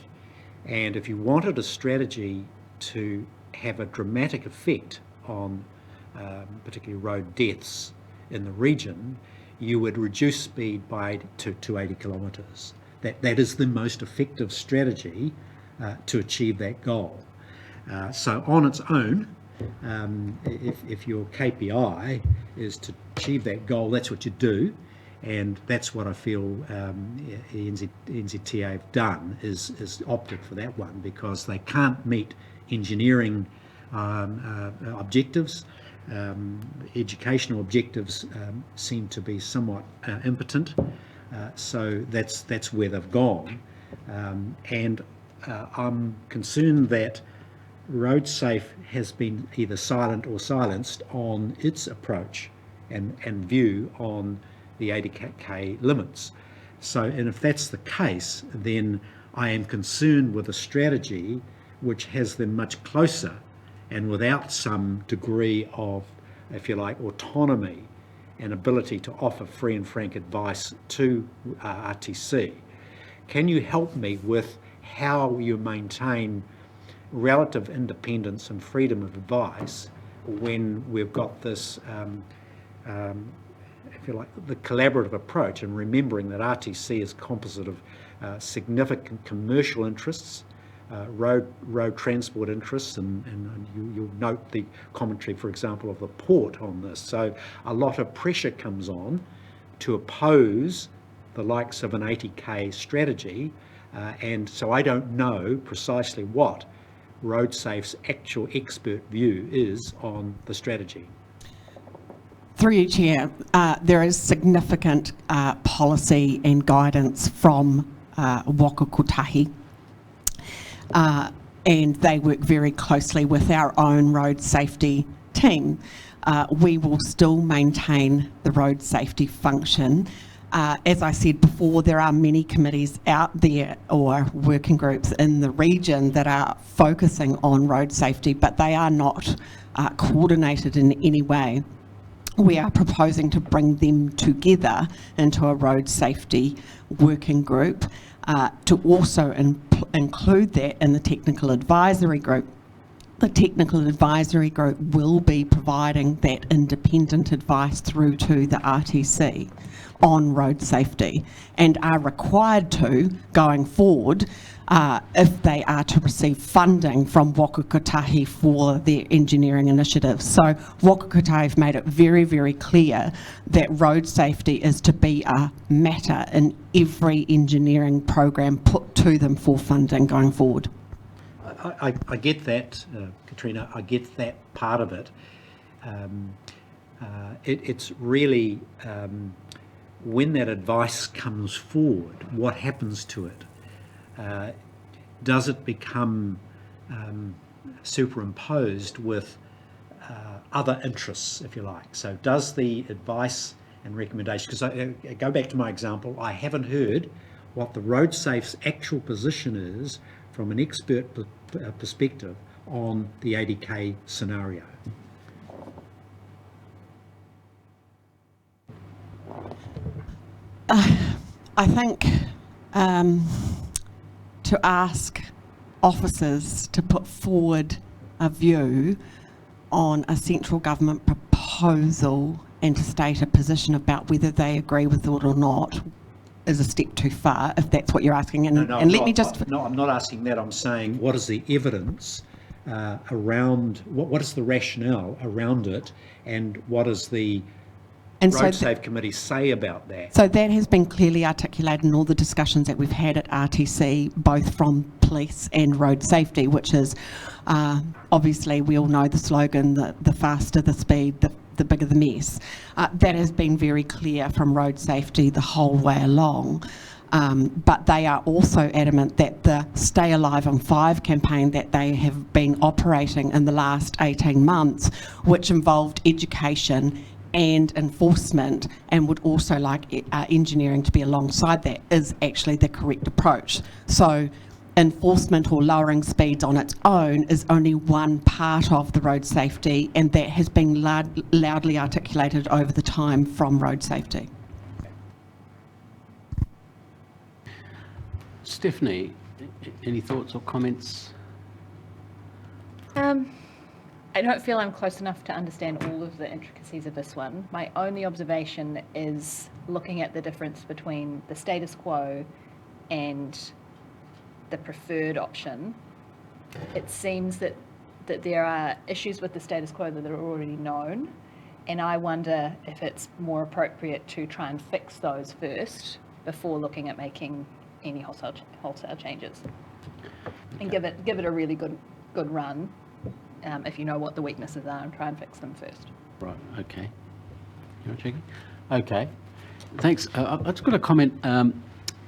And if you wanted a strategy to have a dramatic effect on particularly road deaths in the region, you would reduce speed to 80 kilometres. That is the most effective strategy to achieve that goal. So on its own, if your KPI is to achieve that goal, that's what you do, and that's what I feel NZTA have done, is opted for that one, because they can't meet engineering objectives. Educational objectives seem to be somewhat impotent, so that's where they've gone, and I'm concerned that Road Safe has been either silent or silenced on its approach and view on the 80k limits. So, and if that's the case, then I am concerned with a strategy which has them much closer and without some degree of, if you like, autonomy and ability to offer free and frank advice to RTC. Can you help me with how you maintain relative independence and freedom of advice when we've got this, if you like, the collaborative approach, and remembering that RTC is composite of significant commercial interests, road transport interests, and you'll note the commentary, for example, of the port on this. So a lot of pressure comes on to oppose the likes of an 80k strategy, and so I don't know precisely what Road Safe's actual expert view is on the strategy. Through you, Chair, there is significant policy and guidance from Waka Kotahi, and they work very closely with our own road safety team. We will still maintain the road safety function. As I said before, there are many committees out there or working groups in the region that are focusing on road safety, but they are not coordinated in any way. We are proposing to bring them together into a road safety working group to also include that in the technical advisory group. The technical advisory group will be providing that independent advice through to the RTC on road safety, and are required to, going forward, if they are to receive funding from Waka Kotahi for their engineering initiatives. So Waka Kotahi have made it very, very clear that road safety is to be a matter in every engineering program put to them for funding going forward. I get that, Katrina, I get that part of it. It's really, when that advice comes forward, what happens to it? Does it become superimposed with other interests, if you like? So does the advice and recommendations. Because I go back to my example, I haven't heard what the RoadSafe's actual position is from an expert perspective on the 80K scenario. I think to ask officers to put forward a view on a central government proposal and to state a position about whether they agree with it or not is a step too far, if that's what you're asking. And, No, and let me just... No, I'm not asking that. I'm saying, what is the evidence around, what is the rationale around it, and what does the RoadSafe Committee say about that? So that has been clearly articulated in all the discussions that we've had at RTC, both from police and road safety, which is obviously we all know the slogan, the faster the speed, the bigger the mess. That has been very clear from road safety the whole way along. But they are also adamant that the Stay Alive on 5 campaign that they have been operating in the last 18 months, which involved education and enforcement, and would also like engineering to be alongside that, is actually the correct approach. So enforcement or lowering speeds on its own is only one part of the road safety, and that has been loudly articulated over the time from road safety. Stephanie, any thoughts or comments? I don't feel I'm close enough to understand all of the intricacies of this one. My only observation is looking at the difference between the status quo and the preferred option. It seems that there are issues with the status quo that are already known, and I wonder if it's more appropriate to try and fix those first before looking at making any wholesale changes, and give it a really good run. If you know what the weaknesses are, and try and fix them first. Right, okay. You want checking? Okay, thanks. I've just got a comment.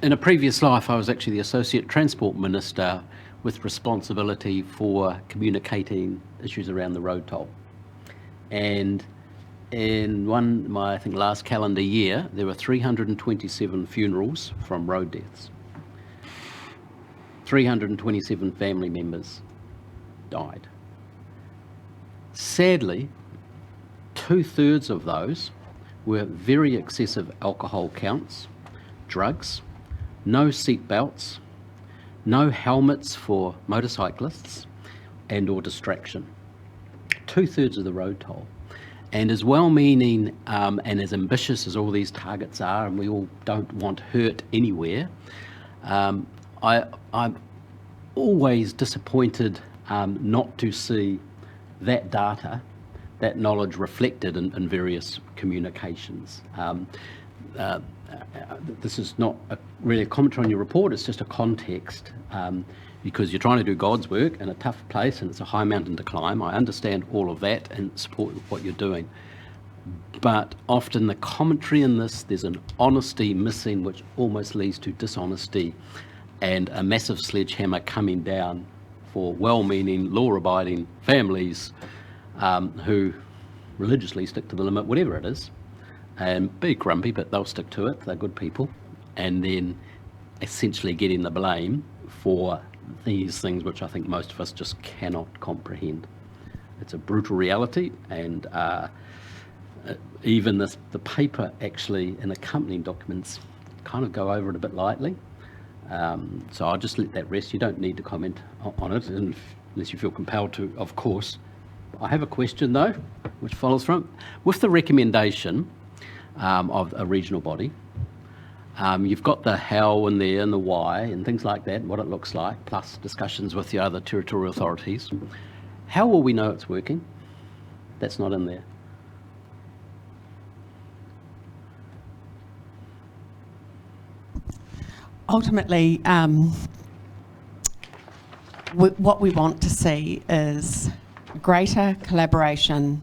In a previous life, I was actually the Associate Transport Minister with responsibility for communicating issues around the road toll. And in I think last calendar year, there were 327 funerals from road deaths. 327 family members died. Sadly, 2/3 of those were very excessive alcohol counts, drugs, no seat belts, no helmets for motorcyclists, and or distraction. 2/3 of the road toll. And as well-meaning and as ambitious as all these targets are, and we all don't want hurt anywhere, I'm always disappointed not to see that data, that knowledge reflected in various communications. This is not really a commentary on your report, it's just a context, because you're trying to do God's work in a tough place and it's a high mountain to climb. I understand all of that and support what you're doing. But often the commentary in this, there's an honesty missing which almost leads to dishonesty and a massive sledgehammer coming down for well-meaning, law-abiding families who religiously stick to the limit, whatever it is, and be grumpy, but they'll stick to it. They're good people, and then essentially getting the blame for these things, which I think most of us just cannot comprehend. It's a brutal reality, and even the paper actually and accompanying documents kind of go over it a bit lightly. So I'll just let that rest. You don't need to comment on it unless you feel compelled to, of course. I have a question though, which follows from, with the recommendation of a regional body, you've got the how in there and the why and things like that, what it looks like, plus discussions with the other territorial authorities. How will we know it's working? That's not in there. Ultimately, what we want to see is greater collaboration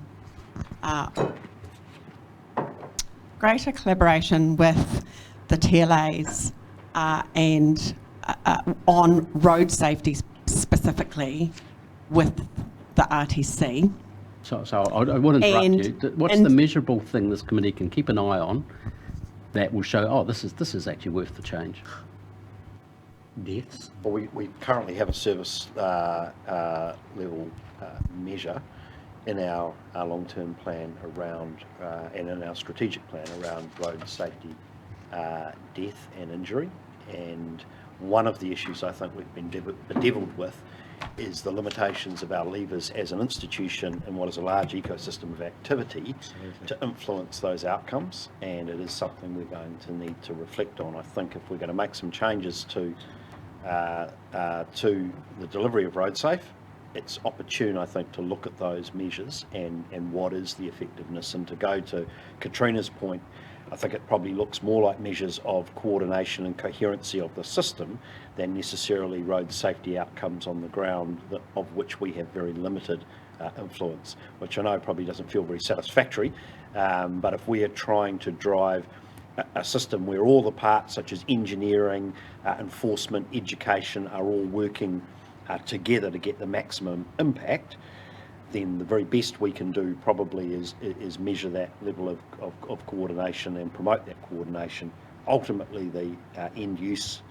with the TLAs and on road safety specifically with the RTC, So I won't interrupt And- you. What's and- the measurable thing this committee can keep an eye on that will show, oh, this is actually worth the change? Deaths. Well, we currently have a service level measure in our long-term plan around, and in our strategic plan around road safety, death and injury. And one of the issues I think we've been bedeviled with is the limitations of our levers as an institution in what is a large ecosystem of activity to influence those outcomes, and it is something we're going to need to reflect on. I think if we're going to make some changes to the delivery of road safe, it's opportune, I think, to look at those measures and what is the effectiveness. And to go to Katrina's point, I think it probably looks more like measures of coordination and coherency of the system than necessarily road safety outcomes on the ground, of which we have very limited influence, which I know probably doesn't feel very satisfactory. But if we are trying to drive a system where all the parts, such as engineering, enforcement, education, are all working together to get the maximum impact, then the very best we can do probably is measure that level of coordination and promote that coordination. Ultimately, the end use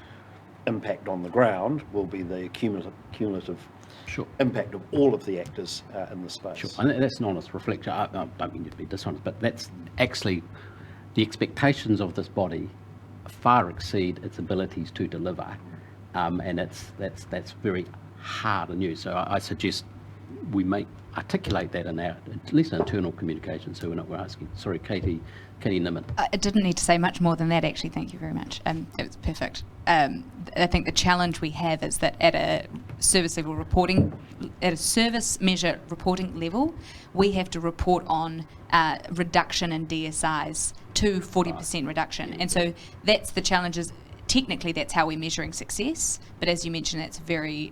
impact on the ground will be the cumulative Sure. impact of all of the actors in the space. Sure, and that's an honest reflection. I don't mean to be dishonest, but that's actually the expectations of this body far exceed its abilities to deliver, and that's very hard and new. So I suggest we may articulate that in our, at least internal communication, so we're asking. Sorry, Katie Nimitz. I didn't need to say much more than that, actually. Thank you very much. It was perfect. I think the challenge we have is that at a service level reporting, at a service measure reporting level, we have to report on reduction in DSIs to 40% reduction. And so that's the challenge. Is technically that's how we're measuring success, but as you mentioned, that's a very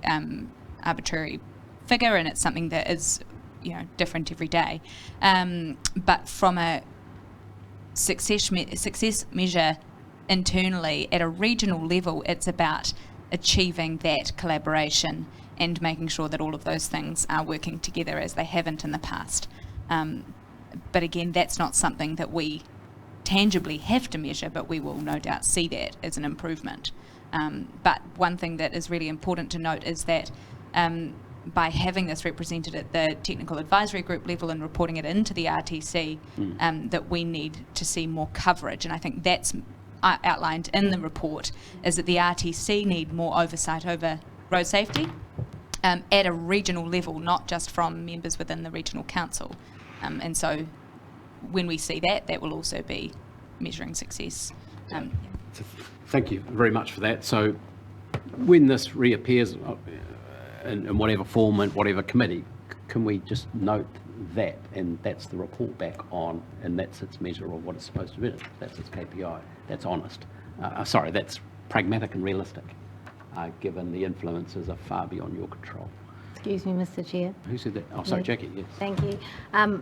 arbitrary figure, and it's something that is, different every day. But from a success measure internally at a regional level, it's about achieving that collaboration and making sure that all of those things are working together as they haven't in the past. But again, that's not something that we tangibly have to measure, but we will no doubt see that as an improvement. But one thing that is really important to note is that by having this represented at the technical advisory group level and reporting it into the RTC, that we need to see more coverage. And I think that's outlined in the report, is that the RTC need more oversight over road safety at a regional level, not just from members within the regional council. And so when we see that, that will also be measuring success. Thank you very much for that. So when this reappears in whatever form and whatever committee, can we just note that, and that's the report back on, and that's its measure of what it's supposed to be, that's its KPI, that's honest. That's pragmatic and realistic, given the influences are far beyond your control. Excuse me, Mr. Chair. Who said that? Oh, sorry, Jackie, yes. Thank you. And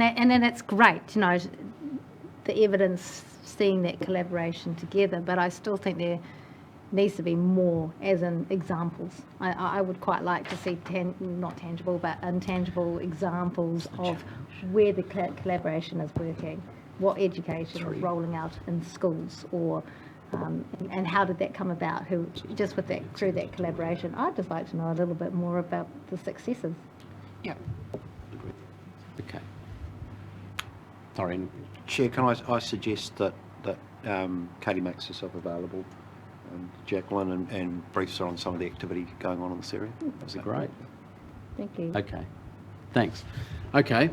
then it's great, the evidence, seeing that collaboration together, but I still think there needs to be more, as in examples. I would quite like to see, not tangible, but intangible examples of where the collaboration is working, what education is rolling out in schools, or and how did that come about? Just with that, through that collaboration, I'd just like to know a little bit more about the successes. Yeah. Okay. Sorry. Chair, can I suggest that Katie makes herself available, Jacqueline, and briefs her on some of the activity going on in this area? That'd be great. Thank you. Okay. Thanks. Okay.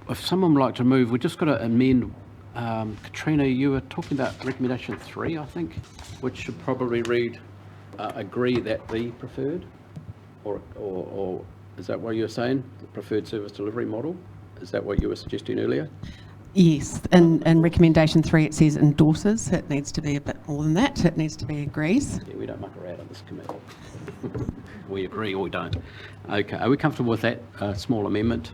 If someone would like to move, we've just got to amend. Katrina, you were talking about recommendation 3, I think, which should probably read, agree that the preferred, or is that what you were saying, the preferred service delivery model? Is that what you were suggesting earlier? Yes, in recommendation 3 it says endorses. It needs to be a bit more than that. It needs to be agrees. Yeah, we don't muck around on this committee. We agree or we don't. Okay, are we comfortable with that small amendment?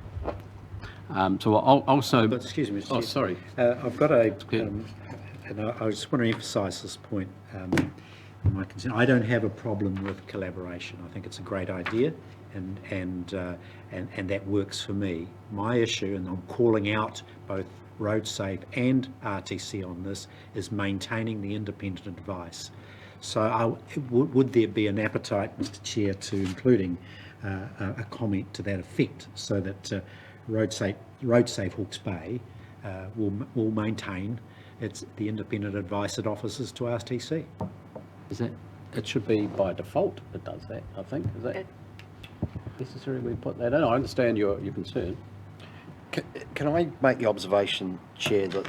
So I'll also... But excuse me, Mr. Oh, Chair. sorry. I've got and I just want to emphasise this point. my concern. I don't have a problem with collaboration. I think it's a great idea, and that works for me. My issue, and I'm calling out both RoadSafe and RTC on this, is maintaining the independent advice. So would there be an appetite, Mr. Chair, to including a comment to that effect, so that RoadSafe Hawke's Bay will maintain the independent advice it offers to RTC? Is that, it should be by default it does that, I think. Is that necessary we put that in? I understand your concern. Can I make the observation, Chair, that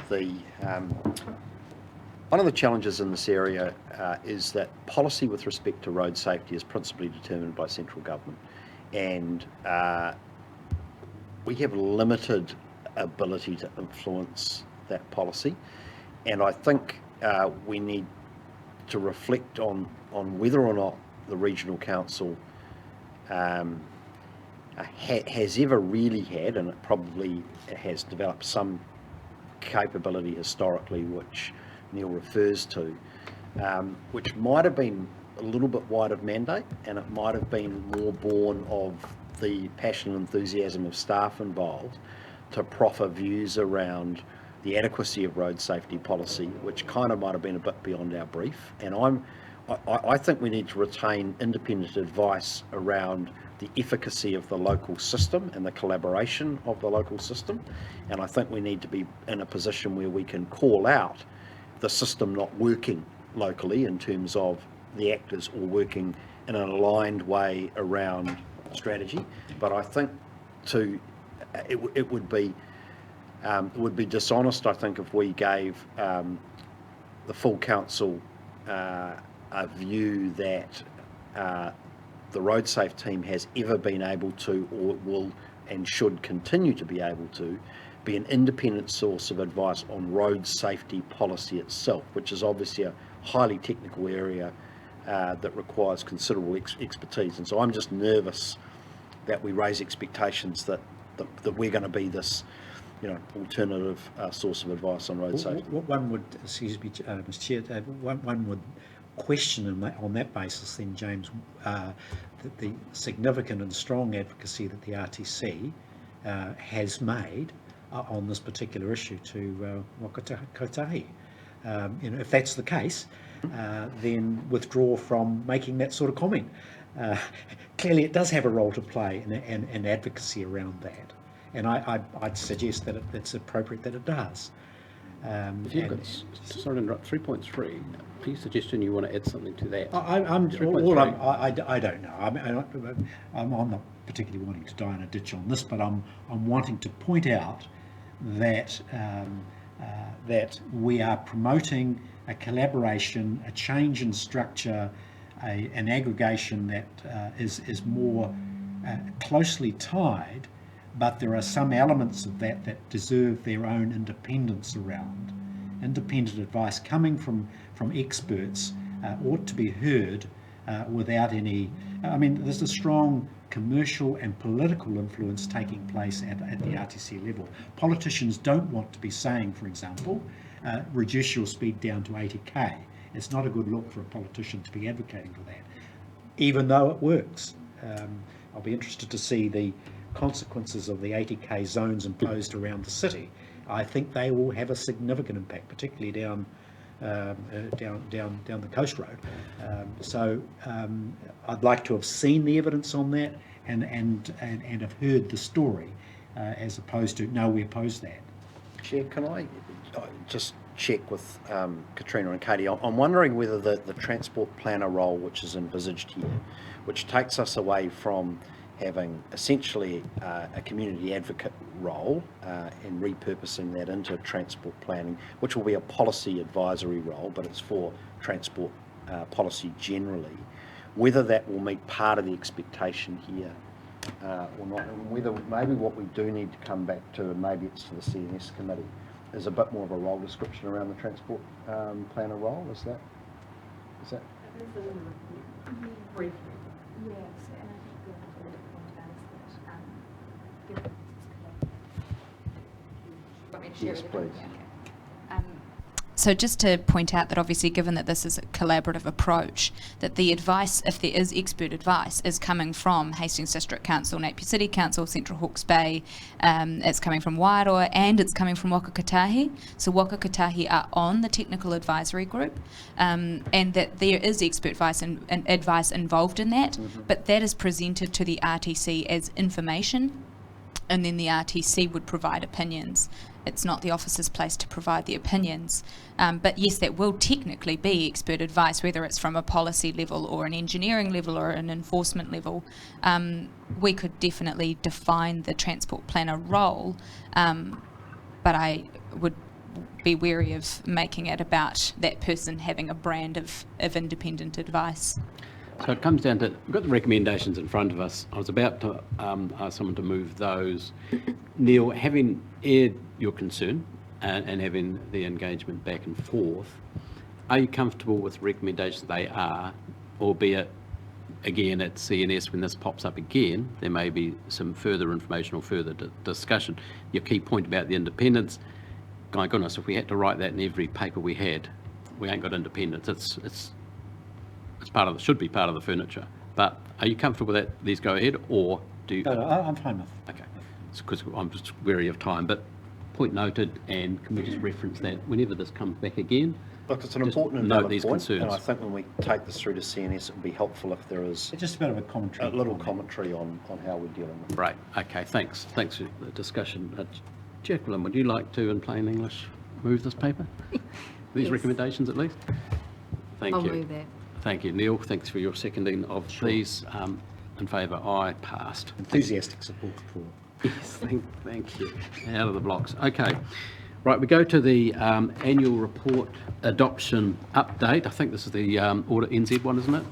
one of the challenges in this area is that policy with respect to road safety is principally determined by central government, and we have limited ability to influence that policy, and I think we need to reflect on whether or not the regional council has ever really had, and it probably has developed some capability historically, which Neil refers to, which might have been a little bit wide of mandate, and it might have been more born of the passion and enthusiasm of staff involved to proffer views around the adequacy of road safety policy, which kind of might have been a bit beyond our brief. And I think we need to retain independent advice around the efficacy of the local system and the collaboration of the local system. And I think we need to be in a position where we can call out the system not working locally in terms of the actors all working in an aligned way around strategy. But I think it would be dishonest, I think, if we gave the full council a view that the RoadSafe team has ever been able to, or will and should continue to be able to, be an independent source of advice on road safety policy itself, which is obviously a highly technical area that requires considerable expertise. And so I'm just nervous that we raise expectations that we're going to be this, alternative source of advice on road safety. One would, excuse me, Mr. Chair, one would question on that basis then, James, the significant and strong advocacy that the RTC has made on this particular issue to Kotahi. If that's the case, then withdraw from making that sort of comment. Clearly it does have a role to play in advocacy around that, and I'd suggest that it's appropriate that it does. If you've got, sorry to interrupt, 3.3, please suggestion you want to add something to that. I don't know. I'm not particularly wanting to die in a ditch on this, but I'm wanting to point out that that we are promoting a collaboration, a change in structure, an aggregation that is more closely tied, but there are some elements of that deserve their own independence around. Independent advice coming from experts ought to be heard without any, there's a strong commercial and political influence taking place at the RTC level. Politicians don't want to be saying, for example, reduce your speed down to 80k. It's not a good look for a politician to be advocating for that, even though it works. I'll be interested to see the consequences of the 80k zones imposed around the city. I think they will have a significant impact, particularly down the coast road. So I'd like to have seen the evidence on that and have heard the story, as opposed to no, we oppose that. Chair, can I just check with Katrina and Katie? I'm wondering whether the transport planner role, which is envisaged here, which takes us away from having essentially a community advocate role and repurposing that into transport planning, which will be a policy advisory role, but it's for transport policy generally, whether that will meet part of the expectation here or not, and whether maybe what we do need to come back to, and maybe it's to the CNS committee, is a bit more of a role description around the transport planner role. Is that? Briefly. Yes, and I think the other point about is that Yes, please. So just to point out that obviously, given that this is a collaborative approach, that the advice, if there is expert advice, is coming from Hastings District Council, Napier City Council, Central Hawke's Bay, it's coming from Wairoa, and it's coming from Waka Kotahi. So Waka Kotahi are on the technical advisory group, and that there is expert advice and advice involved in that, but that is presented to the RTC as information, and then the RTC would provide opinions. It's not the officer's place to provide the opinions. But yes, that will technically be expert advice, whether it's from a policy level or an engineering level or an enforcement level. We could definitely define the transport planner role, but I would be wary of making it about that person having a brand of independent advice. So it comes down to, we've got the recommendations in front of us. I was about to ask someone to move those. Neil, having aired your concern and having the engagement back and forth, are you comfortable with recommendations they are, albeit, again, at CNS, when this pops up again, there may be some further information or further discussion. Your key point about the independence, my goodness, if we had to write that in every paper we had, we ain't got independence. It's part of the, should be part of the furniture. But are you comfortable with that? These go ahead, or do you? No, I'm fine with. Okay, it's because I'm just wary of time. But point noted, and can we just reference that whenever this comes back again? Look, it's an Just important and note valid these point, concerns. and I think when we take this through to CNS, it would be helpful if there is It's just a bit of a commentary. a little commentary on how we're dealing with it. Right. Okay. Thanks for the discussion. Jacqueline, would you like to, in plain English, move this paper? These Yes. recommendations, at least. Thank I'll you. move that. Thank you, Neil. Thanks for your seconding of these. In favour, aye, passed. Enthusiastic support for. Yes, thank you. Out of the blocks. Okay. Right, we go to the annual report adoption update. I think this is the Audit NZ one, isn't it?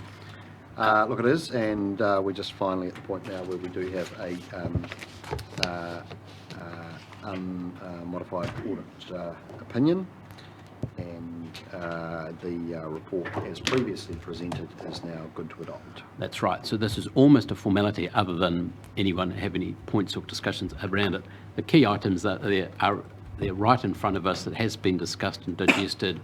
Look, it is, and we're just finally at the point now where we do have a unmodified audit opinion, and the report as previously presented is now good to adopt. That's right. So this is almost a formality, other than anyone have any points or discussions around it. The key items that they're right in front of us. It has been discussed and digested,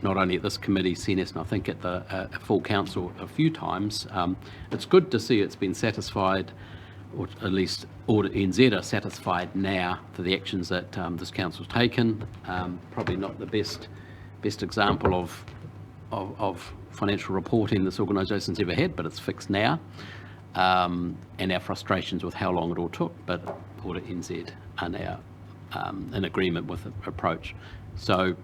not only at this committee, CNS, and I think at the full council a few times. It's good to see it's been satisfied, or at least Audit NZ are satisfied now for the actions that this council's taken. Probably not the best example of financial reporting this organisation's ever had, but it's fixed now. And our frustrations with how long it all took, but Audit NZ are now in agreement with the approach. So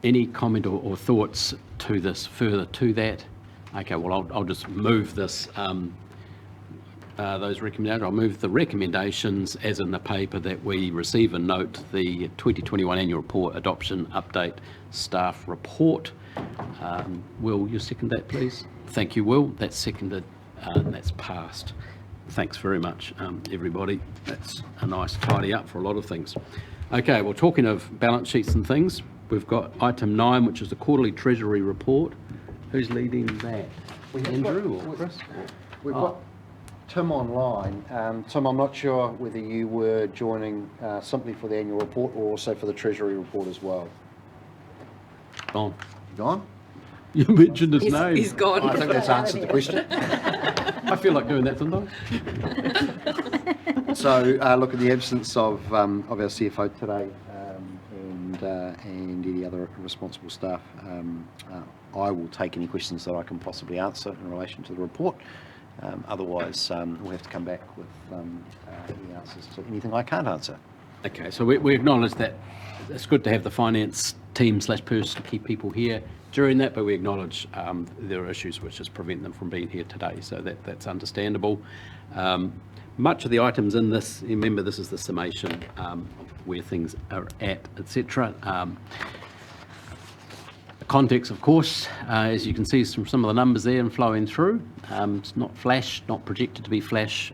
any comment or thoughts to this, further to that? Okay, well, I'll just move this, those recommendations. I'll move the recommendations as in the paper that we receive and note the 2021 annual report adoption update staff report. Will you second that, please? Thank you, Will. That's seconded and that's passed. Thanks very much, everybody. That's a nice tidy up for a lot of things. Okay, well, talking of balance sheets and things, we've got item 9, which is the quarterly treasury report. Who's leading that? Andrew or Chris? We've got Tim online. Tim, I'm not sure whether you were joining simply for the annual report or also for the treasury report as well. Gone. You gone? You mentioned his name. He's gone. I think that's answered the question. I feel like doing that sometimes. So, look, in the absence of our CFO today and any other responsible staff, I will take any questions that I can possibly answer in relation to the report. Otherwise, we'll have to come back with any answers to anything I can't answer. Okay, so we acknowledge that it's good to have the finance team / person key people here during that, but we acknowledge there are issues which just prevent them from being here today, so that's understandable. Much of the items in this, remember this is the summation of where things are at, etc. The context, of course, as you can see from some of the numbers there and flowing through, it's not flash, not projected to be flash.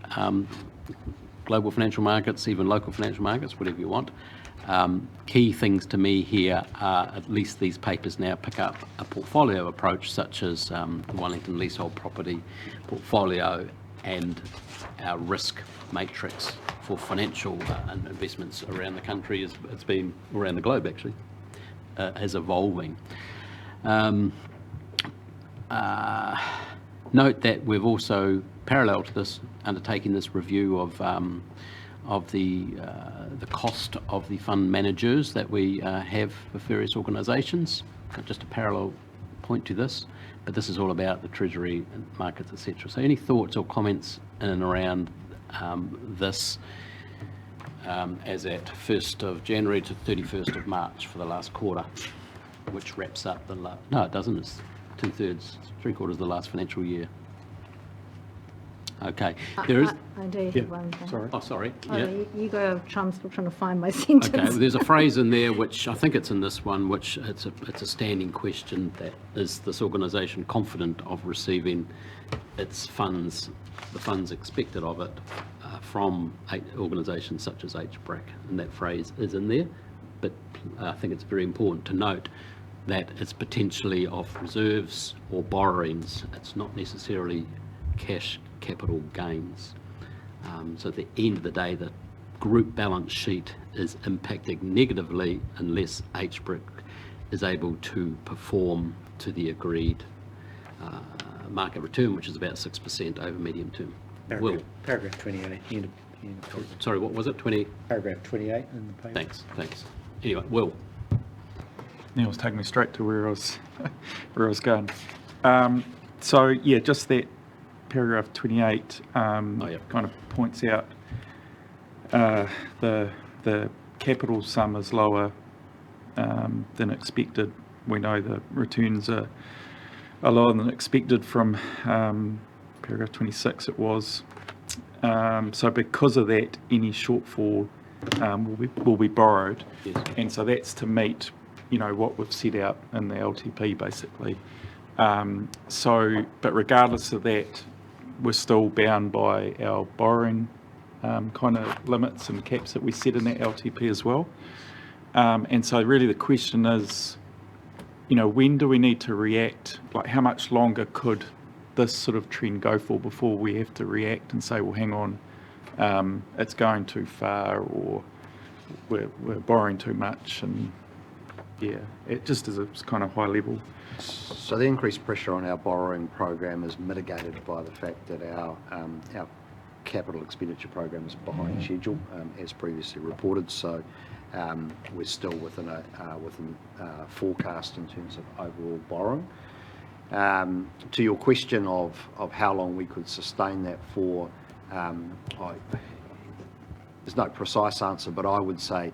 Global financial markets, even local financial markets, whatever you want. Key things to me here are at least these papers now pick up a portfolio approach, such as the Wellington leasehold property portfolio and our risk matrix for financial and investments around the country. It's been around the globe, actually. is evolving. Note that we've also, parallel to this, undertaken this review of the cost of the fund managers that we have for various organisations. Just a parallel point to this, but this is all about the treasury and markets, etc. So any thoughts or comments in and around this as at 1st of January to 31st of March for the last quarter, which wraps up the no, it doesn't, it's 2/3, 3/4 of the last financial year. Okay, there is. I do have one thing. Sorry. Oh, sorry. Oh, Yeah. no, you go. I'm still trying to find my sentence. Okay, well, there's a phrase in there which I think it's in this one, which it's a standing question, that is this organisation confident of receiving its funds, the funds expected of it from organisations such as HBRAC, and that phrase is in there. But I think it's very important to note that it's potentially of reserves or borrowings. It's not necessarily cash capital gains. So at the end of the day, the group balance sheet is impacted negatively unless HBRIC is able to perform to the agreed market return, which is about 6% over medium term. Paragraph 28. Sorry, what was it? 20? Paragraph 28 in the paper. Thanks. Anyway, Will. Neil's taking me straight to where I was going. So yeah, just that paragraph 28 kind of points out the capital sum is lower than expected. We know the returns are lower than expected from paragraph 26 it was. So because of that, any shortfall will be borrowed. Yes. And so that's to meet, what we've set out in the LTP basically. But regardless of that, we're still bound by our borrowing kind of limits and caps that we set in that LTP as well. And so really the question is, when do we need to react? Like, how much longer could this sort of trend go for before we have to react and say, well, hang on, it's going too far, or we're borrowing too much? And yeah, it just is a kind of high level. So the increased pressure on our borrowing program is mitigated by the fact that our capital expenditure program is behind schedule, as previously reported. So we're still within forecast in terms of overall borrowing. To your question of how long we could sustain that for, there's no precise answer, but I would say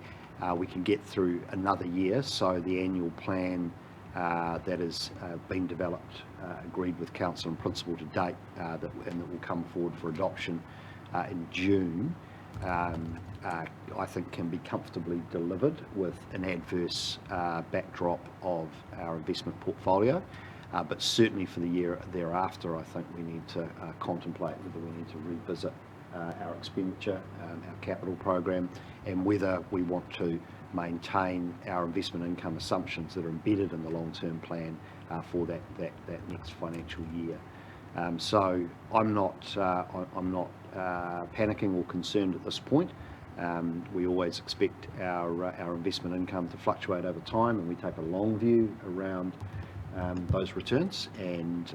we can get through another year. So the annual plan that has been developed, agreed with council and principal to date, and that will come forward for adoption in June, I think can be comfortably delivered with an adverse backdrop of our investment portfolio. But certainly for the year thereafter, I think we need to contemplate whether we need to revisit our expenditure, our capital program, and whether we want to maintain our investment income assumptions that are embedded in the long-term plan for that next financial year. So I'm not panicking or concerned at this point. We always expect our investment income to fluctuate over time, and we take a long view around those returns. And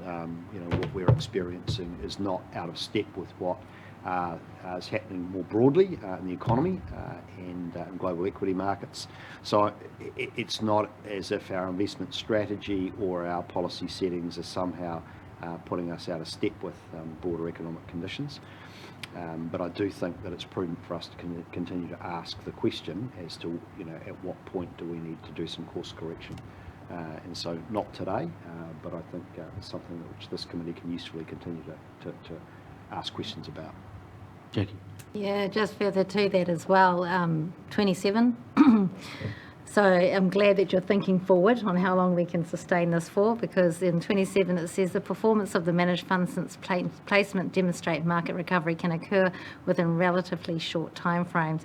what we're experiencing is not out of step with what is happening more broadly in the economy and global equity markets. So it's not as if our investment strategy or our policy settings are somehow putting us out of step with broader economic conditions. But I do think that it's prudent for us to continue to ask the question as to, at what point do we need to do some course correction. And so not today, but I think it's something which this committee can usefully continue to ask questions about. Jackie. Yeah, just further to that as well, 27. So I'm glad that you're thinking forward on how long we can sustain this for, because in 27 it says the performance of the managed fund since placement demonstrate market recovery can occur within relatively short timeframes.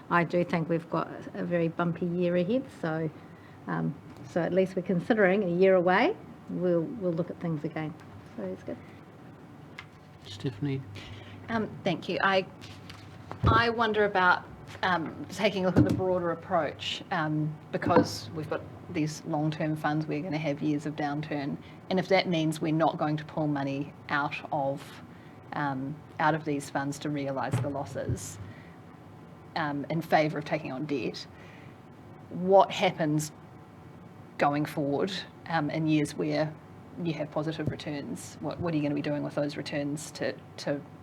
I do think we've got a very bumpy year ahead, so at least we're considering a year away. We'll look at things again. So it's good. Stephanie. Thank you. I wonder about taking a look at the broader approach, because we've got these long-term funds, we're going to have years of downturn, and if that means we're not going to pull money out of these funds to realise the losses in favour of taking on debt, what happens going forward in years where you have positive returns? What are you going to be doing with those returns to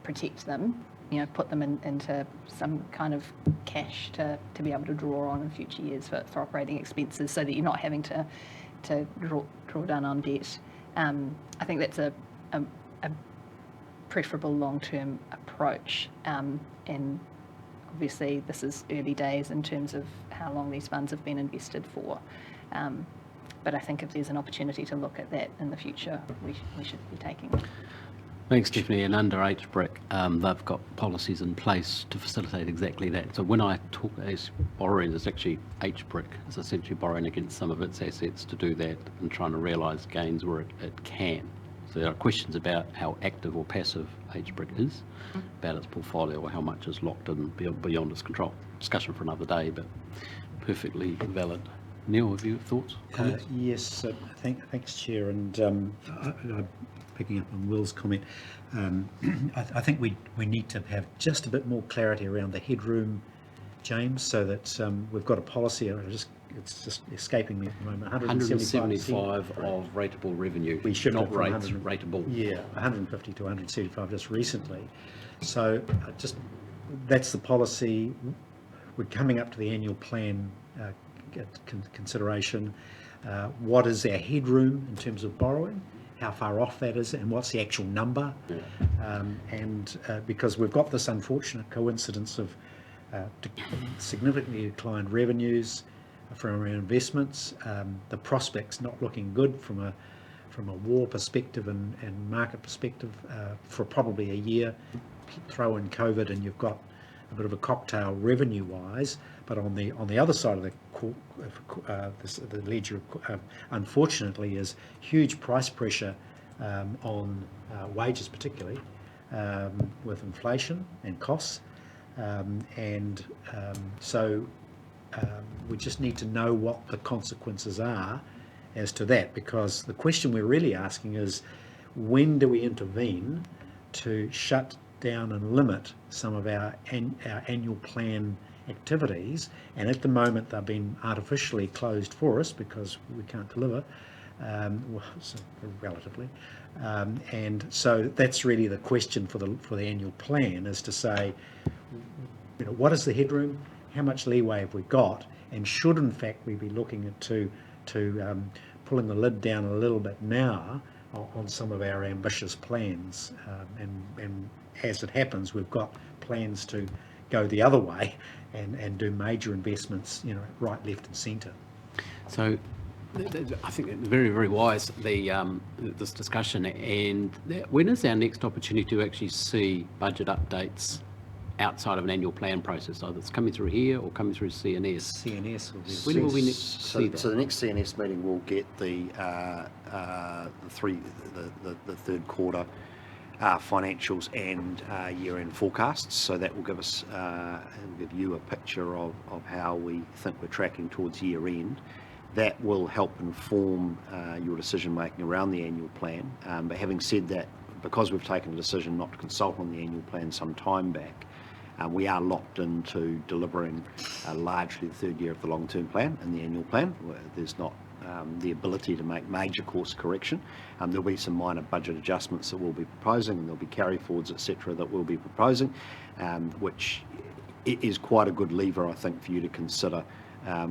protect them? Put them into some kind of cash to be able to draw on in future years for operating expenses, so that you're not having to draw down on debt. I think that's a preferable long-term approach, and obviously this is early days in terms of how long these funds have been invested for. But I think if there's an opportunity to look at that in the future, we should be taking it. Thanks, Stephanie. And under HBRIC, they've got policies in place to facilitate exactly that. So when I talk as borrowing, it's actually HBRIC. It's essentially borrowing against some of its assets to do that and trying to realise gains where it can. So there are questions about how active or passive HBRIC is, about its portfolio, or how much is locked in beyond its control. Discussion for another day, but perfectly valid. Neil, have you thoughts, comments? Yes, thanks, Chair. And picking up on Will's comment, I think we need to have just a bit more clarity around the headroom, James, so that we've got a policy. It's just escaping me at the moment. 175 of rateable revenue. We shifted not from rates, rateable. Yeah, 150 to 175 just recently. So that's the policy. We're coming up to the annual plan consideration. What is our headroom in terms of borrowing? How far off that is, and what's the actual number? Because we've got this unfortunate coincidence of significantly declined revenues from our investments, the prospects not looking good from a war perspective and market perspective for probably a year. Throw in COVID and you've got a bit of a cocktail revenue-wise. But on the other side of the ledger, unfortunately, is huge price pressure on wages, particularly with inflation and costs, so we just need to know what the consequences are as to that, because the question we're really asking is, when do we intervene to shut down and limit some of our annual plan activities? And at the moment they've been artificially closed for us because we can't deliver, relatively, and so that's really the question for the annual plan, is to say, what is the headroom, how much leeway have we got, and should in fact we be looking at to pulling the lid down a little bit now on some of our ambitious plans, and as it happens, we've got plans to go the other way and do major investments, right, left and centre. So I think it's very, very wise, this discussion. And when is our next opportunity to actually see budget updates outside of an annual plan process, either it's coming through here or coming through CNS? CNS will be... When will we next see that? So the next CNS meeting will get the third quarter financials and year-end forecasts. So that will give us, give you a picture of how we think we're tracking towards year-end. That will help inform your decision-making around the annual plan. But having said that, because we've taken a decision not to consult on the annual plan some time back, we are locked into delivering largely the third year of the long-term plan and the annual plan. There's not the ability to make major course correction. There'll be some minor budget adjustments that we'll be proposing, and there'll be carry forwards, etc., that we'll be proposing, which is quite a good lever, I think, for you to consider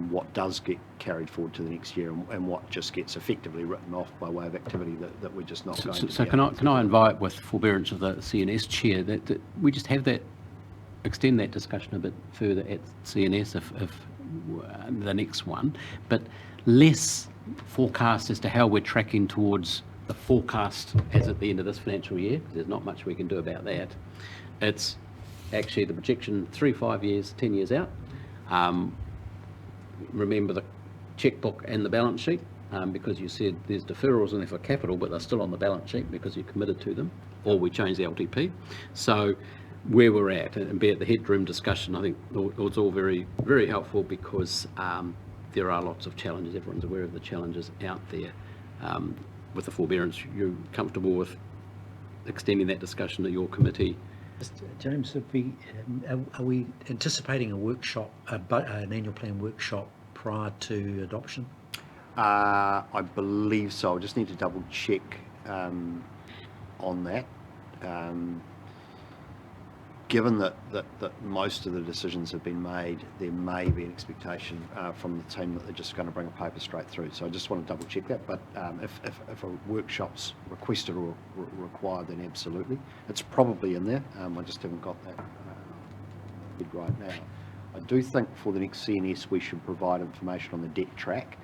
what does get carried forward to the next year and what just gets effectively written off by way of activity that we're just not going to. So can I invite, with forbearance of the CNS chair, that we just have that, extend that discussion a bit further at CNS if the next one, but less forecast as to how we're tracking towards the forecast as at the end of this financial year, because there's not much we can do about that. It's actually the projection 3, 5 years, 10 years out. Remember the checkbook and the balance sheet, because you said there's deferrals in there for capital, but they're still on the balance sheet because you committed to them, or we change the LTP. So where we're at, and be at the headroom discussion. I think it's all very, very helpful because there are lots of challenges. Everyone's aware of the challenges out there. With the forbearance, you're comfortable with extending that discussion to your committee? James, are we anticipating a workshop, an annual plan workshop prior to adoption? I believe so. I just need to double check on that. Given that most of the decisions have been made, there may be an expectation from the team that they're just going to bring a paper straight through. So I just want to double check that. But if a workshop's requested or required, then absolutely. It's probably in there. I just haven't got that right now. I do think for the next CNS we should provide information on the debt track.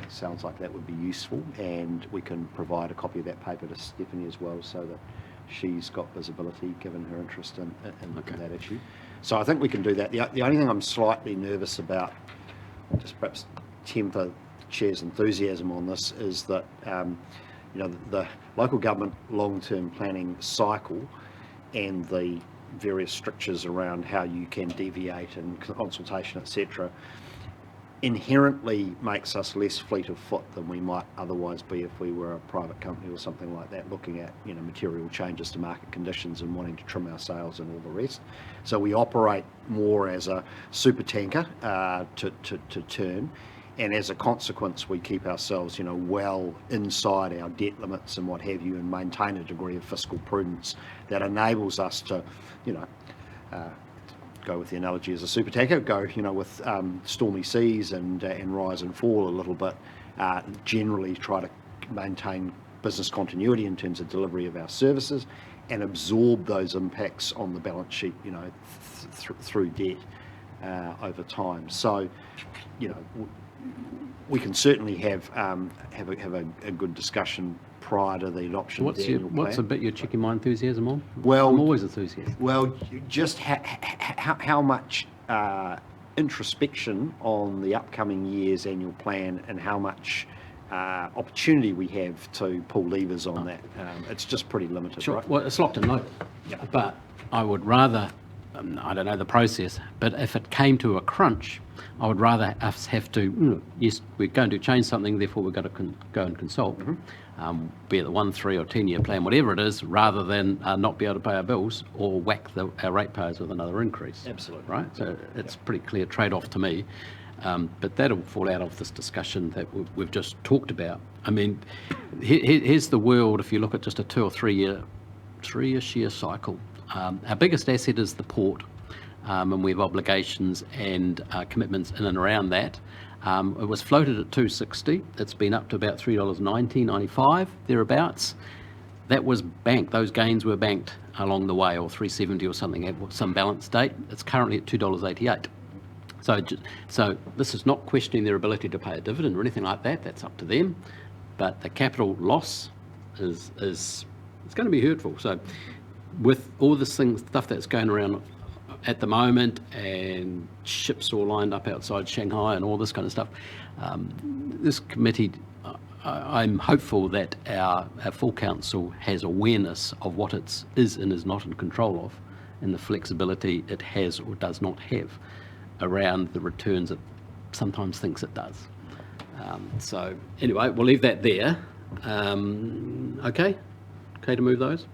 Sounds like that would be useful, and we can provide a copy of that paper to Stephanie as well, so that she's got visibility given her interest in that issue. So I think we can do that. The only thing I'm slightly nervous about, just perhaps temper the Chair's enthusiasm on this, is that the local government long-term planning cycle and the various strictures around how you can deviate and consultation, etc., inherently makes us less fleet of foot than we might otherwise be if we were a private company or something like that, looking at material changes to market conditions and wanting to trim our sails and all the rest. So we operate more as a super tanker to turn, and as a consequence we keep ourselves well inside our debt limits and what have you, and maintain a degree of fiscal prudence that enables us to go with the analogy as a super tanker, go with stormy seas and rise and fall a little bit, generally try to maintain business continuity in terms of delivery of our services and absorb those impacts on the balance sheet through debt over time. So we can certainly have a good discussion prior to the adoption of the annual plan. What's the bit you're checking my enthusiasm on? Well, I'm always enthusiastic. Well, just how much introspection on the upcoming year's annual plan and how much opportunity we have to pull levers on that. It's just pretty limited, Sure. right? Well, it's locked and loaded. Yeah. But I would rather, I don't know the process, but if it came to a crunch, I would rather us have to, yes, we're going to change something, therefore we've got to go and consult, be it the 1, 3 or 10-year plan, whatever it is, rather than not be able to pay our bills or whack our ratepayers with another increase. Absolutely. Right? So it's a pretty clear trade-off to me. But that'll fall out of this discussion that we've just talked about. I mean, here's the world if you look at just a 2 or 3 year cycle. Our biggest asset is the port, and we have obligations and commitments in and around that. It was floated at $2.60. It's been up to about $3.90, 95, thereabouts. That was banked. Those gains were banked along the way, or $3.70 or something at some balance date. It's currently at $2.88. So this is not questioning their ability to pay a dividend or anything like that. That's up to them. But the capital loss is it's going to be hurtful. So with all this stuff that's going around at the moment, and ships all lined up outside Shanghai and all this kind of stuff, this committee, I'm hopeful that our full council has awareness of what it is and is not in control of, and the flexibility it has or does not have around the returns it sometimes thinks it does. So anyway, we'll leave that there. Okay to move those?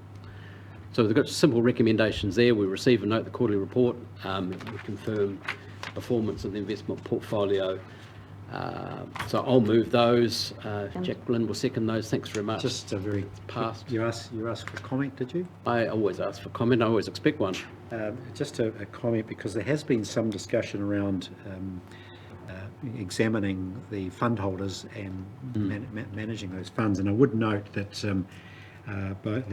So we've got simple recommendations there. We receive and note the quarterly report. We confirm performance of the investment portfolio. So I'll move those. Jacqueline will second those. Thanks very much. Just a very Passed. You asked for comment, did you? I always ask for comment. I always expect one. Just a comment, because there has been some discussion around examining the fund holders and managing those funds, and I would note that both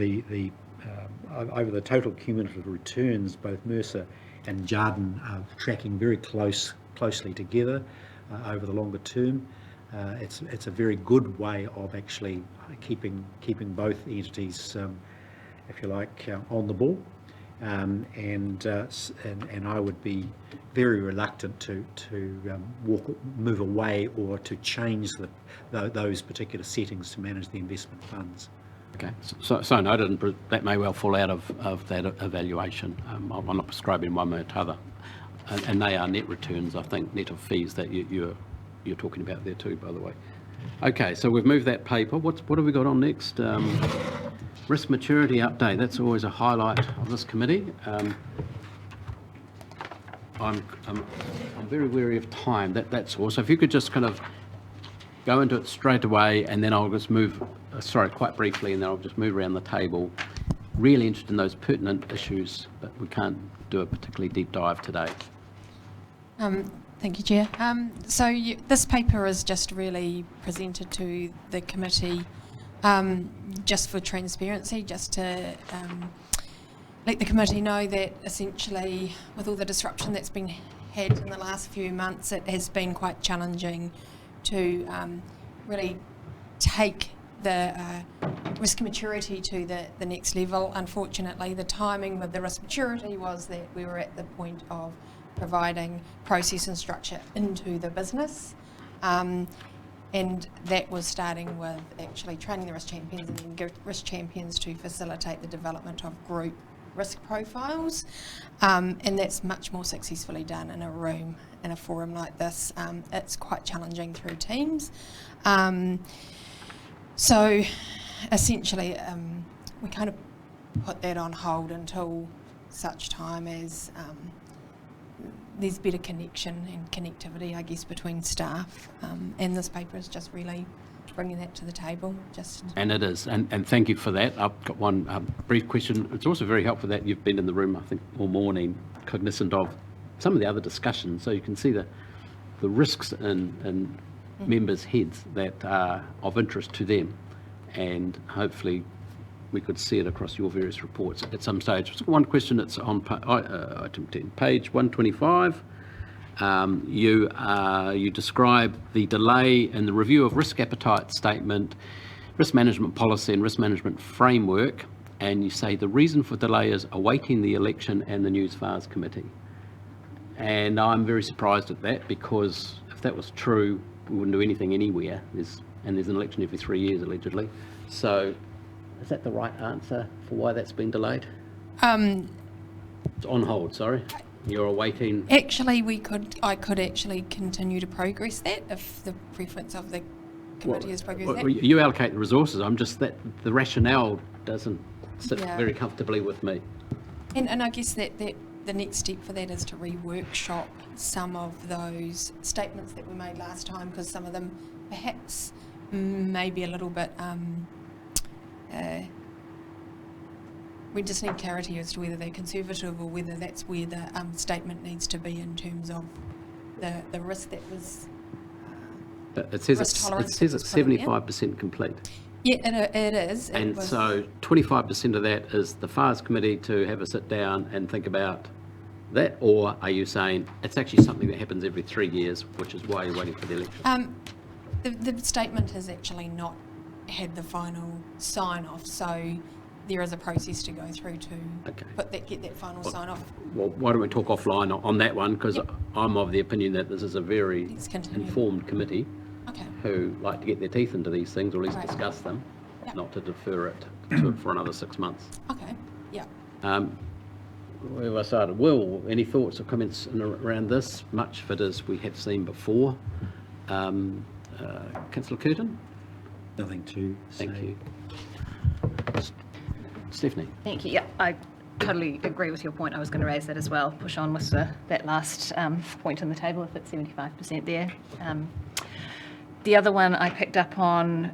over the total cumulative returns, both Mercer and Jardine are tracking very closely together over the longer term. It's a very good way of actually keeping both entities, if you like, on the ball. And I would be very reluctant to move away or to change those particular settings to manage the investment funds. Okay, so noted, and that may well fall out of that evaluation. I'm not prescribing one way or t'other. And they are net returns, I think, net of fees that you're talking about there too, by the way. Okay, so we've moved that paper. What have we got on next? Risk maturity update. That's always a highlight of this committee. I'm very wary of time. That's all. So if you could just kind of go into it straight away, and then I'll just move. Quite briefly, and then I'll just move around the table. Really interested in those pertinent issues, but we can't do a particularly deep dive today. Thank you, Chair. This paper is just really presented to the committee just for transparency, just to let the committee know that essentially with all the disruption that's been had in the last few months, it has been quite challenging to really take the risk maturity to the next level. Unfortunately, the timing with the risk maturity was that we were at the point of providing process and structure into the business, and that was starting with actually training the risk champions and then get risk champions to facilitate the development of group risk profiles, and that's much more successfully done in a room, in a forum like this. It's quite challenging through Teams. So essentially we kind of put that on hold until such time as there's better connection and connectivity, I guess, between staff, and this paper is just really bringing that to the table. And it is, and thank you for that. I've got one brief question. It's also very helpful that you've been in the room, I think, all morning, cognizant of some of the other discussions, so you can see the risks in members' heads that are of interest to them, and hopefully we could see it across your various reports at some stage. So one question that's on item 10, page 125. You describe the delay in the review of risk appetite statement, risk management policy and risk management framework, and you say the reason for delay is awaiting the election and the News FARS committee. And I'm very surprised at that, because if that was true, we wouldn't do anything anywhere. There's an election every 3 years, allegedly. So is that the right answer for why that's been delayed? It's on hold, sorry. You're awaiting... Actually, I could actually continue to progress that if the preference of the committee is progress that. You allocate the resources. I'm just that the rationale doesn't sit very comfortably with me. And I guess that the next step for that is to re-workshop some of those statements that were made last time, because some of them perhaps maybe a little bit we just need clarity as to whether they're conservative or whether that's where the statement needs to be in terms of the risk that was but it says it's 75% complete. Yeah, it is. And so 25% of that is the FARS committee to have a sit down and think about that, or are you saying it's actually something that happens every 3 years, which is why you're waiting for the election? The statement has actually not had the final sign-off, so there is a process to go through to get that final sign-off. Well, why don't we talk offline on that one, because I'm of the opinion that this is a very informed committee who like to get their teeth into these things, or at least discuss them, not to defer it for another 6 months. Okay, yeah. Where have I started? Will, any thoughts or comments around this? Much of it as we have seen before. Councillor Curtin? Nothing to say. Thank you. Stephanie? Thank you. Yeah, I totally agree with your point. I was going to raise that as well. Push on with that last point on the table if it's 75% there. The other one I picked up on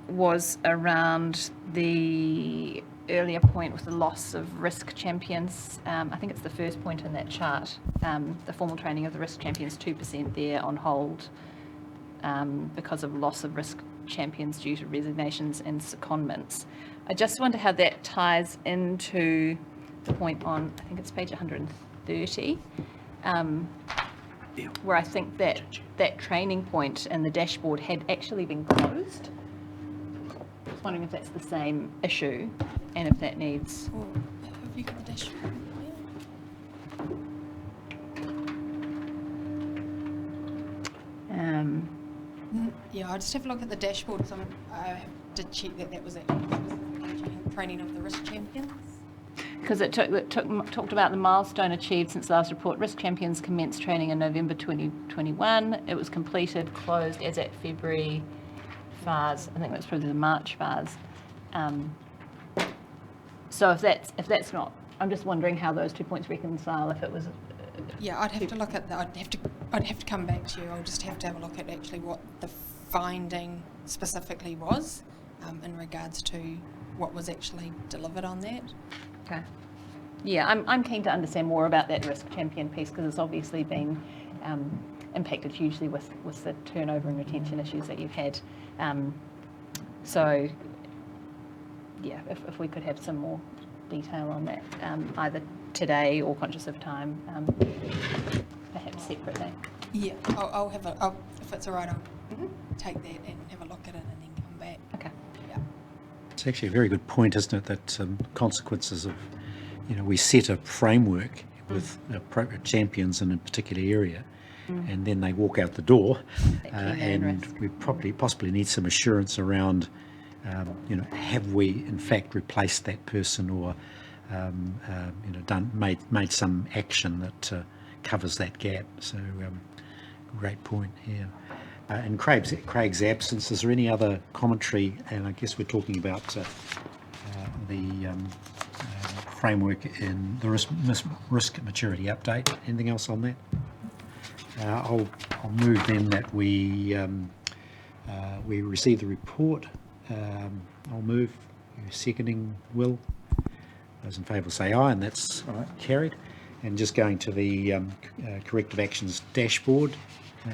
was around the earlier point with the loss of risk champions. I think it's the first point in that chart. The formal training of the risk champions, 2% there on hold because of loss of risk champions due to resignations and secondments. I just wonder how that ties into the point on, I think it's page 130, where I think that training point and the dashboard had actually been closed. I was wondering if that's the same issue and if that needs... Have you got the dashboard? Yeah, I just have a look at the dashboard. So I did check that was actually specifically training of the risk champions. Because it talked about the milestone achieved since last report. Risk Champions commenced training in November 2021. It was completed, closed as at February phase. I think that's probably the March phase. So if that's not, I'm just wondering how those 2 points reconcile. If it was, Yeah, I'd have to look at that. I'd have to come back to you. I'll just have to have a look at actually what the finding specifically was in regards to what was actually delivered on that. okay. Yeah, I'm keen to understand more about that risk champion piece because it's obviously been impacted hugely with the turnover and retention issues that you've had. So, yeah, if we could have some more detail on that, either today or conscious of time, perhaps separately. Yeah, I'll have if it's all right, I'll take that and have a look at it and then come back. Okay. Yeah. It's actually a very good point, isn't it, that consequences of, we set a framework with appropriate champions in a particular area, and then they walk out the door, and we possibly need some assurance around, have we in fact replaced that person or, made some action that covers that gap. So, great point here. In Craig's absence, is there any other commentary? And I guess we're talking about the framework in the risk maturity update. Anything else on that? I'll move then that we receive the report. I'll move. You're seconding, Will. Those in favour say aye, and that's carried. And just going to the corrective actions dashboard. I'm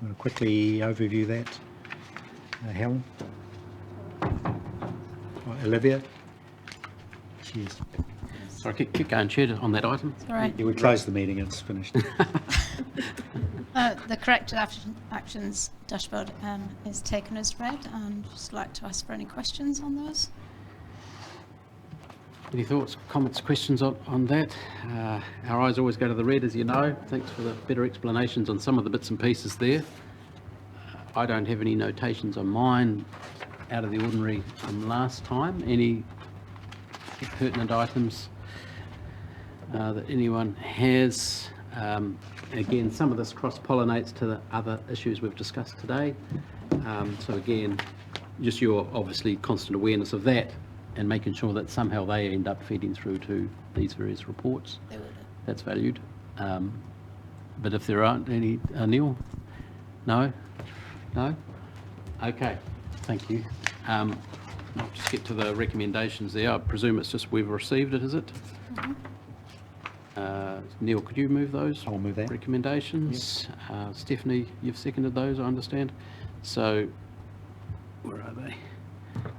going to quickly overview that. Helen? Olivia? Cheers. Sorry, keep going, Chair, on that item. All right. Yeah, we closed the meeting, it's finished. The corrective actions dashboard is taken as read, and just like to ask for any questions on those. Any thoughts, comments, questions on that? Our eyes always go to the red, as you know. Thanks for the better explanations on some of the bits and pieces there. I don't have any notations on mine out of the ordinary from last time. Any pertinent items that anyone has? Again, some of this cross-pollinates to the other issues we've discussed today. So again, just your obviously constant awareness of that and making sure that somehow they end up feeding through to these various reports. That's valued. But if there aren't any, Neil? No? No? Okay, thank you. I'll just get to the recommendations there. I presume it's just we've received it, is it? Neil, could you move those? I'll move that. Recommendations. Stephanie, you've seconded those, I understand. So, where are they?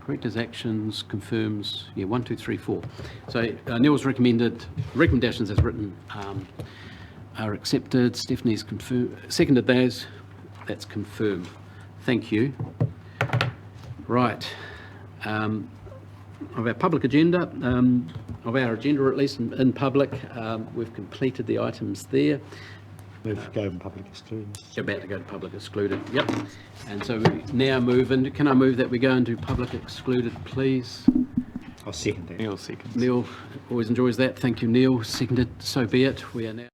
Correctors actions, confirms, 1, 2, 3, 4. So Neil's recommendations as written are accepted. Stephanie's seconded those. That's confirmed. Thank you. Right. Of our public agenda, of our agenda at least in public, we've completed the items there. Move to go in public excluded. You're about to go to public excluded, yep. And so we now move into, can I move that we go into public excluded, please? I'll second that. Neil seconds. Neil always enjoys that. Thank you, Neil. Seconded, so be it. We are now...